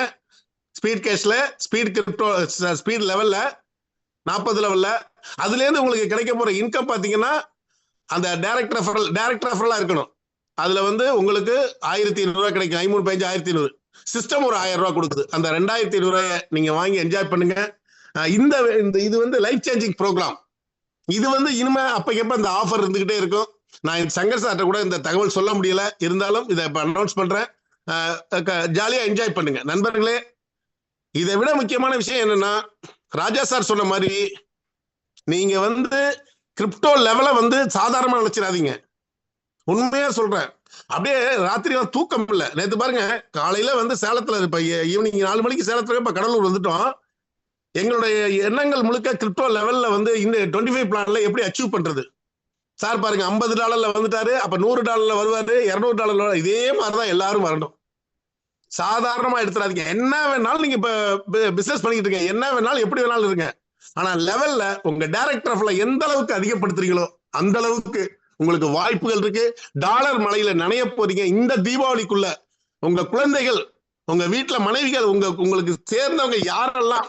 ஸ்பீட் கேஷ்ல, ஸ்பீட் கிரிப்டோ, ஸ்பீட் லெவல்ல 40 லெவல்ல. அதுல இருந்து உங்களுக்கு கிடைக்க போற இன்கம் பாத்தீங்கன்னா அந்த டைரக்ட் ரெஃபரலா இருக்கணும். அதுல வந்து உங்களுக்கு $1500 கிடைக்கும். 13 15 சிஸ்டம் ஒரு $1000 கொடுக்குது. அந்த 2500 நீங்க வாங்கி என்ஜாய் பண்ணுங்க. இது வந்து லைஃப் சேஞ்சிங் ப்ரோக்ராம். இது வந்து இனிமே அப்பக்கப்ப இந்த ஆஃபர் இருந்துகிட்டே இருக்கும். நான் சங்கர் சார்ட்ட கூட இந்த தகவல் சொல்ல முடியல, இருந்தாலும் இதை அனௌன்ஸ் பண்றேன். ஜாலியா என்ஜாய் பண்ணுங்க நண்பர்களே. இதை விட முக்கியமான விஷயம் என்னன்னா, ராஜா சார் சொன்ன மாதிரி நீங்க வந்து கிரிப்டோ லெவலை வந்து சாதாரணமா நினைச்சிடாதீங்க. உண்மையா சொல்றேன். அப்படியே ராத்திரி தூக்கம் இல்லை. நேற்று பாருங்க, காலையில வந்து சேலத்துல இப்ப ஈவினிங் 4 மணிக்கு சேலத்துல இப்ப கடலூர் வந்துட்டோம். எங்களுடைய எண்ணங்கள் முழுக்க கிரிப்டோ லெவல்ல வந்து இந்த 25 பிளான்ல எப்படி அச்சீவ் பண்றது. சார் பாருங்க, $50 வந்துட்டாரு. அப்ப $100 வருவாரு, $200. இதே மாதிரிதான் எல்லாரும் வரணும். சாதாரணமா எடுத்துறாதீங்க. என்ன வேணாலும் நீங்க இப்ப பிசினஸ் பண்ணிட்டு இருக்கீங்க, என்ன வேணாலும் எப்படி வேணாலும் இருங்க. ஆனா லெவல்ல உங்க டைரக்ட் ரெஃபரல எந்த அளவுக்கு அதிகப்படுத்துறீங்களோ அந்த அளவுக்கு உங்களுக்கு வாய்ப்புகள் இருக்கு. டாலர் மலையில நனைய போறீங்க. இந்த தீபாவளிக்குள்ள உங்க குழந்தைகள், உங்க வீட்டுல மனைவிகள், உங்களுக்கு சேர்ந்தவங்க யாரெல்லாம்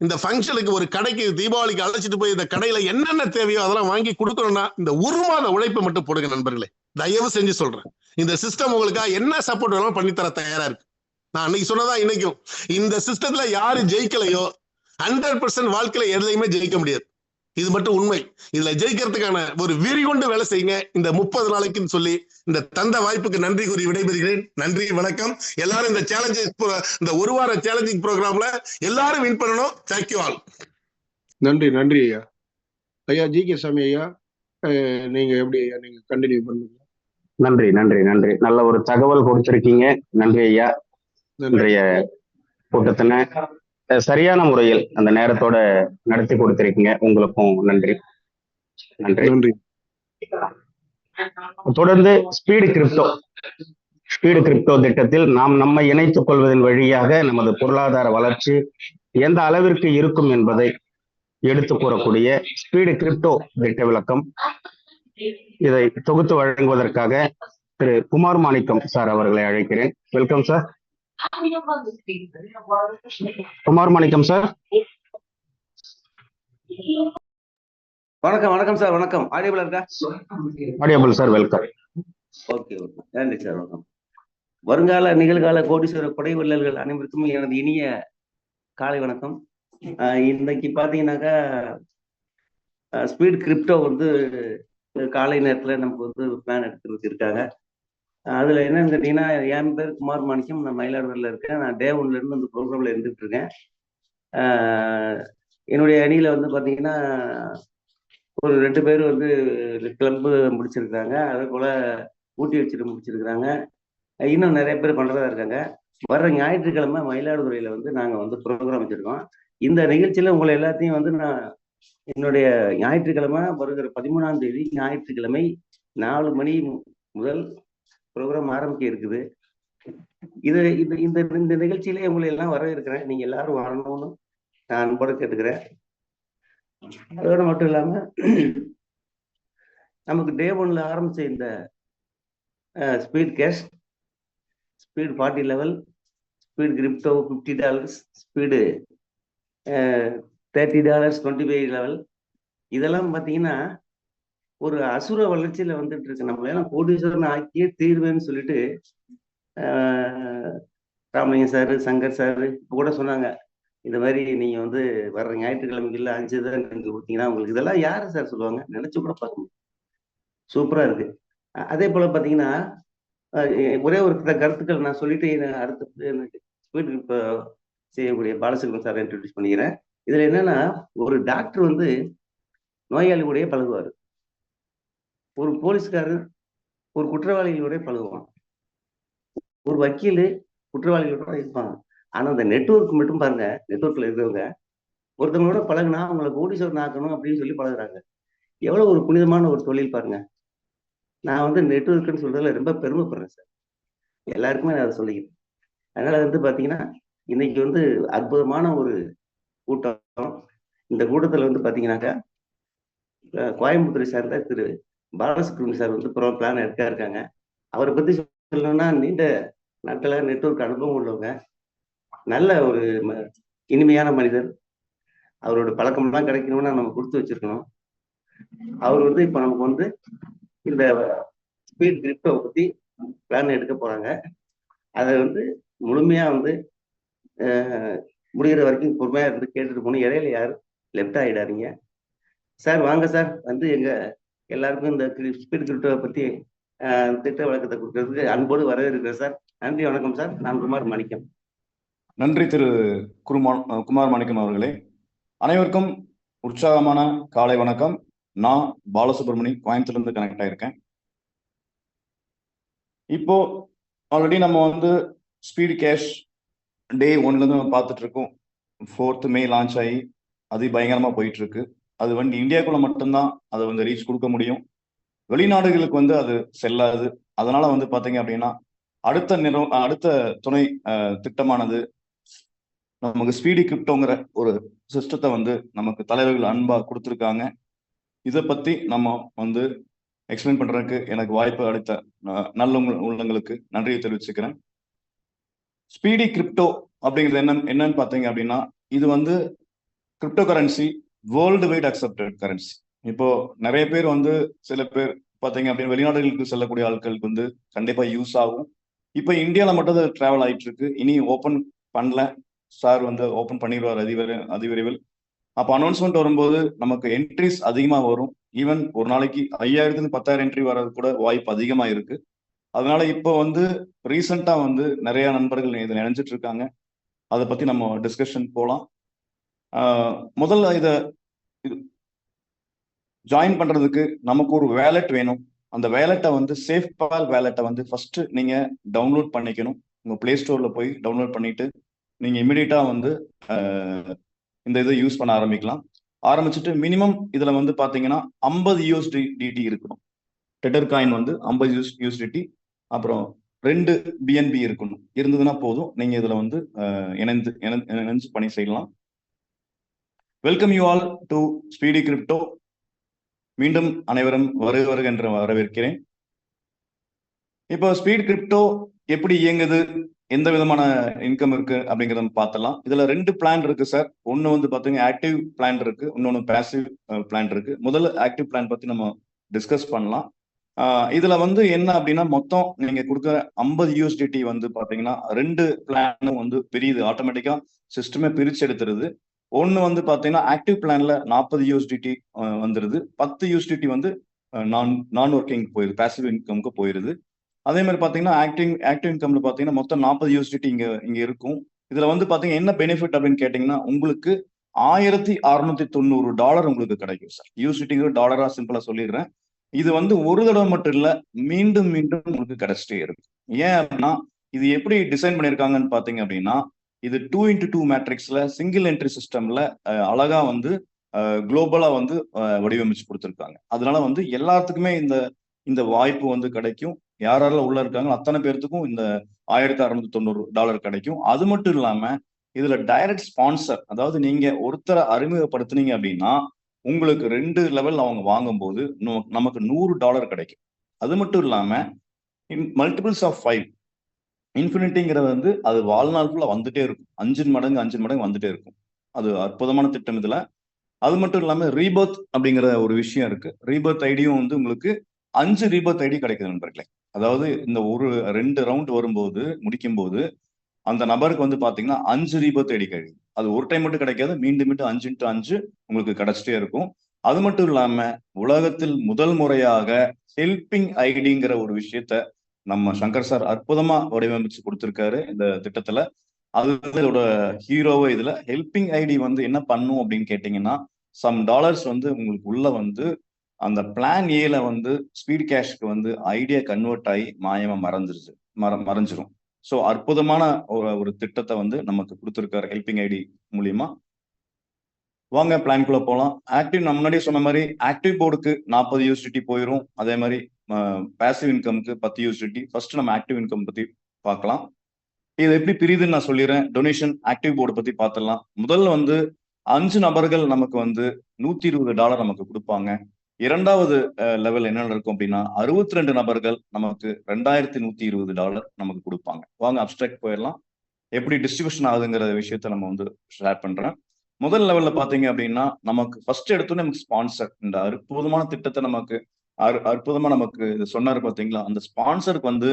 இந்த ஃபங்க்ஷனுக்கு ஒரு கடைக்கு தீபாவளிக்கு அழைச்சிட்டு போய் இந்த கடையில என்னென்ன தேவையோ அதெல்லாம் வாங்கி கொடுக்கணும்னா இந்த 1 மாத உழைப்பை மட்டும் போடுங்க நண்பர்களே. தயவு செஞ்சு சொல்றேன். இந்த சிஸ்டம் உங்களுக்காக என்ன சப்போர்ட் வேணாலும் பண்ணித்தர தயாரா இருக்கு. நான் அன்னைக்கு சொன்னதா இன்னைக்கும் இந்த சிஸ்டத்துல யாரு ஜெயிக்கலையோ 100% வாழ்க்கையில எதுலையுமே ஜெயிக்க முடியாது. இது மட்டும் உண்மை. இதுல ஜெயிக்கிறதுக்கான ஒரு வெறி கொண்டு வேலை செய்யுங்க இந்த 30 நாளைக்குன்னு சொல்லி இந்த தந்த வாய்ப்புக்கு நன்றி கூறி விடைபெறுகிறேன். நன்றி, வணக்கம். எல்லாரும் இந்த சேலஞ்சிங், இந்த ஒரு வார சேலஞ்சிங் ப்ரோக்ராம்ல எல்லாரும் வின் பண்ணணும். Thank you all. நன்றி நன்றி ஐயா. ஐயா ஜி.கே. சாமி ஐயா, நீங்க எப்படி ஐயா நீங்க கண்டினியூ பண்ணுங்க. நன்றி நன்றி நன்றி. நல்ல ஒரு தகவல் கொடுத்திருக்கீங்க. நன்றி ஐயா. இன்றைய கூட்டத்தினை சரியான முறையில் அந்த நேரத்தோட நடத்தி கொடுத்திருக்கீங்க. உங்களுக்கும் நன்றி. நன்றி நன்றி. தொடர்ந்து ஸ்பீடு கிரிப்டோ திட்டத்தில் நாம் நம்மை இணைத்துக் கொள்வதன் வழியாக நமது பொருளாதார வளர்ச்சி எந்த அளவிற்கு இருக்கும் என்பதை எடுத்து கூறக்கூடிய ஸ்பீடு கிரிப்டோ திட்ட விளக்கம், இதை தொகுத்து வழங்குவதற்காக திரு குமார் மாணிக்கம் சார் அவர்களை அழைக்கிறேன். Welcome sir. Kumar Manickam sir. வணக்கம். வணக்கம் சார். வணக்கம். ஆடியபிள் இருக்கா? Audible sir. Welcome. Okay okay. நன்றி சார். வணக்கம். வருங்கால நிகழ்கால கோடீஸ்வர கொடை வள்ளல்கள் அனைவருக்கும் எனது இனிய காலை வணக்கம். இன்னைக்கு பாத்தீங்கன்னாக்கா ஸ்பீட் கிரிப்டோ வந்து காலை நேரத்துல நமக்கு வந்து பிளான் எடுத்துட்டு இருக்காங்க. அதுல என்னன்னு கேட்டீங்கன்னா, என் பேர் குமார் மாணிக்கம். நான் மயிலாடுதுறையில இருக்கேன். நான் டே 1ல இருந்து அந்த ப்ரோக்ராம்ல இருந்துட்டு இருக்கேன். என்னுடைய அணியில வந்து பாத்தீங்கன்னா ஒரு 2 பேர் வந்து கிளப்பு முடிச்சிருக்காங்க. அதே போல ஊட்டி வச்சுட்டு முடிச்சிருக்கிறாங்க. இன்னும் நிறைய பேர் பண்றதா இருக்காங்க. வர்ற ஞாயிற்றுக்கிழமை மயிலாடுதுறையில வந்து நாங்க வந்து ப்ரோக்ராம் வச்சிருக்கோம். இந்த நிகழ்ச்சியில உங்களை எல்லாத்தையும் வந்து நான் என்னுடைய ஞாயிற்றுக்கிழமை வருகிற 13ஆம் தேதி ஞாயிற்றுக்கிழமை 4 மணி முதல் ப்ரோக்ராம் ஆரம்பிக்க இருக்குது. இது இது இந்த இந்த நிகழ்ச்சியிலே உங்களை எல்லாம் வரவேற்கிறேன். நீங்க எல்லாரும் வரணும்னு நான் அன்போடு கேட்டுக்கிறேன். அதோட மட்டும் இல்லாம நமக்கு டே 1ல ஆரம்பிச்ச இந்த speed cash, speed 40 level, speed crypto $50, speed $30, 25 level, இதெல்லாம் பார்த்தீங்கன்னா ஒரு அசுர வளர்ச்சியில வந்துட்டு இருக்கு. நம்மள எல்லாம் கோடீஸ்வரன் ஆக்கியே தீர்வேன்னு சொல்லிட்டு ராமலிங்கம் சார், சங்கர் சார் கூட சொன்னாங்க, இந்த மாதிரி நீங்க வந்து வர்ற ஞாயிற்றுக்கிழமைக்குள்ள 5 தான் நீங்க கொடுத்தீங்கன்னா உங்களுக்கு இதெல்லாம் யாரு சார் சொல்லுவாங்க? நினைச்சு கூட பார்க்க முடியும். சூப்பரா இருக்கு. அதே போல பாத்தீங்கன்னா ஒரே ஒரு கருத்துக்கள் நான் சொல்லிட்டு அடுத்து ஸ்பீட் இப்போ செய்யக்கூடிய பாலசுப்ரமணியம் சார் இன்ட்ரடியூஸ் பண்ணிக்கிறேன். இதுல என்னன்னா, ஒரு டாக்டர் வந்து நோயாளிகளுடைய பழகுவார், ஒரு போலீஸ்காரர் ஒரு குற்றவாளிகளுடைய பழகுவான், ஒரு வக்கீல் குற்றவாளிகளோட இருப்பாங்க. ஆனா அந்த நெட்வொர்க் மட்டும் பாருங்க, நெட்வொர்க்ல இருக்கிறவங்க ஒருத்தவங்களோட பழகுனா அவங்களை கோடீஸ்வரன் ஆக்கணும் அப்படின்னு சொல்லி பழகுறாங்க. எவ்வளவு ஒரு புனிதமான ஒரு தொழில் பாருங்க. நான் வந்து நெட்வொர்க்குன்னு சொல்றதுல ரொம்ப பெருமைப்படுறேன் சார். எல்லாருக்குமே நான் அதை சொல்லிக்கிறேன். அதனால வந்து பாத்தீங்கன்னா இன்னைக்கு வந்து அற்புதமான ஒரு கூட்டம். இந்த கூட்டத்துல வந்து பாத்தீங்கன்னாக்கா கோயம்புத்தூரை சார்ந்த திரு பாலசுப்ரமணியம் சார் வந்து பிளான் எடுக்க இருக்காங்க. அவரை பத்தி சொல்லணும்னா நீண்ட நாட்கள நெட்வொர்க் அனுபவம் உள்ளவங்க, நல்ல ஒரு இனிமையான மனிதர். அவரோட பழக்கம்லாம் கிடைக்கணும்னா நம்ம கொடுத்து வச்சிருக்கணும். அவர் வந்து இப்ப நமக்கு வந்து இந்த ஸ்பீட் கிரிப்டோவை பத்தி பிளான் எடுக்க போறாங்க. அதை வந்து முழுமையா வந்து முடிகிற வரைக்கும் பொறுமையா இருந்து கேட்டுட்டு போகணும். இடையில யாரும் லெஃப்ட் ஆகிடாதீங்க. சார் வாங்க சார், வந்து எங்க எல்லாருக்கும் இந்த ஸ்பீட் கிரிப்டோவை பத்தி திட்ட விளக்கத்தை கொடுக்கறதுக்கு அன்போடு வரவேற்கிறேன் சார். நன்றி, வணக்கம் சார். நான் குமார் மாணிக்கம். நன்றி திரு குமார் மாணிக்கம் அவர்களே. அனைவருக்கும் உற்சாகமான காலை வணக்கம். நான் பாலசுப்ரமணி, கோயம்புத்தூர்லேருந்து கனெக்ட் ஆயிருக்கேன். இப்போ ஆல்ரெடி நம்ம வந்து ஸ்பீட் கேஷ் டே 1லேருந்து நம்ம பார்த்துட்டு இருக்கோம். 4th May லான்ச் ஆகி அது பயங்கரமாக போயிட்டு இருக்கு. அது வந்து இந்தியாவுக்குள்ள மட்டும்தான் அதை வந்து ரீச் கொடுக்க முடியும். வெளிநாடுகளுக்கு வந்து அது செல்லாது. அதனால வந்து பார்த்தீங்க அப்படின்னா அடுத்த துணை திட்டமானது நமக்கு ஸ்பீடி கிரிப்டோங்கிற ஒரு சிஸ்டத்தை வந்து நமக்கு தலைவர்கள் அன்பா கொடுத்துருக்காங்க. இதை பத்தி நம்ம வந்து எக்ஸ்பிளைன் பண்றதுக்கு எனக்கு வாய்ப்பு அளித்த நல்ல உள்ளங்களுக்கு நன்றியை தெரிவிச்சுக்கிறேன். ஸ்பீடி கிரிப்டோ அப்படிங்கிறது என்னன்னு பார்த்தீங்க அப்படின்னா, இது வந்து crypto currency world wide accepted currency. இப்போ நிறைய பேர் வந்து சில பேர் பார்த்தீங்க அப்படின்னா வெளிநாடுகளுக்கு செல்லக்கூடிய ஆட்களுக்கு வந்து கண்டிப்பா யூஸ் ஆகும். இப்போ இந்தியாவில் மட்டும் அது டிராவல் ஆயிட்டு இருக்கு. இனி ஓப்பன் பண்ணல, சார் வந்து ஓப்பன் பண்ணிடுவார் அதிவிரைவில். அப்போ அனௌன்ஸ்மெண்ட் வரும்போது நமக்கு என்ட்ரிஸ் அதிகமாக வரும். ஈவன் ஒரு நாளைக்கு 5000 10,000 என்ட்ரி வர்றது கூட வாய்ப்பு அதிகமாக இருக்கு. அதனால இப்போ வந்து ரீசெண்டா வந்து நிறைய நண்பர்கள் இதை நினைச்சிட்டு இருக்காங்க. அதை பத்தி நம்ம டிஸ்கஷன் போகலாம். முதல்ல இதை ஜாயின் பண்றதுக்கு நமக்கு ஒரு வேலெட் வேணும். அந்த வேலெட்டை வந்து சேஃப்பால் வேலெட்டை வந்து ஃபர்ஸ்ட் நீங்க டவுன்லோட் பண்ணிக்கணும். உங்க பிளே ஸ்டோர்ல போய் டவுன்லோட் பண்ணிட்டு நீங்க இமிடியேட்டா வந்து இந்த இதை யூஸ் பண்ண ஆரம்பிச்சுட்டு மினிமம் இதுல வந்து பாத்தீங்கன்னா 50 USDT இருக்கணும். டெடர் காயின் வந்து 50 USDT, அப்புறம் 2 BNB இருக்கணும். இருந்ததுன்னா போதும், நீங்க இதுல வந்து இணைஞ்சு பண்ணி செய்யலாம். Welcome you all to speedy crypto. மீண்டும் அனைவரும் வருக என்று வரவேற்கிறேன். இப்போ ஸ்பீட் கிரிப்டோ எப்படி இயங்குது, எந்த விதமான இன்கம் இருக்கு அப்படிங்கிறத பார்த்தலாம். இதுல 2 பிளான் இருக்கு சார். ஒன்னு வந்து பாத்தீங்கன்னா ஆக்டிவ் பிளான் இருக்கு, இன்னொன்னு பேசிவ் பிளான் இருக்கு. முதல்ல ஆக்டிவ் பிளான் பத்தி நம்ம டிஸ்கஸ் பண்ணலாம். இதுல வந்து என்ன அப்படின்னா, மொத்தம் நீங்க கொடுக்குற 50 USDT வந்து பாத்தீங்கன்னா 2 பிளானும் வந்து பிரியுது. ஆட்டோமேட்டிக்கா சிஸ்டமே பிரிச்சு எடுத்துருது. ஒன்னு வந்து பாத்தீங்கன்னா ஆக்டிவ் பிளான்ல 40 USDT வந்துருது. 10 USDT வந்து நான் ஒர்க்கிங் போயிருது, பேசிவ் இன்கம்க்கு போயிருது. அதே மாதிரி பாத்தீங்கன்னா ஆக்டிவ் இன்கம்ல பாத்தீங்கன்னா மொத்தம் 40 USDT இங்க இருக்கும். இதுல வந்து பாத்தீங்கன்னா என்ன பெனிஃபிட் அப்படின்னு கேட்டீங்கன்னா, உங்களுக்கு $1690 உங்களுக்கு கிடைக்கும் சார். USDT டாலரா சிம்பிளா சொல்லிடுறேன். இது வந்து ஒரு தடவை மட்டும் இல்ல, மீண்டும் மீண்டும் உங்களுக்கு கிடைச்சிட்டே இருக்கும். ஏன் அப்படின்னா, இது எப்படி டிசைன் பண்ணியிருக்காங்கன்னு பாத்தீங்க அப்படின்னா, இது 2x2 மேட்ரிக்ஸ்ல சிங்கிள் என்ட்ரி சிஸ்டம்ல அழகா வந்து குளோபலா வந்து வடிவமைச்சு கொடுத்துருக்காங்க. அதனால வந்து எல்லாத்துக்குமே இந்த வாய்ப்பு வந்து கிடைக்கும். யாரெல்லாம் உள்ள இருக்காங்க அத்தனை பேர்த்துக்கும் இந்த $1690 கிடைக்கும். அது மட்டும் இல்லாம இதுல டைரக்ட் ஸ்பான்சர், அதாவது நீங்க ஒருத்தரை அறிமுகப்படுத்துனீங்க அப்படின்னா உங்களுக்கு 2 லெவல் அவங்க வாங்கும்போது நமக்கு $100 கிடைக்கும். அது மட்டும் இல்லாம மல்டிபிள்ஸ் ஆஃப் 5 இன்ஃபினிட்டிங்கிறது வந்து அது வாழ்நாள் ஃபுல்லா வந்துட்டே இருக்கும். 5 மடங்கு வந்துட்டே இருக்கும். அது அற்புதமான திட்டம் இதுல. அது மட்டும் இல்லாம ரீபர்த் அப்படிங்கிற ஒரு விஷயம் இருக்கு. ரீபர்த் ஐடியும் வந்து உங்களுக்கு 5 ரீபர்த் ஐடி கிடைக்குது நண்பர்களே. அதாவது இந்த 2 ரவுண்ட் வரும்போது முடிக்கும் போது அந்த நபருக்கு வந்து பாத்தீங்கன்னா 5 ரீபர்த் ஐடி கிடைக்கும். அது ஒரு டைம் மட்டும் கிடைக்காது, மீண்டும் 5x5 உங்களுக்கு கிடைச்சிட்டே இருக்கும். அது மட்டும் இல்லாம உலகத்தில் முதல் முறையாக ஹெல்பிங் ஐடிங்கிற ஒரு விஷயத்த நம்ம சங்கர் சார் அற்புதமா வடிவமைச்சு கொடுத்திருக்காரு இந்த திட்டத்துல. அது இதோட ஹீரோவை. இதுல ஹெல்பிங் ஐடி வந்து என்ன பண்ணும் அப்படின்னு கேட்டீங்கன்னா, சம் டாலர்ஸ் வந்து உங்களுக்கு உள்ள வந்து அந்த பிளான் ஏல வந்து ஸ்பீட் கேஷ்க்கு வந்து ஐடியா கன்வெர்ட் ஆகி மாயமா மறைஞ்சிரும். ஸோ அற்புதமான ஒரு திட்டத்தை வந்து நமக்கு கொடுத்துருக்காரு ஹெல்பிங் ஐடி மூலியமா. வாங்க பிளான்குள்ள போகலாம். ஆக்டிவ் நான் முன்னாடியே சொன்ன மாதிரி ஆக்டிவ் போர்டுக்கு 40 USDT போயிடும். அதே மாதிரி பேசிவ் இன்கம்க்கு 10 USDT. ஃபர்ஸ்ட் நம்ம ஆக்டிவ் இன்கம் பத்தி பார்க்கலாம். இது எப்படி பிரியுதுன்னு நான் சொல்லிடுறேன். டொனேஷன் ஆக்டிவ் போர்டு பத்தி பார்த்துடலாம். முதல்ல வந்து 5 நபர்கள் நமக்கு வந்து $120 நமக்கு கொடுப்பாங்க. இரண்டாவது லெவல் என்ன இருக்கும் அப்படின்னா 62 நபர்கள் நமக்கு $2120 நமக்கு கொடுப்பாங்க. வாங்க அப்ஸ்ட்ராக்ட் போயிடலாம். எப்படி டிஸ்ட்ரிபியூஷன் ஆகுதுங்கிற விஷயத்த நம்ம வந்து ஷேர் பண்றேன். முதல் லெவல்ல பாத்தீங்க அப்படின்னா நமக்கு ஃபர்ஸ்ட் எடுத்தோன்னே நமக்கு ஸ்பான்சர், இந்த அற்புதமான திட்டத்தை நமக்கு அற்புதமா நமக்கு சொன்னாரு பாத்தீங்களா, அந்த ஸ்பான்சருக்கு வந்து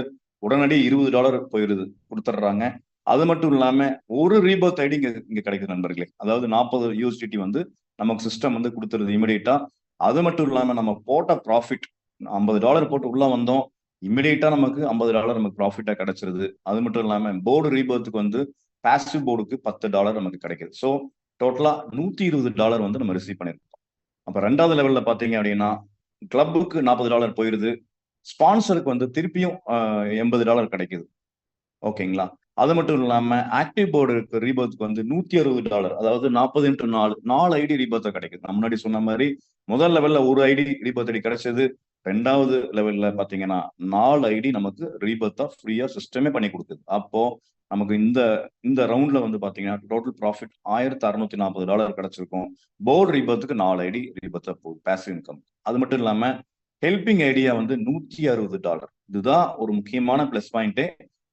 உடனடி $20 போயிருது, கொடுத்துட்றாங்க. அது மட்டும் இல்லாம ஒரு ரீபர்த் ஐடி இங்க கிடைக்குது நண்பர்களே. அதாவது 40 USDT வந்து நமக்கு சிஸ்டம் வந்து கொடுத்துருது இமிடியேட்டா. அது மட்டும் இல்லாம நம்ம போட்ட ப்ராஃபிட் $50 போட்டு உள்ள வந்தோம், இமிடியேட்டா நமக்கு $50 நமக்கு ப்ராஃபிட்டா கிடைச்சிருது. அது மட்டும் இல்லாம போர்டு ரீபர்த்துக்கு வந்து பாசிவ் போர்டுக்கு $10 நமக்கு கிடைக்குது. ஸோ டோட்டலா $120 வந்து நம்ம ரிசீவ் பண்ணிருக்கோம். அப்ப 2வது லெவல்ல பாத்தீங்க அப்படின்னா கிளப்புக்கு $40 போயிருது, ஸ்பான்சருக்கு வந்து திருப்பியும் $80 கிடைக்குது. ஓகேங்களா. அது மட்டும் இல்லாம ஆக்டிவ் போர்டு ரீபர்த்துக்கு வந்து $160, அதாவது 40x4 ஐடி ரீபர்த்தா கிடைக்குது. நான் முன்னாடி சொன்ன மாதிரி முதல் லெவல்ல ஒரு ஐடி ரீபர்த் ஐடி கிடைச்சது. 2வது லெவல்ல பாத்தீங்கன்னா 4 ஐடி நமக்கு ரீபர்த்தா ஃப்ரீயா சிஸ்டமே பண்ணி கொடுக்குது. அப்போ நமக்கு இந்த ரவுண்ட்ல வந்து பாத்தீங்கன்னா டோட்டல் ப்ராஃபிட் $1640 கிடைச்சிருக்கும். போர்டு ரீபர்த்துக்கு 4 ஐடி ரீபர்த்தா போகுது பேசிவ் இன்கம். அது மட்டும் இல்லாம ஹெல்பிங் ஐடியா வந்து $160. இதுதான் ஒரு முக்கியமான பிளஸ் பாயிண்டே.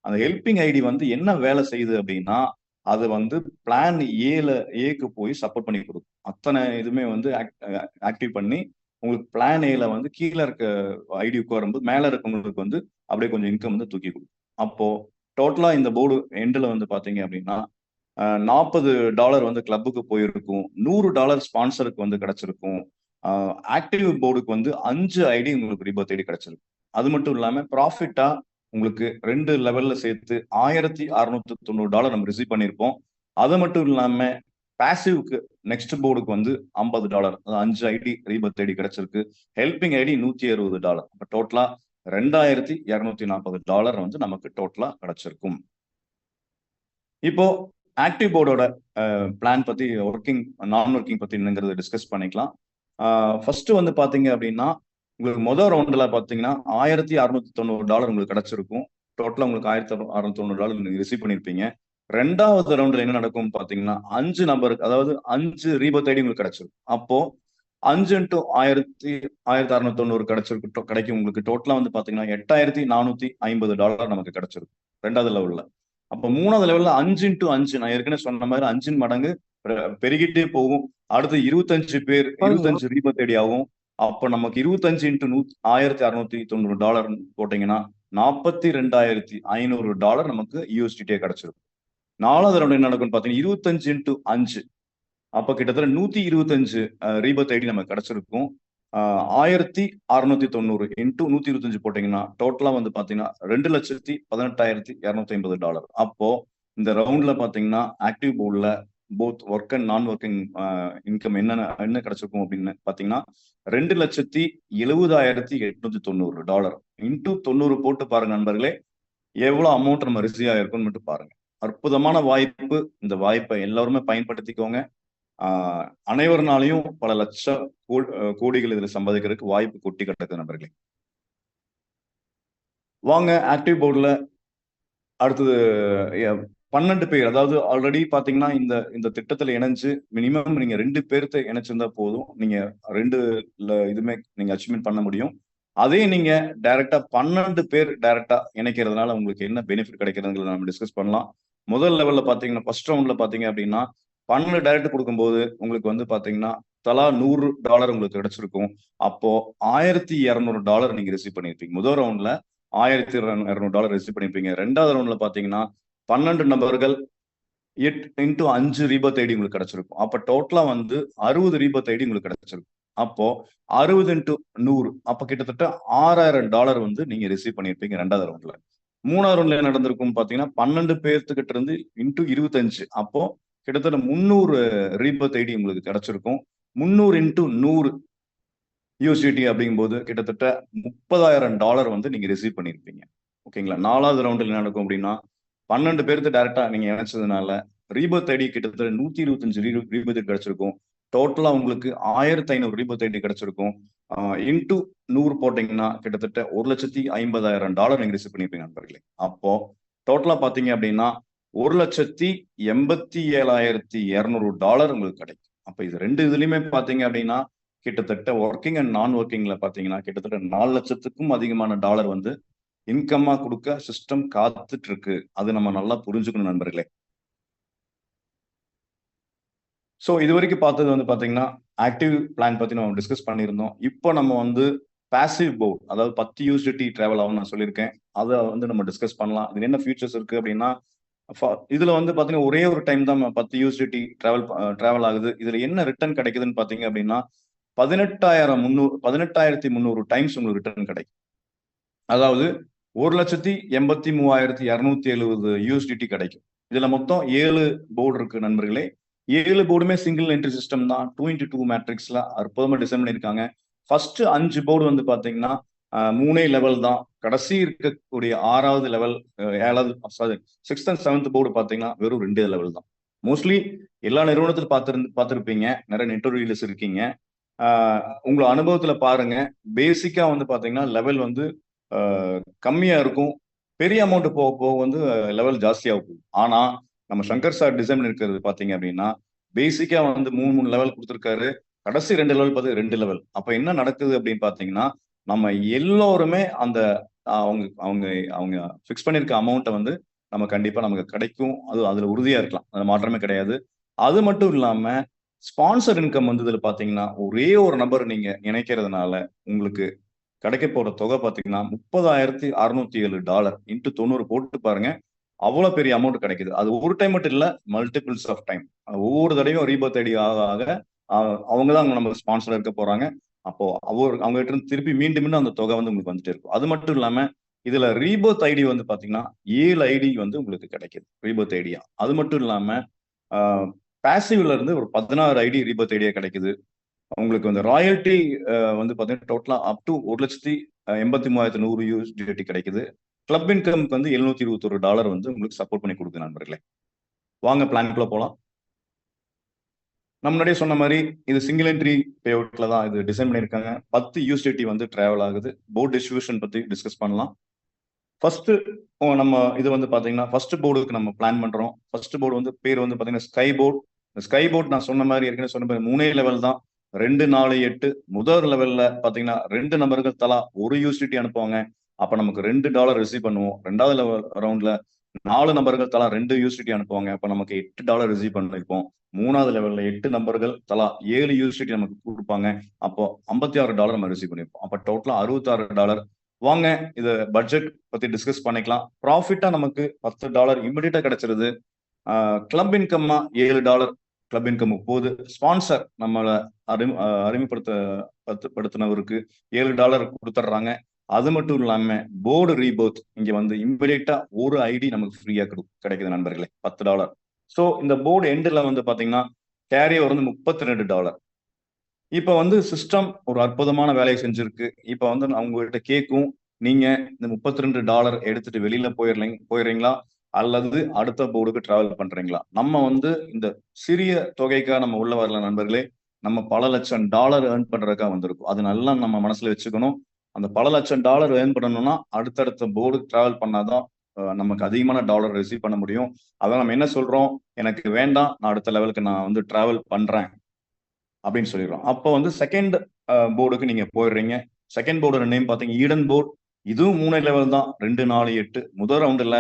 அந்த ஹெல்பிங் ஐடி வந்து என்ன வேலை செய்யுது அப்படின்னா, அது வந்து பிளான் ஏக்கு போய் சப்போர்ட் பண்ணி கொடுக்கும். அத்தனை இதுமே வந்து ஆக்டிவ் பண்ணி உங்களுக்கு பிளான் ஏல வந்து கீழே இருக்க ஐடி உட்காரும்போது மேல இருக்கவங்களுக்கு வந்து அப்படியே கொஞ்சம் இன்கம் வந்து தூக்கி கொடுக்கும். அப்போ டோட்டலா இந்த போர்டு எண்டில் வந்து பாத்தீங்க அப்படின்னா $40 வந்து கிளப்புக்கு போயிருக்கும், $100 ஸ்பான்சருக்கு வந்து கிடைச்சிருக்கும், ஆக்டிவ் போர்டுக்கு வந்து 5 ஐடி உங்களுக்கு ரீபர்த் ஐடி கிடைச்சிருக்கு. அது மட்டும் இல்லாம ப்ராஃபிட்டா உங்களுக்கு 2 லெவல்ல சேர்த்து $1690 நம்ம ரிசீவ் பண்ணியிருப்போம். அது மட்டும் இல்லாம பாசிவ்க்கு நெக்ஸ்ட் போர்டுக்கு வந்து $50, 5 ஐடி ரீபர்த் ஐடி கிடைச்சிருக்கு. Helping ID $160. அப்ப டோட்டலா $2240 வந்து நமக்கு டோட்டலா கிடைச்சிருக்கும். இப்போ ஆக்டிவ் போர்டோட பிளான் பத்தி, ஒர்க்கிங் நான் ஒர்க்கிங் பத்தி என்னங்கிறத டிஸ்கஸ் பண்ணிக்கலாம். ஃபர்ஸ்ட் வந்து பாத்தீங்க அப்படின்னா, உங்களுக்கு முதல் ரவுண்ட்ல பாத்தீங்கன்னா $1690 உங்களுக்கு கிடைச்சிருக்கும். டோட்டலா உங்களுக்கு $1690 நீங்க ரிசீவ் பண்ணிருப்பீங்க. ரெண்டாவது ரவுண்ட்ல என்ன நடக்கும் பாத்தீங்கன்னா, 5 நம்பருக்கு, அதாவது 5 ரீபர்த் ஐடி உங்களுக்கு கிடைச்சிருக்கும். அப்போ 5 × 1690 கிடைக்கும். உங்களுக்கு டோட்டலா வந்து பாத்தீங்கன்னா $8450 நமக்கு கிடைச்சிருக்கும் ரெண்டாவது லெவல்ல. அப்ப மூணாவது லெவல்ல 5 × 5, நான் ஏற்கனவே சொன்ன மாதிரி 5 மடங்கு பெருகிட்டே போகும். அடுத்து 25 பேர் 25 ரீபர்த் ஐடி ஆகும். அப்ப நமக்கு 25 × 1690 போட்டீங்கன்னா $42,500 நமக்கு USDT கிடைச்சிருக்கும். நாலாவது ரவுண்ட் என்ன நடக்கும்னு பாத்தீங்கன்னா 25 × 5, அப்ப கிட்டத்தட்ட 125 ரீபர்த் ஐடி நமக்கு கிடைச்சிருக்கும். 1690 × 125 போட்டீங்கன்னா டோட்டலா வந்து பாத்தீங்கன்னா $2,18,250. அப்போ இந்த ரவுண்ட்ல பாத்தீங்கன்னா ஆக்டிவ் போர்ட்ல போத் ஒர்க் அண்ட் நான் ஒர்க்கிங் இன்கம் என்ன கிடைச்சிருக்கும் அப்படின்னு பாத்தீங்கன்னா $2,70,890 இன்டூ 90 போட்டு பாருங்க நண்பர்களே, எவ்வளவு அமௌண்ட் நம்ம ரிசீவ் ஆயிருக்கும்னு மட்டும் பாருங்க. அற்புதமான வாய்ப்பு. இந்த வாய்ப்பை எல்லாருமே பயன்படுத்திக்கோங்க. அனைவருனாலையும் பல லட்சம் கோடிகள் இதுல சம்பாதிக்கிறதுக்கு வாய்ப்பு கொட்டி கிடக்குது நண்பர்களே. வாங்க ஆக்டிவ் போர்டுல அடுத்தது 12 பேர், அதாவது ஆல்ரெடி பாத்தீங்கன்னா இந்த திட்டத்துல இணைஞ்சு மினிமம் நீங்க 2 பேர்த்த இணைச்சிருந்தா போதும், நீங்க 2 இதுமே நீங்க அச்சீவ்மெண்ட் பண்ண முடியும். அதே நீங்க டைரக்டா 12 பேர் டைரக்டா இணைக்கிறதுனால உங்களுக்கு என்ன பெனிஃபிட் கிடைக்கிறதுங்கிறத நம்ம டிஸ்கஸ் பண்ணலாம். முதல் லெவல்ல பாத்தீங்கன்னா ஃபர்ஸ்ட் ரவுண்ட்ல பாத்தீங்க அப்படின்னா 12 டைரக்ட் கொடுக்கும்போது உங்களுக்கு வந்து பாத்தீங்கன்னா தலா $100 உங்களுக்கு கிடைச்சிருக்கும். அப்போ $1200 நீங்க ரிசீவ் பண்ணிருப்பீங்க. முதல் ரவுண்ட்ல $1200 ரிசீவ் பண்ணிருப்பீங்க. ரெண்டாவது ரவுண்ட்ல பாத்தீங்கன்னா 12 நபர்கள் 8 × 5 ரீபர்த் ஐடி உங்களுக்கு கிடைச்சிருக்கும். அப்ப டோட்டலா வந்து 60 ரீபர்த் ஐடி உங்களுக்கு கிடைச்சிருக்கும். அப்போ 60 × 100, அப்ப கிட்டத்தட்ட $6000 வந்து நீங்க ரிசீவ் பண்ணிருப்பீங்க ரெண்டாவது ரவுண்ட்ல. மூணாவது ரவுண்ட்ல என்ன நடந்திருக்கும் பாத்தீங்கன்னா 12 பேர்த்துக்கிட்ட இருந்து இன்டூ 25, அப்போ கிட்டத்தட்ட 300 ரீபர்த் ஐடி உங்களுக்கு கிடைச்சிருக்கும். 300 × 100 USDT அப்படிங்கும்போது கிட்டத்தட்ட $30,000 வந்து நீங்க ரிசீவ் பண்ணிருப்பீங்க. ஓகேங்களா. நாலாவது ரவுண்டில் என்ன நடக்கும் அப்படின்னா 12 பேருக்கு டைரக்டா நீங்க இணைச்சதுனால ரீபர்த் ஐடி கிட்டத்தட்ட 125 ரீபர்த் ஐடி கிடைச்சிருக்கும். டோட்டலா உங்களுக்கு 1500 ரீபர்த் ஐடி கிடைச்சிருக்கும். இன்டூ 100 போட்டீங்கன்னா கிட்டத்தட்ட $1,50,000 நீங்க ரிசீவ் பண்ணிருப்பீங்க நண்பர்களே. அப்போ டோட்டலா பாத்தீங்க அப்படின்னா $1,87,200 உங்களுக்கு கிடைக்கும். அப்ப இது ரெண்டு இதுலயுமே பாத்தீங்க அப்படின்னா கிட்டத்தட்ட ஒர்க்கிங் அண்ட் நான் ஒர்க்கிங்ல பாத்தீங்கன்னா கிட்டத்தட்ட $4 லட்சத்துக்கும் அதிகமான டாலர் வந்து இன்கம்மா கொடுக்க சிஸ்டம் காத்துட்டு இருக்கு. அது நம்ம நல்லா புரிஞ்சுக்கணும் நண்பர்களே. ஸோ இது வரைக்கும் பார்த்தது வந்து பாத்தீங்கன்னா ஆக்டிவ் பிளான் பத்தி நம்ம டிஸ்கஸ் பண்ணியிருந்தோம். இப்போ நம்ம வந்து பாசிவ் போர்ட், அதாவது 10 USDT டிராவல் ஆகும் நான் சொல்லியிருக்கேன். அதை வந்து நம்ம டிஸ்கஸ் பண்ணலாம். இது என்ன ஃபியூச்சர்ஸ் இருக்கு அப்படின்னா, இதுல வந்து பாத்தீங்கன்னா ஒரே ஒரு டைம் தான் 10 USDT டிராவல் ஆகுது. இதுல என்ன ரிட்டர்ன் கிடைக்குதுன்னு பாத்தீங்க அப்படின்னா 18,300 டைம்ஸ் உங்களுக்கு ரிட்டர்ன் கிடைக்கும். அதாவது 1,83,270 USDT கிடைக்கும். இதுல மொத்தம் 7 போர்டு இருக்கு நண்பர்களே. 7 போர்டுமே சிங்கிள் என்ட்ரி சிஸ்டம் தான். 2x2 மேட்ரிக்ஸ்ல அற்புதமா டிசைன் பண்ணியிருக்காங்க. ஃபர்ஸ்ட் 5 போர்டு வந்து பாத்தீங்கன்னா 3 லெவல் தான். கடைசி இருக்கக்கூடிய 6வது level, 6th and 7th board பாத்தீங்கன்னா வெறும் 2 லெவல் தான். மோஸ்ட்லி எல்லா நிறுவனத்திலும் பார்த்திருப்பீங்க, நிறைய நெட்வொர்க் இருக்கீங்க. உங்க அனுபவத்துல பாருங்க, பேசிக்கா வந்து பாத்தீங்கன்னா லெவல் வந்து கம்மியா இருக்கும். பெரிய அமௌண்ட் போக போக வந்து லெவல் ஜாஸ்தியா போகும். ஆனா நம்ம சங்கர் சார் டிசைன் இருக்கிறது பாத்தீங்க அப்படின்னா பேசிக்கா வந்து 3 லெவல் கொடுத்துருக்காரு. கடைசி 2 லெவல் பார்த்து 2 லெவல். அப்ப என்ன நடக்குது அப்படின்னு பாத்தீங்கன்னா நம்ம எல்லோருமே அந்த அவங்க ஃபிக்ஸ் பண்ணிருக்க அமௌண்ட்டை வந்து நம்ம கண்டிப்பா நமக்கு கிடைக்கும். அதுல உறுதியா இருக்கலாம், அது மாற்றமே கிடையாது. அது மட்டும் இல்லாம ஸ்பான்சர் இன்கம் வந்து இதுல பாத்தீங்கன்னா ஒரே ஒரு நபர் நீங்க இணைக்கிறதுனால உங்களுக்கு கிடைக்க போற தொகை பாத்தீங்கன்னா $30,607 இன்ட்டு 90 போட்டு பாருங்க. அவ்வளவு பெரிய அமௌண்ட் கிடைக்குது. அது ஒரு டைம் மட்டும் இல்ல, மல்டிபிள்ஸ் ஆஃப் டைம். ஒவ்வொரு தடவையும் ரீபர்த் ஐடி ஆக ஆக அவங்க தான் நம்ம ஸ்பான்சர் இருக்க போறாங்க. அப்போ அவங்க கிட்ட இருந்து திருப்பி மீண்டும் மீண்டும் அந்த தொகை வந்து உங்களுக்கு வந்துட்டே இருக்கும். அது மட்டும் இல்லாம இதுல ரீபர்த் ஐடி வந்து பாத்தீங்கன்னா 7 ஐடி வந்து உங்களுக்கு கிடைக்குது ரீபர்த் ஐடியா. அது மட்டும் இல்லாம பாசிவ்ல இருந்து ஒரு 16 ஐடி ரீபர்த் ஐடியா கிடைக்குது. உங்களுக்கு வந்து ராயல்டி வந்து பாத்தீங்கன்னா டோட்டலா அப் டு $1,83,100 USDT கிடைக்குது. கிளப் இன்கம்க்கு வந்து $721 வந்து உங்களுக்கு சப்போர்ட் பண்ணி கொடுக்குது நண்பர்களே. வாங்க பிளான்குள்ள போலாம். நம்ம முன்னாடியே சொன்ன மாதிரி இது சிங்கிள் என்ட்ரி பே அவுட்ல தான் இது டிசைன் பண்ணியிருக்காங்க. 10 USDT வந்து டிராவல் ஆகுது. போர்டு டிஸ்ட்ரிபியூஷன் பத்தி டிஸ்கஸ் பண்ணலாம். ஃபர்ஸ்ட் நம்ம இது வந்து பாத்தீங்கன்னா ஃபர்ஸ்ட் போர்டுக்கு நம்ம பிளான் பண்றோம். ஃபர்ஸ்ட் போர்டு வந்து பேர் வந்து பாத்தீங்கன்னா ஸ்கை போர்டு. ஸ்கை போர்டு நான் சொன்ன மாதிரி ஏற்கனவே சொன்ன மாதிரி 3 லெவல் தான். 2, 4, 8. முதல் லெவல்ல பாத்தீங்கன்னா 2 நபர்கள் தலா 1 USDT அனுப்புவாங்க. அப்ப நமக்கு $2 ரிசீவ் பண்ணுவோம். 2வது லெவல் ரவுண்ட்ல 4 நபர்கள் தலா 2 USDT அனுப்புவாங்க. அப்ப நமக்கு $8 ரிசீவ் பண்ணிருப்போம். 3வது லெவல்ல 8 நபர்கள் தலா 7 USDT நமக்கு கொடுப்பாங்க. அப்போ $56 நம்ம ரிசீவ் பண்ணிருப்போம். அப்ப டோட்டலா $66. வாங்க இது பட்ஜெட் பத்தி டிஸ்கஸ் பண்ணிக்கலாம். ப்ராஃபிட்டா நமக்கு $10 இமிடியேட்டா கிடைச்சிருது. கிளப் இன்கம்மா $7 கிளப் இன்கம் போகுது. ஸ்பான்சர் நம்மளை அறிமுகப்படுத்தினவருக்கு $7 கொடுத்துட்றாங்க. அது மட்டும் இல்லாம போர்டு ரீபர்த் இங்க வந்து இமிடியேட்டா ஒரு ஐடி நமக்கு ஃப்ரீயா கிடைக்குது நண்பர்களே, $10. ஸோ இந்த போர்டு எண்டில் வந்து பாத்தீங்கன்னா கேரி ஓவர் வந்து $32. இப்ப வந்து சிஸ்டம் ஒரு அற்புதமான வேலையை செஞ்சிருக்கு. இப்ப வந்து அவங்ககிட்ட கேட்கும், நீங்க இந்த $32 எடுத்துட்டு வெளியில போயிடுறீங்களா அல்லது அடுத்த போர்டுக்கு டிராவல் பண்றீங்களா? நம்ம வந்து இந்த சிறிய தொகைக்காக நம்ம உள்ள வரல நண்பர்களே. நம்ம பல லட்சம் டாலர் ஏர்ன் பண்றதுக்காக வந்திருக்கும். அது நல்லா நம்ம மனசுல வச்சுக்கணும். அந்த பல லட்சம் டாலர் ஏர்ன் பண்ணணும்னா அடுத்தடுத்த போர்டுக்கு டிராவல் பண்ணாதான் நமக்கு அதிகமான டாலர் ரிசீவ் பண்ண முடியும். அதான் நம்ம என்ன சொல்றோம், எனக்கு வேண்டாம், நான் அடுத்த லெவலுக்கு நான் வந்து டிராவல் பண்றேன் அப்படின்னு சொல்லிடுறோம். அப்போ வந்து செகண்ட் போர்டுக்கு நீங்க போயிடுறீங்க. செகண்ட் போர்டோட நேம் பாத்தீங்க ஈடன் போர்டு. இதுவும் 3 லெவல் தான். 2, 4, 8. முதல் ரவுண்டுல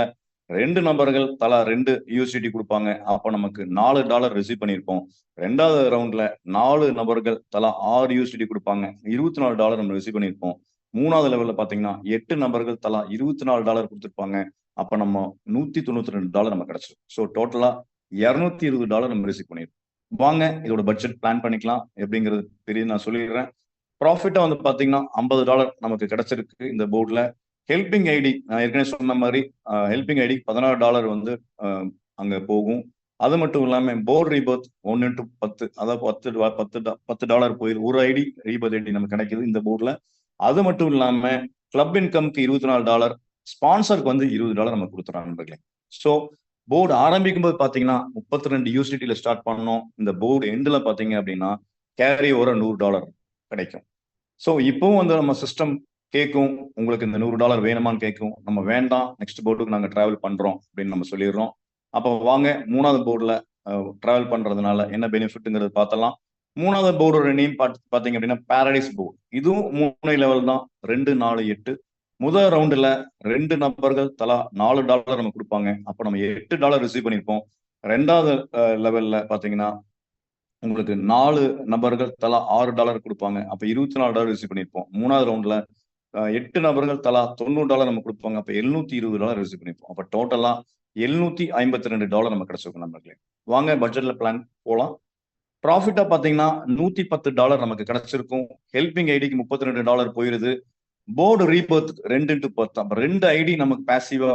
2 நபர்கள் தலா 2 USDT கொடுப்பாங்க. அப்போ நமக்கு $4 ரிசீவ் பண்ணியிருப்போம். 2வது ரவுண்ட்ல 4 நபர்கள் தலா 6 USDT கொடுப்பாங்க. $24 நம்ம ரிசீவ் பண்ணியிருப்போம். 3வது லெவல்ல பாத்தீங்கன்னா 8 நபர்கள் தலா $24 கொடுத்துருப்பாங்க. அப்ப நம்ம $192 நம்ம கிடைச்சிடும். ஸோ டோட்டலா $220 நம்ம ரிசீவ் பண்ணியிருப்போம். வாங்க இதோட பட்ஜெட் பிளான் பண்ணிக்கலாம் எப்படிங்கிறது பெரிய நான் சொல்லிடுறேன். ப்ராஃபிட்டா வந்து பாத்தீங்கன்னா $50 நமக்கு கிடைச்சிருக்கு இந்த போர்டுல. ஹெல்பிங் ஐடி நான் ஏற்கனவே சொன்ன மாதிரி ஹெல்பிங் ஐடி $16 வந்து அங்க போகும். அது மட்டும் இல்லாம போர்டு ரீபர்த் 1x10, அதாவது $10 போயிடும். ஒரு ஐடி ரீபர்த் ஐடி நமக்கு கிடைக்குது இந்த போர்டுல. அது மட்டும் இல்லாம கிளப் இன்கம்க்கு $24, ஸ்பான்சருக்கு வந்து $20 நம்ம கொடுத்துறோம் நண்பர்களே. ஸோ போர்டு ஆரம்பிக்கும் போது பாத்தீங்கன்னா 32 USDT ஸ்டார்ட் பண்ணோம். இந்த போர்டு எண்ட்ல பாத்தீங்க அப்படின்னா கேரி ஓவர் $100 கிடைக்கும். ஸோ இப்பவும் வந்து நம்ம சிஸ்டம் கேட்கும், உங்களுக்கு இந்த $100 வேணுமான்னு கேட்கும். நம்ம வேண்டாம், நெக்ஸ்ட் போர்டுக்கு நாங்க டிராவல் பண்றோம் அப்படின்னு நம்ம சொல்லிடுறோம். அப்போ வாங்க 3வது போர்டுல டிராவல் பண்றதுனால என்ன பெனிஃபிட்ங்கிறது பார்த்தலாம். 3வது போர்டோட நேம் பாத்தீங்க அப்படின்னா பாரடைஸ் போர்டு. இதுவும் 3 லெவல் தான். 2, 4, 8. முதல் ரவுண்டுல 2 நபர்கள் தலா $4 நம்ம கொடுப்பாங்க. அப்போ நம்ம $8 ரிசீவ் பண்ணியிருப்போம். 2வது லெவல்ல பாத்தீங்கன்னா உங்களுக்கு 4 நபர்கள் தலா $6 கொடுப்பாங்க. அப்ப $24 ரிசீவ் பண்ணியிருப்போம். 3வது ரவுண்ட்ல 8 நபர்கள் தலா $90 நம்ம கொடுப்பாங்க. அப்ப $720 ரிசீவ் பண்ணியிருப்போம். அப்ப டோட்டலா $752 நம்ம கிடைச்சிருக்கும் நண்பர்களே. வாங்க பட்ஜெட்ல பிளான் போலாம். ப்ராஃபிட்டா பாத்தீங்கன்னா $110 நமக்கு கிடைச்சிருக்கும். ஹெல்பிங் ஐடிக்கு $32 போயிருது. Board Rebirth 2x10. அப்ப 2 ஐடி நமக்கு பாசிவா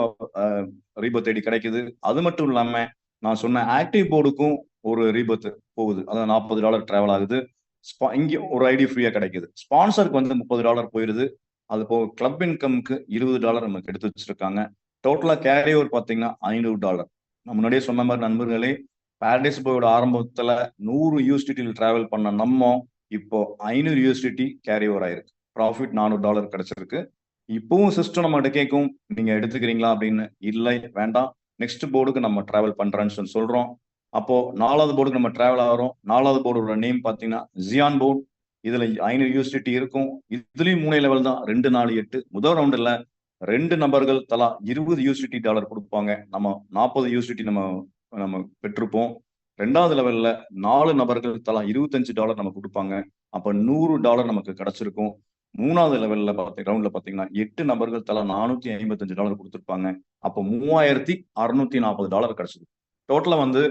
ரீபர்த் ஐடி கிடைக்குது. அது மட்டும் இல்லாம நான் சொன்ன ஆக்டிவ் போர்டுக்கும் ஒரு ரீபர்த் போகுது. அதாவது $40 டிராவல் ஆகுது. இங்க ஒரு ஐடி ஃப்ரீயா கிடைக்குது. ஸ்பான்சருக்கு வந்து $30 போயிருது. அது போக கிளப் இன்கம்க்கு $20 நமக்கு எடுத்து வச்சிருக்காங்க. டோட்டலா கேரி ஓவர் பாத்தீங்கன்னா $500. நான் முன்னாடியே சொன்ன மாதிரி நண்பர்களே, பாரடைஸ் போயோட ஆரம்பத்துல 100 USDT டிராவல் பண்ண நம்ம இப்போ 500 USDT கேரி ஓவர் ஆயிருக்கு. ப்ராஃபிட் $400 கிடைச்சிருக்கு. இப்பவும் சிஸ்டம் நம்மகிட்ட கேட்கும், நீங்க எடுத்துக்கிறீங்களா அப்படின்னு. இல்லை, வேண்டாம், நெக்ஸ்ட் போர்டுக்கு நம்ம டிராவல் பண்றேன்னு சொல்றோம். அப்போ 4வது போர்டுக்கு நம்ம டிராவல் ஆகிறோம். 4வது போர்டோட நேம் பாத்தீங்கன்னா ஜியான் போர்டு. இதுல 500 USDT இருக்கும். இதுலயும் 3 லெவல் தான். 2, 4, 8. முதல் ரவுண்டுல 2 நபர்கள் தலா $20 USDT கொடுப்பாங்க. நம்ம 40 USDT நம்ம பெற்றிருப்போம். 2வது லெவல்ல 4 நபர்கள் தலா $25 நம்ம கொடுப்பாங்க. அப்ப $100 நமக்கு கிடைச்சிருக்கும். மூணாவது லெவல்ல ரவுண்ட்ல பாத்தீங்கன்னா 8 நபர்கள் தலா $455 கொடுத்துருப்பாங்க. அப்போ $3640 கிடைச்சது. டோட்டலா வந்து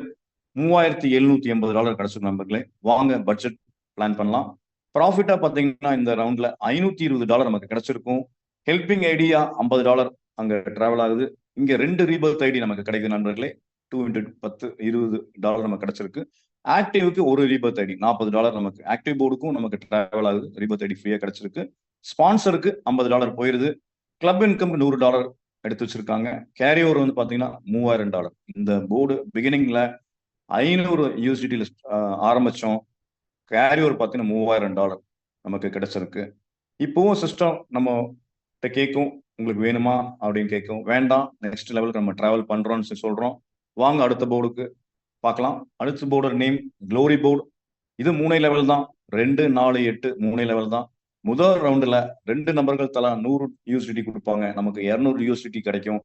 $3780 கிடைச்சது நண்பர்களே. வாங்க பட்ஜெட் பிளான் பண்ணலாம். ப்ராஃபிட்டா பாத்தீங்கன்னா இந்த ரவுண்ட்ல $520 நமக்கு கிடைச்சிருக்கும். ஹெல்பிங் ஐடியா $50 அங்க டிராவல் ஆகுது. இங்க 2 ரீபர்த் ஐடி நமக்கு கிடைக்குது நண்பர்களே. 2 × 10 $20 நமக்கு கிடைச்சிருக்கு. ஆக்டிவ்க்கு ஒரு ரீபர்த் ஐடி $40 நமக்கு ஆக்டிவ் போர்டுக்கும் நமக்கு டிராவல் ஆகுது. ரீபர்த் ஐடி ஃப்ரீயா கிடைச்சிருக்கு. ஸ்பான்சருக்கு $50 போயிருது. கிளப் இன்கம் $100 எடுத்து வச்சிருக்காங்க. கேரி ஓவர் வந்து பாத்தீங்கன்னா $3000. இந்த போர்டு பிகினிங்ல 500 USDT ஆரம்பிச்சோம். கேரி ஓவர் பாத்தீங்கன்னா $3000 நமக்கு கிடைச்சிருக்கு. இப்பவும் சிஸ்டம் நம்ம கேட்கும், உங்களுக்கு வேணுமா அப்படின்னு கேட்கும். வேண்டாம், நெக்ஸ்ட் லெவலுக்கு நம்ம டிராவல் பண்றோம்னு சொல்றோம். வாங்க அடுத்த போர்டுக்கு பார்க்கலாம். அடுத்த போர்டு நேம் க்ளோரி போர்டு. இது 3 லெவல் தான். 2, 4, 8 3 லெவல் தான். முதல் ரவுண்டுல 2 நபர்கள் தலா 100 USDT கொடுப்பாங்க. நமக்கு 200 USDT கிடைக்கும்.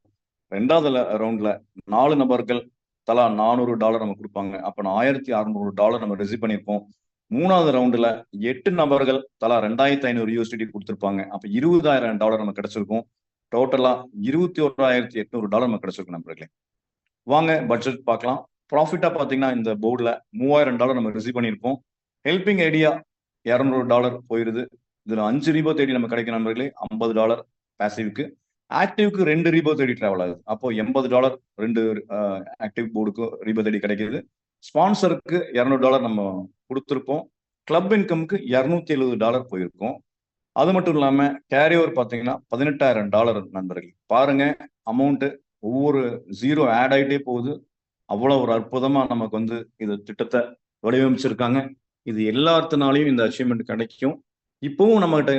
2வது ரவுண்ட்ல 4 நபர்கள் தலா $400 நம்ம கொடுப்பாங்க. அப்ப $1600 நம்ம ரிசீவ் பண்ணியிருப்போம். 3வது ரவுண்டுல 8 நபர்கள் தலா 2500 USDT கொடுத்துருப்பாங்க. அப்ப $20000 நம்ம கிடைச்சிருக்கும். டோட்டலா $21800 நம்ம கிடைச்சிருக்கும் நண்பர்களே. வாங்க பட்ஜெட் பார்க்கலாம். ப்ராஃபிட்டா பாத்தீங்கன்னா இந்த போர்டுல $3000 நம்ம ரிசீவ் பண்ணியிருப்போம். ஹெல்பிங் ஐடியா $200 போயிருது. இதுல 5 ரீபர்த் ஐடி நம்ம கிடைக்கும் நண்பர்களே. $50 பேசிவ்க்கு. ஆக்டிவ்க்கு 2 ரீபர்த் ஐடி டிராவல் ஆகுது. அப்போ $80 2 ஆக்டிவ் போர்டுக்கு ரீபர்த் ஐடி கிடைக்குது. ஸ்பான்சருக்கு $200 நம்ம கொடுத்துருப்போம். கிளப் இன்கம்க்கு $270 போயிருக்கும். அது மட்டும் இல்லாம கேரி ஓவர் பாத்தீங்கன்னா $18000 நண்பர்கள். பாருங்க அமௌண்ட் ஒவ்வொரு 0 ஆட் ஆகிட்டே போகுது. அவ்வளவு ஒரு அற்புதமா நமக்கு வந்து இது திட்டத்தை வடிவமைச்சிருக்காங்க. இது எல்லாத்தினாலையும் இந்த அச்சீவ்மெண்ட் கிடைக்கும். இப்பவும் நம்ம கிட்ட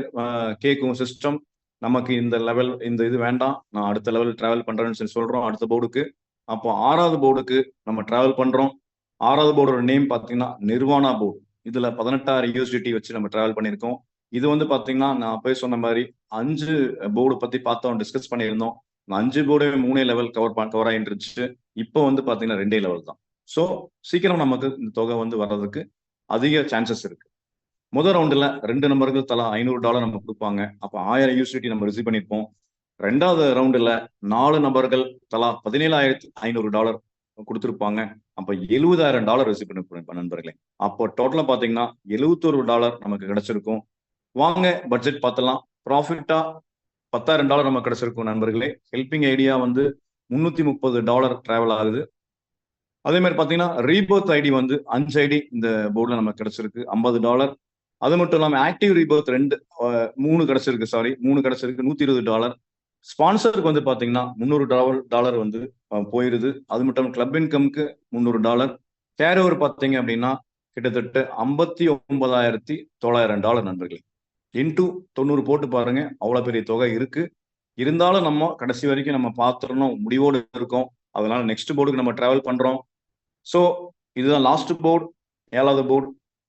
கேட்கும் சிஸ்டம், நமக்கு இந்த லெவல் இந்த இது வேண்டாம், நான் அடுத்த லெவல் டிராவல் பண்றேன்னு சொல்லி சொல்றோம் அடுத்த போர்டுக்கு. அப்போ 6வது போர்டுக்கு நம்ம டிராவல் பண்றோம். 6வது போர்டோட நேம் பாத்தீங்கன்னா நிர்வாணா போர்டு. இதுல 18000 USDT வச்சு நம்ம டிராவல் பண்ணியிருக்கோம். இது வந்து பாத்தீங்கன்னா நான் அப்பவே சொன்ன மாதிரி 5 போர்டு பத்தி பார்த்தோம், டிஸ்கஸ் பண்ணியிருந்தோம். 5 போர்டு 3 லெவல் கவர் ஆகிட்டு இருந்துச்சு. இப்போ வந்து பாத்தீங்கன்னா 2 லெவல் தான். ஸோ சீக்கிரம் நமக்கு இந்த தொகை வந்து வர்றதுக்கு அதிக சான்சஸ் இருக்கு. முதல் ரவுண்டுல 2 நபர்கள் தலா $500 நம்ம கொடுப்பாங்க. அப்ப 1000 USDT நம்ம ரிசீவ் பண்ணியிருப்போம். 2வது ரவுண்டுல 4 நபர்கள் தலா $17500 கொடுத்துருப்பாங்க. அப்ப $70000 ரிசீவ் பண்ணிருப்போம் நண்பர்களே. அப்போ டோட்டலா பாத்தீங்கன்னா $71 நமக்கு கிடைச்சிருக்கும். வாங்க பட்ஜெட் பார்த்தலாம். ப்ராஃபிட்டா $10000 நமக்கு கிடைச்சிருக்கும் நண்பர்களே. ஹெல்பிங் ஐடியா வந்து $330 டிராவல் ஆகுது. அதே மாதிரி பாத்தீங்கன்னா ரீபர்த் ஐடி வந்து 5 ஐடி இந்த போர்டுல நமக்கு கிடைச்சிருக்கு $50. அது மட்டும் இல்லாம ஆக்டிவ் ரீபர்த் 3 கிடைச்சிருக்கு. 3 கிடைச்சிருக்கு $120. ஸ்பான்சருக்கு வந்து பாத்தீங்கன்னா $300 வந்து போயிருது. அது மட்டும் கிளப் இன்கம்க்கு $300. கேரி ஓவர் பாத்தீங்க அப்படின்னா கிட்டத்தட்ட $59900 நண்பர்களே. இன்டூ 90 போட்டு பாருங்க, அவ்வளவு பெரிய தொகை இருக்கு. இருந்தாலும் நம்ம கடைசி வரைக்கும் நம்ம பார்த்துடணும் முடிவோடு இருக்கோம். அதனால நெக்ஸ்ட் போர்டுக்கு நம்ம டிராவல் பண்றோம். ஸோ இதுதான் லாஸ்ட் போர்டு, 7வது போர்டு.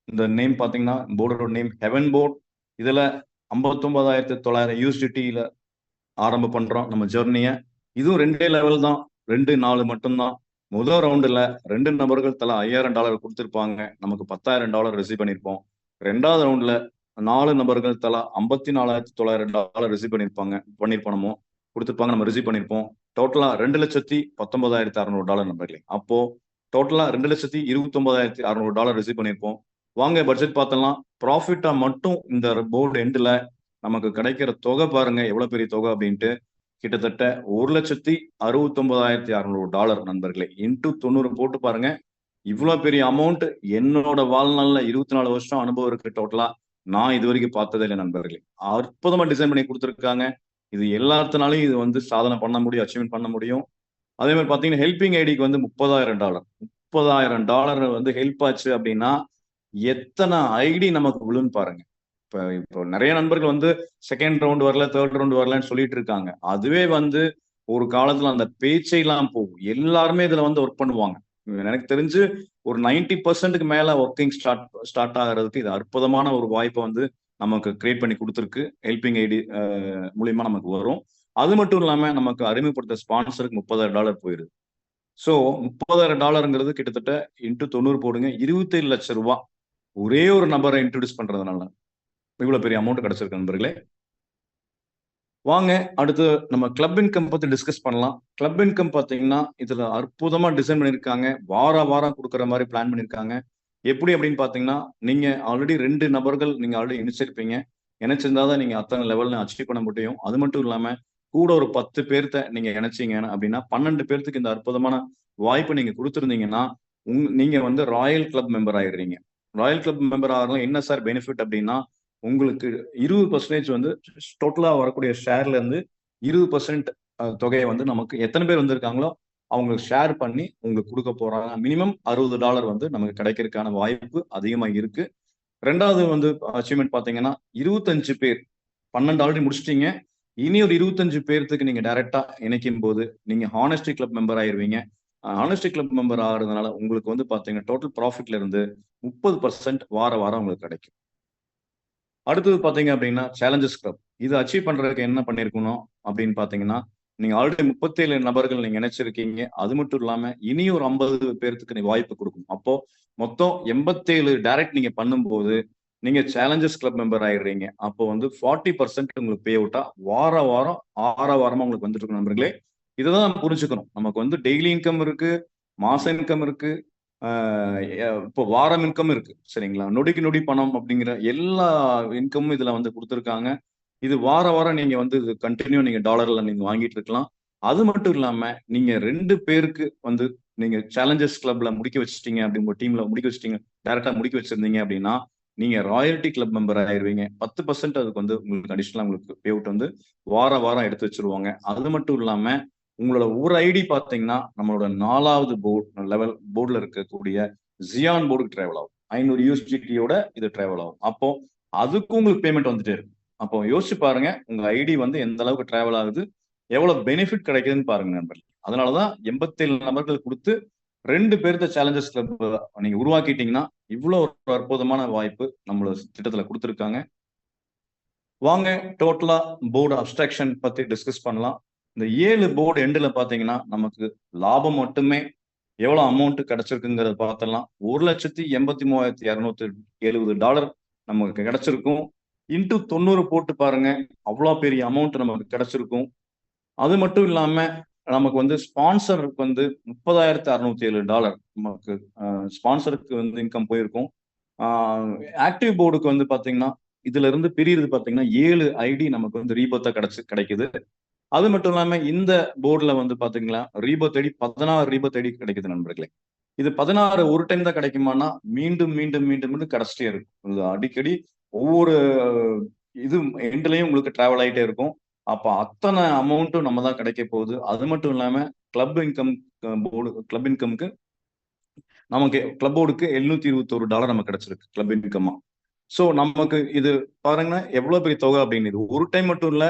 இந்த நேம் பாத்தீங்கன்னா போர்டோட நேம் ஹெவன் போர்டு. இதுல 59900 USDT ஆரம்பம் பண்றோம் நம்ம ஜெர்னிய. இதுவும் 2 லெவல் தான். 2, 4 மட்டும்தான். முதல் ரவுண்டுல 2 நபர்கள் தலா $5000 கொடுத்துருப்பாங்க. நமக்கு $10000 ரிசீவ் பண்ணியிருப்போம். 2வது ரவுண்ட்ல 4 நபர்கள் தலா $54900 ரிசீவ் பண்ணியிருப்போம். கொடுத்துருப்பாங்க, நம்ம ரிசீவ் பண்ணியிருப்போம். டோட்டலா $2,19,600 நம்பர்களே. அப்போ டோட்டலா $2,29,600 ரிசீவ் பண்ணியிருப்போம். வாங்க பட்ஜெட் பார்த்தலாம். ப்ராஃபிட்டா மட்டும் இந்த போர்டு எண்ட்ல நமக்கு கிடைக்கிற தொகை பாருங்க எவ்வளவு பெரிய தொகை அப்படின்ட்டு. கிட்டத்தட்ட $1,69,600 நண்பர்களே. இன்டூ 90 போட்டு பாருங்க. இவ்வளவு பெரிய அமௌண்ட் என்னோட வாழ்நாள்ல 24 வருஷம் அனுபவம் இருக்கு டோட்டலா. நான் இது வரைக்கும் பார்த்ததே இல்லை நண்பர்களே. அற்புதமா டிசைன் பண்ணி கொடுத்துருக்காங்க. இது எல்லாத்தினாலையும் இது வந்து சாதனை பண்ண முடியும், அச்சீவ்மெண்ட் பண்ண முடியும். அதே மாதிரி பாத்தீங்கன்னா ஹெல்பிங் ஐடிக்கு வந்து $30,000 வந்து ஹெல்ப் ஆச்சு அப்படின்னா எத்தனை ஐடி நமக்கு விழுன்னு பாருங்க. இப்போ நிறைய நண்பர்கள் வந்து செகண்ட் ரவுண்ட் வரல, தேர்ட் ரவுண்ட் வரலன்னு சொல்லிட்டு இருக்காங்க. அதுவே வந்து ஒரு காலத்துல அந்த பேச்சையெல்லாம் போகும். எல்லாருமே இதுல வந்து ஒர்க் பண்ணுவாங்க. எனக்கு தெரிஞ்சு ஒரு 90% மேல ஒர்க்கிங் ஸ்டார்ட் ஆகிறதுக்கு இது அற்புதமான ஒரு வாய்ப்பை வந்து நமக்கு கிரியேட் பண்ணி கொடுத்துருக்கு. ஹெல்பிங் ஐடி மூலியமா நமக்கு வரும். அது மட்டும் இல்லாம நமக்கு அறிமுகப்படுத்த ஸ்பான்சருக்கு $30,000 போயிருது. ஸோ $30,000 கிட்டத்தட்ட இன்டூ 90 போடுங்க, 27 லட்சம் ரூபாய் ஒரே ஒரு நபரை இன்ட்ரோடியூஸ் பண்றதுனால. இவ்வளவு பெரிய அமௌண்ட் கிடைச்சிருக்கு நண்பர்களே. வாங்க அடுத்து நம்ம கிளப் இன்கம் பத்தி டிஸ்கஸ் பண்ணலாம். கிளப் இன்கம் பாத்தீங்கன்னா இதுல அற்புதமா டிசைன் பண்ணியிருக்காங்க. வாரம் கொடுக்குற மாதிரி பிளான் பண்ணியிருக்காங்க. எப்படி அப்படின்னு பாத்தீங்கன்னா, நீங்க ஆல்ரெடி 2 நபர்கள் நீங்க ஆல்ரெடி இணைச்சிருப்பீங்க. இணைச்சிருந்தாதான் நீங்க அத்தனை லெவல்ல அச்சீவ் பண்ண முடியும். அது மட்டும் இல்லாம கூட ஒரு 10 பேர்த்த நீங்க இணைச்சீங்க அப்படின்னா 12 பேர்த்துக்கு இந்த அற்புதமான வாய்ப்பு நீங்க கொடுத்துருந்தீங்கன்னா நீங்க வந்து ராயல் கிளப் மெம்பர் ஆயிடுறீங்க. ராயல் கிளப் மெம்பர் ஆகிறதுல என்ன சார் பெனிஃபிட் அப்படின்னா, உங்களுக்கு 20% வந்து டோட்டலா வரக்கூடிய ஷேர்ல இருந்து 20% தொகையை வந்து நமக்கு எத்தனை பேர் வந்திருக்காங்களோ அவங்களுக்கு ஷேர் பண்ணி உங்களுக்கு கொடுக்க போறாங்க. மினிமம் $60 வந்து நமக்கு கிடைக்கிறதுக்கான வாய்ப்பு அதிகமா இருக்கு. ரெண்டாவது வந்து அச்சீவ்மெண்ட் பாத்தீங்கன்னா 25 பேர் 12 ஆல்ரெடி முடிச்சிட்டீங்க. இனி ஒரு 25 பேர்த்துக்கு நீங்க டைரக்டா இணைக்கும் போது நீங்க ஹானஸ்டி கிளப் மெம்பர் ஆயிருவீங்க. ஹானஸ்டி கிளப் மெம்பர் ஆகிறதுனால உங்களுக்கு வந்து பாத்தீங்கன்னா டோட்டல் ப்ராஃபிட்ல இருந்து 30% வாரம் உங்களுக்கு கிடைக்கும். அடுத்தது பாத்தீங்க அப்படின்னா சேலஞ்சஸ் கிளப். இது அச்சீவ் பண்றதுக்கு என்ன பண்ணிருக்கணும் அப்படின்னு பாத்தீங்கன்னா, நீங்க ஆல்ரெடி 37 நபர்கள் நீங்க இணைச்சிருக்கீங்க. அது மட்டும் இல்லாம இனி ஒரு 50 பேர்த்துக்கு நீ வாய்ப்பு கொடுக்கும். அப்போ மொத்தம் 87 டைரக்ட் நீங்க பண்ணும்போது நீங்க சேலஞ்சஸ் கிளப் மெம்பர் ஆயிடுறீங்க. அப்போ வந்து 40% உங்களுக்கு பே அவுட்டா வாரம் 6 வாரமா உங்களுக்கு வந்துட்டு இருக்கும் நண்பர்களே. இதுதான் நம்ம புரிஞ்சுக்கணும். நமக்கு வந்து டெய்லி இன்கம் இருக்கு, மாச இன்கம் இருக்கு, இப்போ வாரம் இன்கம் இருக்கு. சரிங்களா? நொடிக்கு நொடி பணம் அப்படிங்கிற எல்லா இன்கமும் இதுல வந்து கொடுத்துருக்காங்க. இது வாரம் நீங்க வந்து இது கண்டினியூ நீங்க டாலர்ல நீங்க வாங்கிட்டு இருக்கலாம். அது மட்டும் இல்லாம நீங்க 2 பேருக்கு வந்து நீங்க சேலஞ்சர்ஸ் கிளப்ல முடிக்க வச்சுட்டீங்க அப்படி உங்க டீம்ல முடிக்க வச்சுட்டீங்க, டைரக்டா முடிக்க வச்சிருந்தீங்க அப்படின்னா நீங்க ராயல்டி கிளப் மெம்பர் ஆயிருவீங்க. 10% அதுக்கு வந்து உங்களுக்கு அடிஷனலா உங்களுக்கு பே அவுட் வந்து வாரம் எடுத்து வச்சிருவாங்க. அது மட்டும் இல்லாம உங்களோட ஒரு ஐடி பாத்தீங்கன்னா நம்மளோட 4வது போர்டுல இருக்கக்கூடிய ஜியான் போர்டுக்கு டிராவல் ஆகும். 500 USDT-யோட இது டிராவல் ஆகும். அப்போ அதுக்கும் உங்களுக்கு பேமெண்ட் வந்துட்டே இருக்கும். அப்போ யோசிச்சு பாருங்க உங்க ஐடி வந்து எந்த அளவுக்கு டிராவல் ஆகுது, எவ்வளவு பெனிஃபிட் கிடைக்குதுன்னு பாருங்க நண்பர்கள். அதனாலதான் 87 நபர்கள் கொடுத்து 2 பேர்த்த சேலஞ்சர்ஸ் கிளப் நீங்க உருவாக்கிட்டீங்கன்னா இவ்வளவு ஒரு அற்புதமான வாய்ப்பு நம்மளோட திட்டத்துல கொடுத்துருக்காங்க. வாங்க டோட்டலா போர்டு அப்ஸ்ட்ராக்ஷன் பத்தி டிஸ்கஸ் பண்ணலாம். இந்த 7 போர்டு எண்டுல பாத்தீங்கன்னா நமக்கு லாபம் மட்டுமே எவ்வளவு அமௌண்ட் கிடைச்சிருக்குங்கிறத பார்த்தலாம். $1,83,270 நமக்கு கிடைச்சிருக்கும். இன்டூ 90 போட்டு பாருங்க, அவ்வளோ பெரிய அமௌண்ட் நமக்கு கிடைச்சிருக்கும். அது மட்டும் இல்லாம நமக்கு வந்து ஸ்பான்சருக்கு வந்து $30,607 நமக்கு ஸ்பான்சருக்கு வந்து இன்கம் போயிருக்கும். ஆக்டிவ் போர்டுக்கு வந்து பாத்தீங்கன்னா இதுல இருந்து பிரியுது பாத்தீங்கன்னா 7 ஐடி நமக்கு வந்து ரீபர்த்தா கிடைக்குது. அது மட்டும் இல்லாம இந்த போர்டுல வந்து பாத்தீங்கன்னா 16 ரீபர்த் ஐடி கிடைக்குது நண்பர்களே. இது 16 ஒரு டைம் தான் கிடைக்குமானா மீண்டும் கிடைச்சிட்டே இருக்கும். இது அடிக்கடி ஒவ்வொரு இது எண்ட்லயும் உங்களுக்கு டிராவல் ஆகிட்டே இருக்கும். அப்ப அத்தனை அமௌண்ட்டும் நம்ம தான் கிடைக்க போகுது. அது மட்டும் இல்லாம கிளப் இன்கம்க்கு நமக்கு கிளப் போர்டுக்கு $721 நமக்கு கிடைச்சிருக்கு கிளப் இன்கம்மா. ஸோ நமக்கு இது பாருங்கன்னா எவ்வளவு பெரிய தொகை அப்படின்னு. இது ஒரு டைம் மட்டும் இல்ல,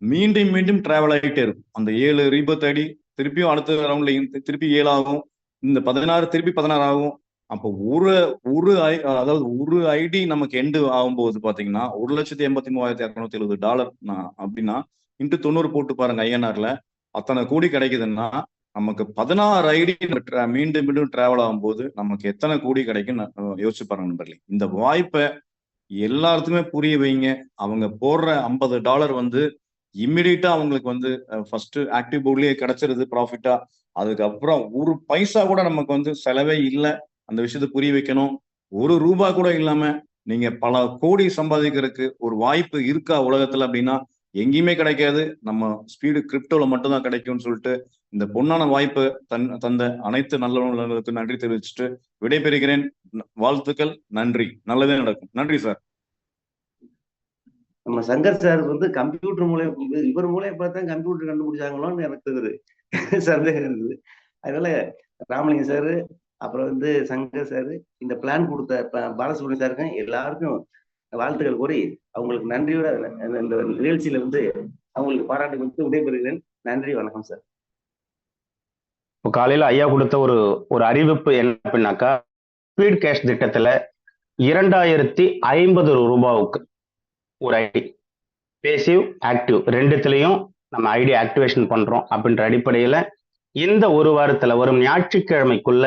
மீண்டும் டிராவல் ஆகிட்டே இருக்கும். அந்த 7 ரீபர்த் ஐடி திருப்பியும் அடுத்த ரவுண்ட்ல திருப்பி 7 ஆகும், இந்த 16 திருப்பி 16 ஆகும். அப்போ அதாவது ஒரு ஐடி நமக்கு எண்டு ஆகும்போது பாத்தீங்கன்னா $1,83,270 அப்படின்னா இன்ட்டு 90 போட்டு பாருங்க ஐஎன்ஆர்ல அத்தனை கோடி கிடைக்குதுன்னா நமக்கு 16 ஐடி மீண்டும் டிராவல் ஆகும்போது நமக்கு எத்தனை கோடி கிடைக்கும் யோசிச்சு பாருங்க நண்பர்களே. இந்த வாய்ப்பை எல்லாத்துக்குமே புரிய வைங்க. அவங்க போடுற $50 வந்து இம்மிடியட்டா அவங்களுக்கு வந்து ஃபர்ஸ்ட் ஆக்டிவ் போர்ட்லயே கிடைச்சிருது ப்ராஃபிட்டா. அதுக்கப்புறம் ஒரு பைசா கூட நமக்கு வந்து செலவே இல்லை. அந்த விஷயத்த புரிய வைக்கணும். $1 கூட இல்லாம நீங்க பல கோடி சம்பாதிக்கிறதுக்கு ஒரு வாய்ப்பு இருக்கா உலகத்துல அப்படின்னா எங்கேயுமே கிடைக்காது. நம்ம ஸ்பீடு கிரிப்டோல மட்டும்தான் கிடைக்கும்னு சொல்லிட்டு இந்த பொன்னான வாய்ப்பு தந்த அனைத்து நல்லவர்களுக்கு நன்றி தெரிவிச்சுட்டு விடைபெறுகிறேன். வாழ்த்துக்கள், நன்றி. நல்லதே நடக்கும். நன்றி சார். நம்ம சங்கர் சார் வந்து கம்ப்யூட்டர் மூலம் இவர் மூலம் பார்த்தா கம்ப்யூட்டர் கண்டுபிடிச்சாங்களோன்னு எனக்கு ஒரு சந்தேகம் இருக்குது. அதனால ராமலிங்கம் சார் அப்புறம் வந்து சங்கர் சார் இந்த பிளான் கொடுத்த பாலசுப்ரமணியம் சாருக்கும் எல்லாருக்கும் வாழ்த்துக்கள் கூறி அவங்களுக்கு நன்றியோட இந்த நிகழ்ச்சியில வந்து அவங்களுக்கு பாராட்டு கொடுத்து விடைபெறுகிறேன். நன்றி, வணக்கம் சார். இப்போ காலையில ஐயா கொடுத்த ஒரு அறிவிப்பு என்ன அப்படின்னாக்கா, ஸ்பீட் கேஷ் திட்டத்துல $2,050 ஒரு ஐடி பேசிவ் ஆக்டிவ் ரெண்டுத்துலையும் நம்ம ஐடி ஆக்டிவேஷன் பண்றோம் அப்படின்ற அடிப்படையில இந்த ஒரு வாரத்துல வரும் ஞாயிற்றுக்கிழமைக்குள்ள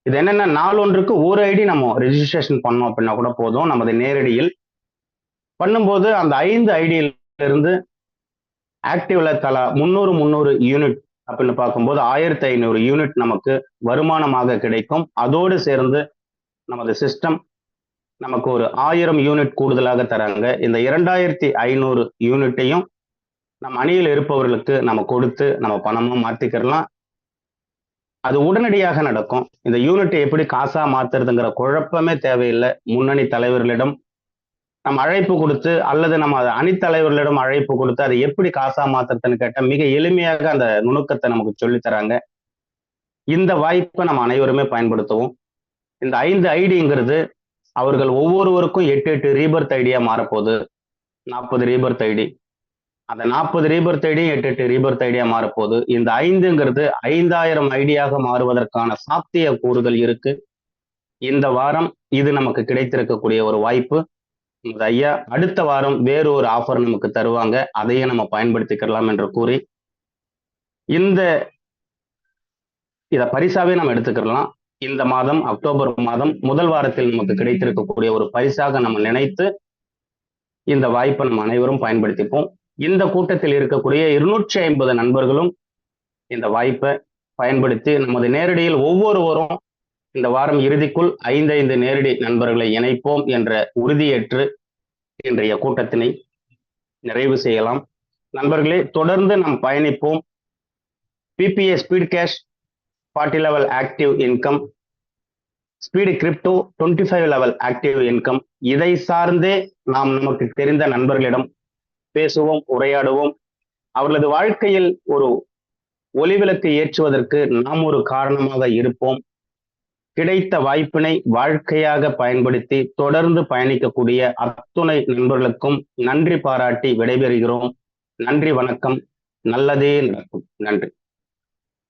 இது என்னன்னா நாள் ஒன்றுக்கு ஒரு ஐடி நம்ம ரெஜிஸ்ட்ரேஷன் பண்ணோம் அப்படின்னா கூட போதும். நமது நேரடியில் பண்ணும்போது அந்த 5 ஐடியில இருந்து ஆக்டிவ்ல தலா 300 யூனிட் அப்படின்னு பார்க்கும்போது 1500 யூனிட் நமக்கு வருமானமாக கிடைக்கும். அதோடு சேர்ந்து நமது சிஸ்டம் நமக்கு ஒரு 1000 யூனிட் கூடுதலாக தராங்க. இந்த 2500 யூனிட்டையும் நம்ம அணியில் இருப்பவர்களுக்கு நம்ம கொடுத்து நம்ம பணமா மாத்திக்கிறலாம். அது உடனடியாக நடக்கும். இந்த யூனிட்டை எப்படி காசா மாத்துறதுங்கிற குழப்பமே தேவையில்லை. முன்னணி தலைவர்களிடம் நம்ம அழைப்பு கொடுத்து அல்லது நம்ம அணித்தலைவர்களிடம் அழைப்பு கொடுத்து அதை எப்படி காசா மாத்துறதுன்னு கேட்டால் மிக எளிமையாக அந்த நுணுக்கத்தை நமக்கு சொல்லித் தராங்க. இந்த வாய்ப்பை நம்ம அனைவருமே பயன்படுத்துவோம். இந்த 5 ஐடிங்கிறது அவர்கள் ஒவ்வொருவருக்கும் 8 ரீபர்த் ஐடியா மாறப்போகுது. 40 ரீபர்த் ஐடி, அந்த 40 ரீபர்த் ஐடியும் 8 ரீபர்த் ஐடியா மாறப்போகுது. இந்த 5ங்கிறது 5000 ஐடியாக மாறுவதற்கான சாத்திய கூறுகள் இருக்கு. இந்த வாரம் இது நமக்கு கிடைத்திருக்கக்கூடிய ஒரு வாய்ப்பு. ஐயா அடுத்த வாரம் வேறு ஒரு ஆஃபர் நமக்கு தருவாங்க, அதையும் நம்ம பயன்படுத்திக்கலாம் என்று கூறி இத பரிசாவே நம்ம எடுத்துக்கலாம். இந்த மாதம் அக்டோபர் மாதம் முதல் வாரத்தில் நமக்கு கிடைத்திருக்கக்கூடிய ஒரு பரிசாக நம்ம நினைத்து இந்த வாய்ப்பை நம்ம அனைவரும் பயன்படுத்திப்போம். இந்த கூட்டத்தில் இருக்கக்கூடிய 250 நண்பர்களும் இந்த வாய்ப்பை பயன்படுத்தி நமது நேரடியில் ஒவ்வொருவரும் இந்த வாரம் இறுதிக்குள் 5 நேரடி நண்பர்களை இணைப்போம் என்ற உறுதியேற்று இன்றைய கூட்டத்தினை நிறைவு செய்யலாம். நண்பர்களே, தொடர்ந்து நாம் பயணிப்போம். PPA speed cash 40 level active income, speed crypto 25 level active income, இதை சார்ந்தே நாம் நமக்கு தெரிந்த நண்பர்களிடம் பேசுவோம், உரையாடுவோம். அவர்களது வாழ்க்கையில் ஒரு ஒளிவிளக்கு ஏற்றுவதற்கு நாம் ஒரு காரணமாக இருப்போம். கிடைத்த வாய்ப்பினை வாழ்க்கையாக பயன்படுத்தி தொடர்ந்து பயணிக்கக்கூடிய அத்துணை நண்பர்களுக்கும் நன்றி பாராட்டி விடைபெறுகிறோம். நன்றி, வணக்கம். நல்லதே நடக்கும். நன்றி.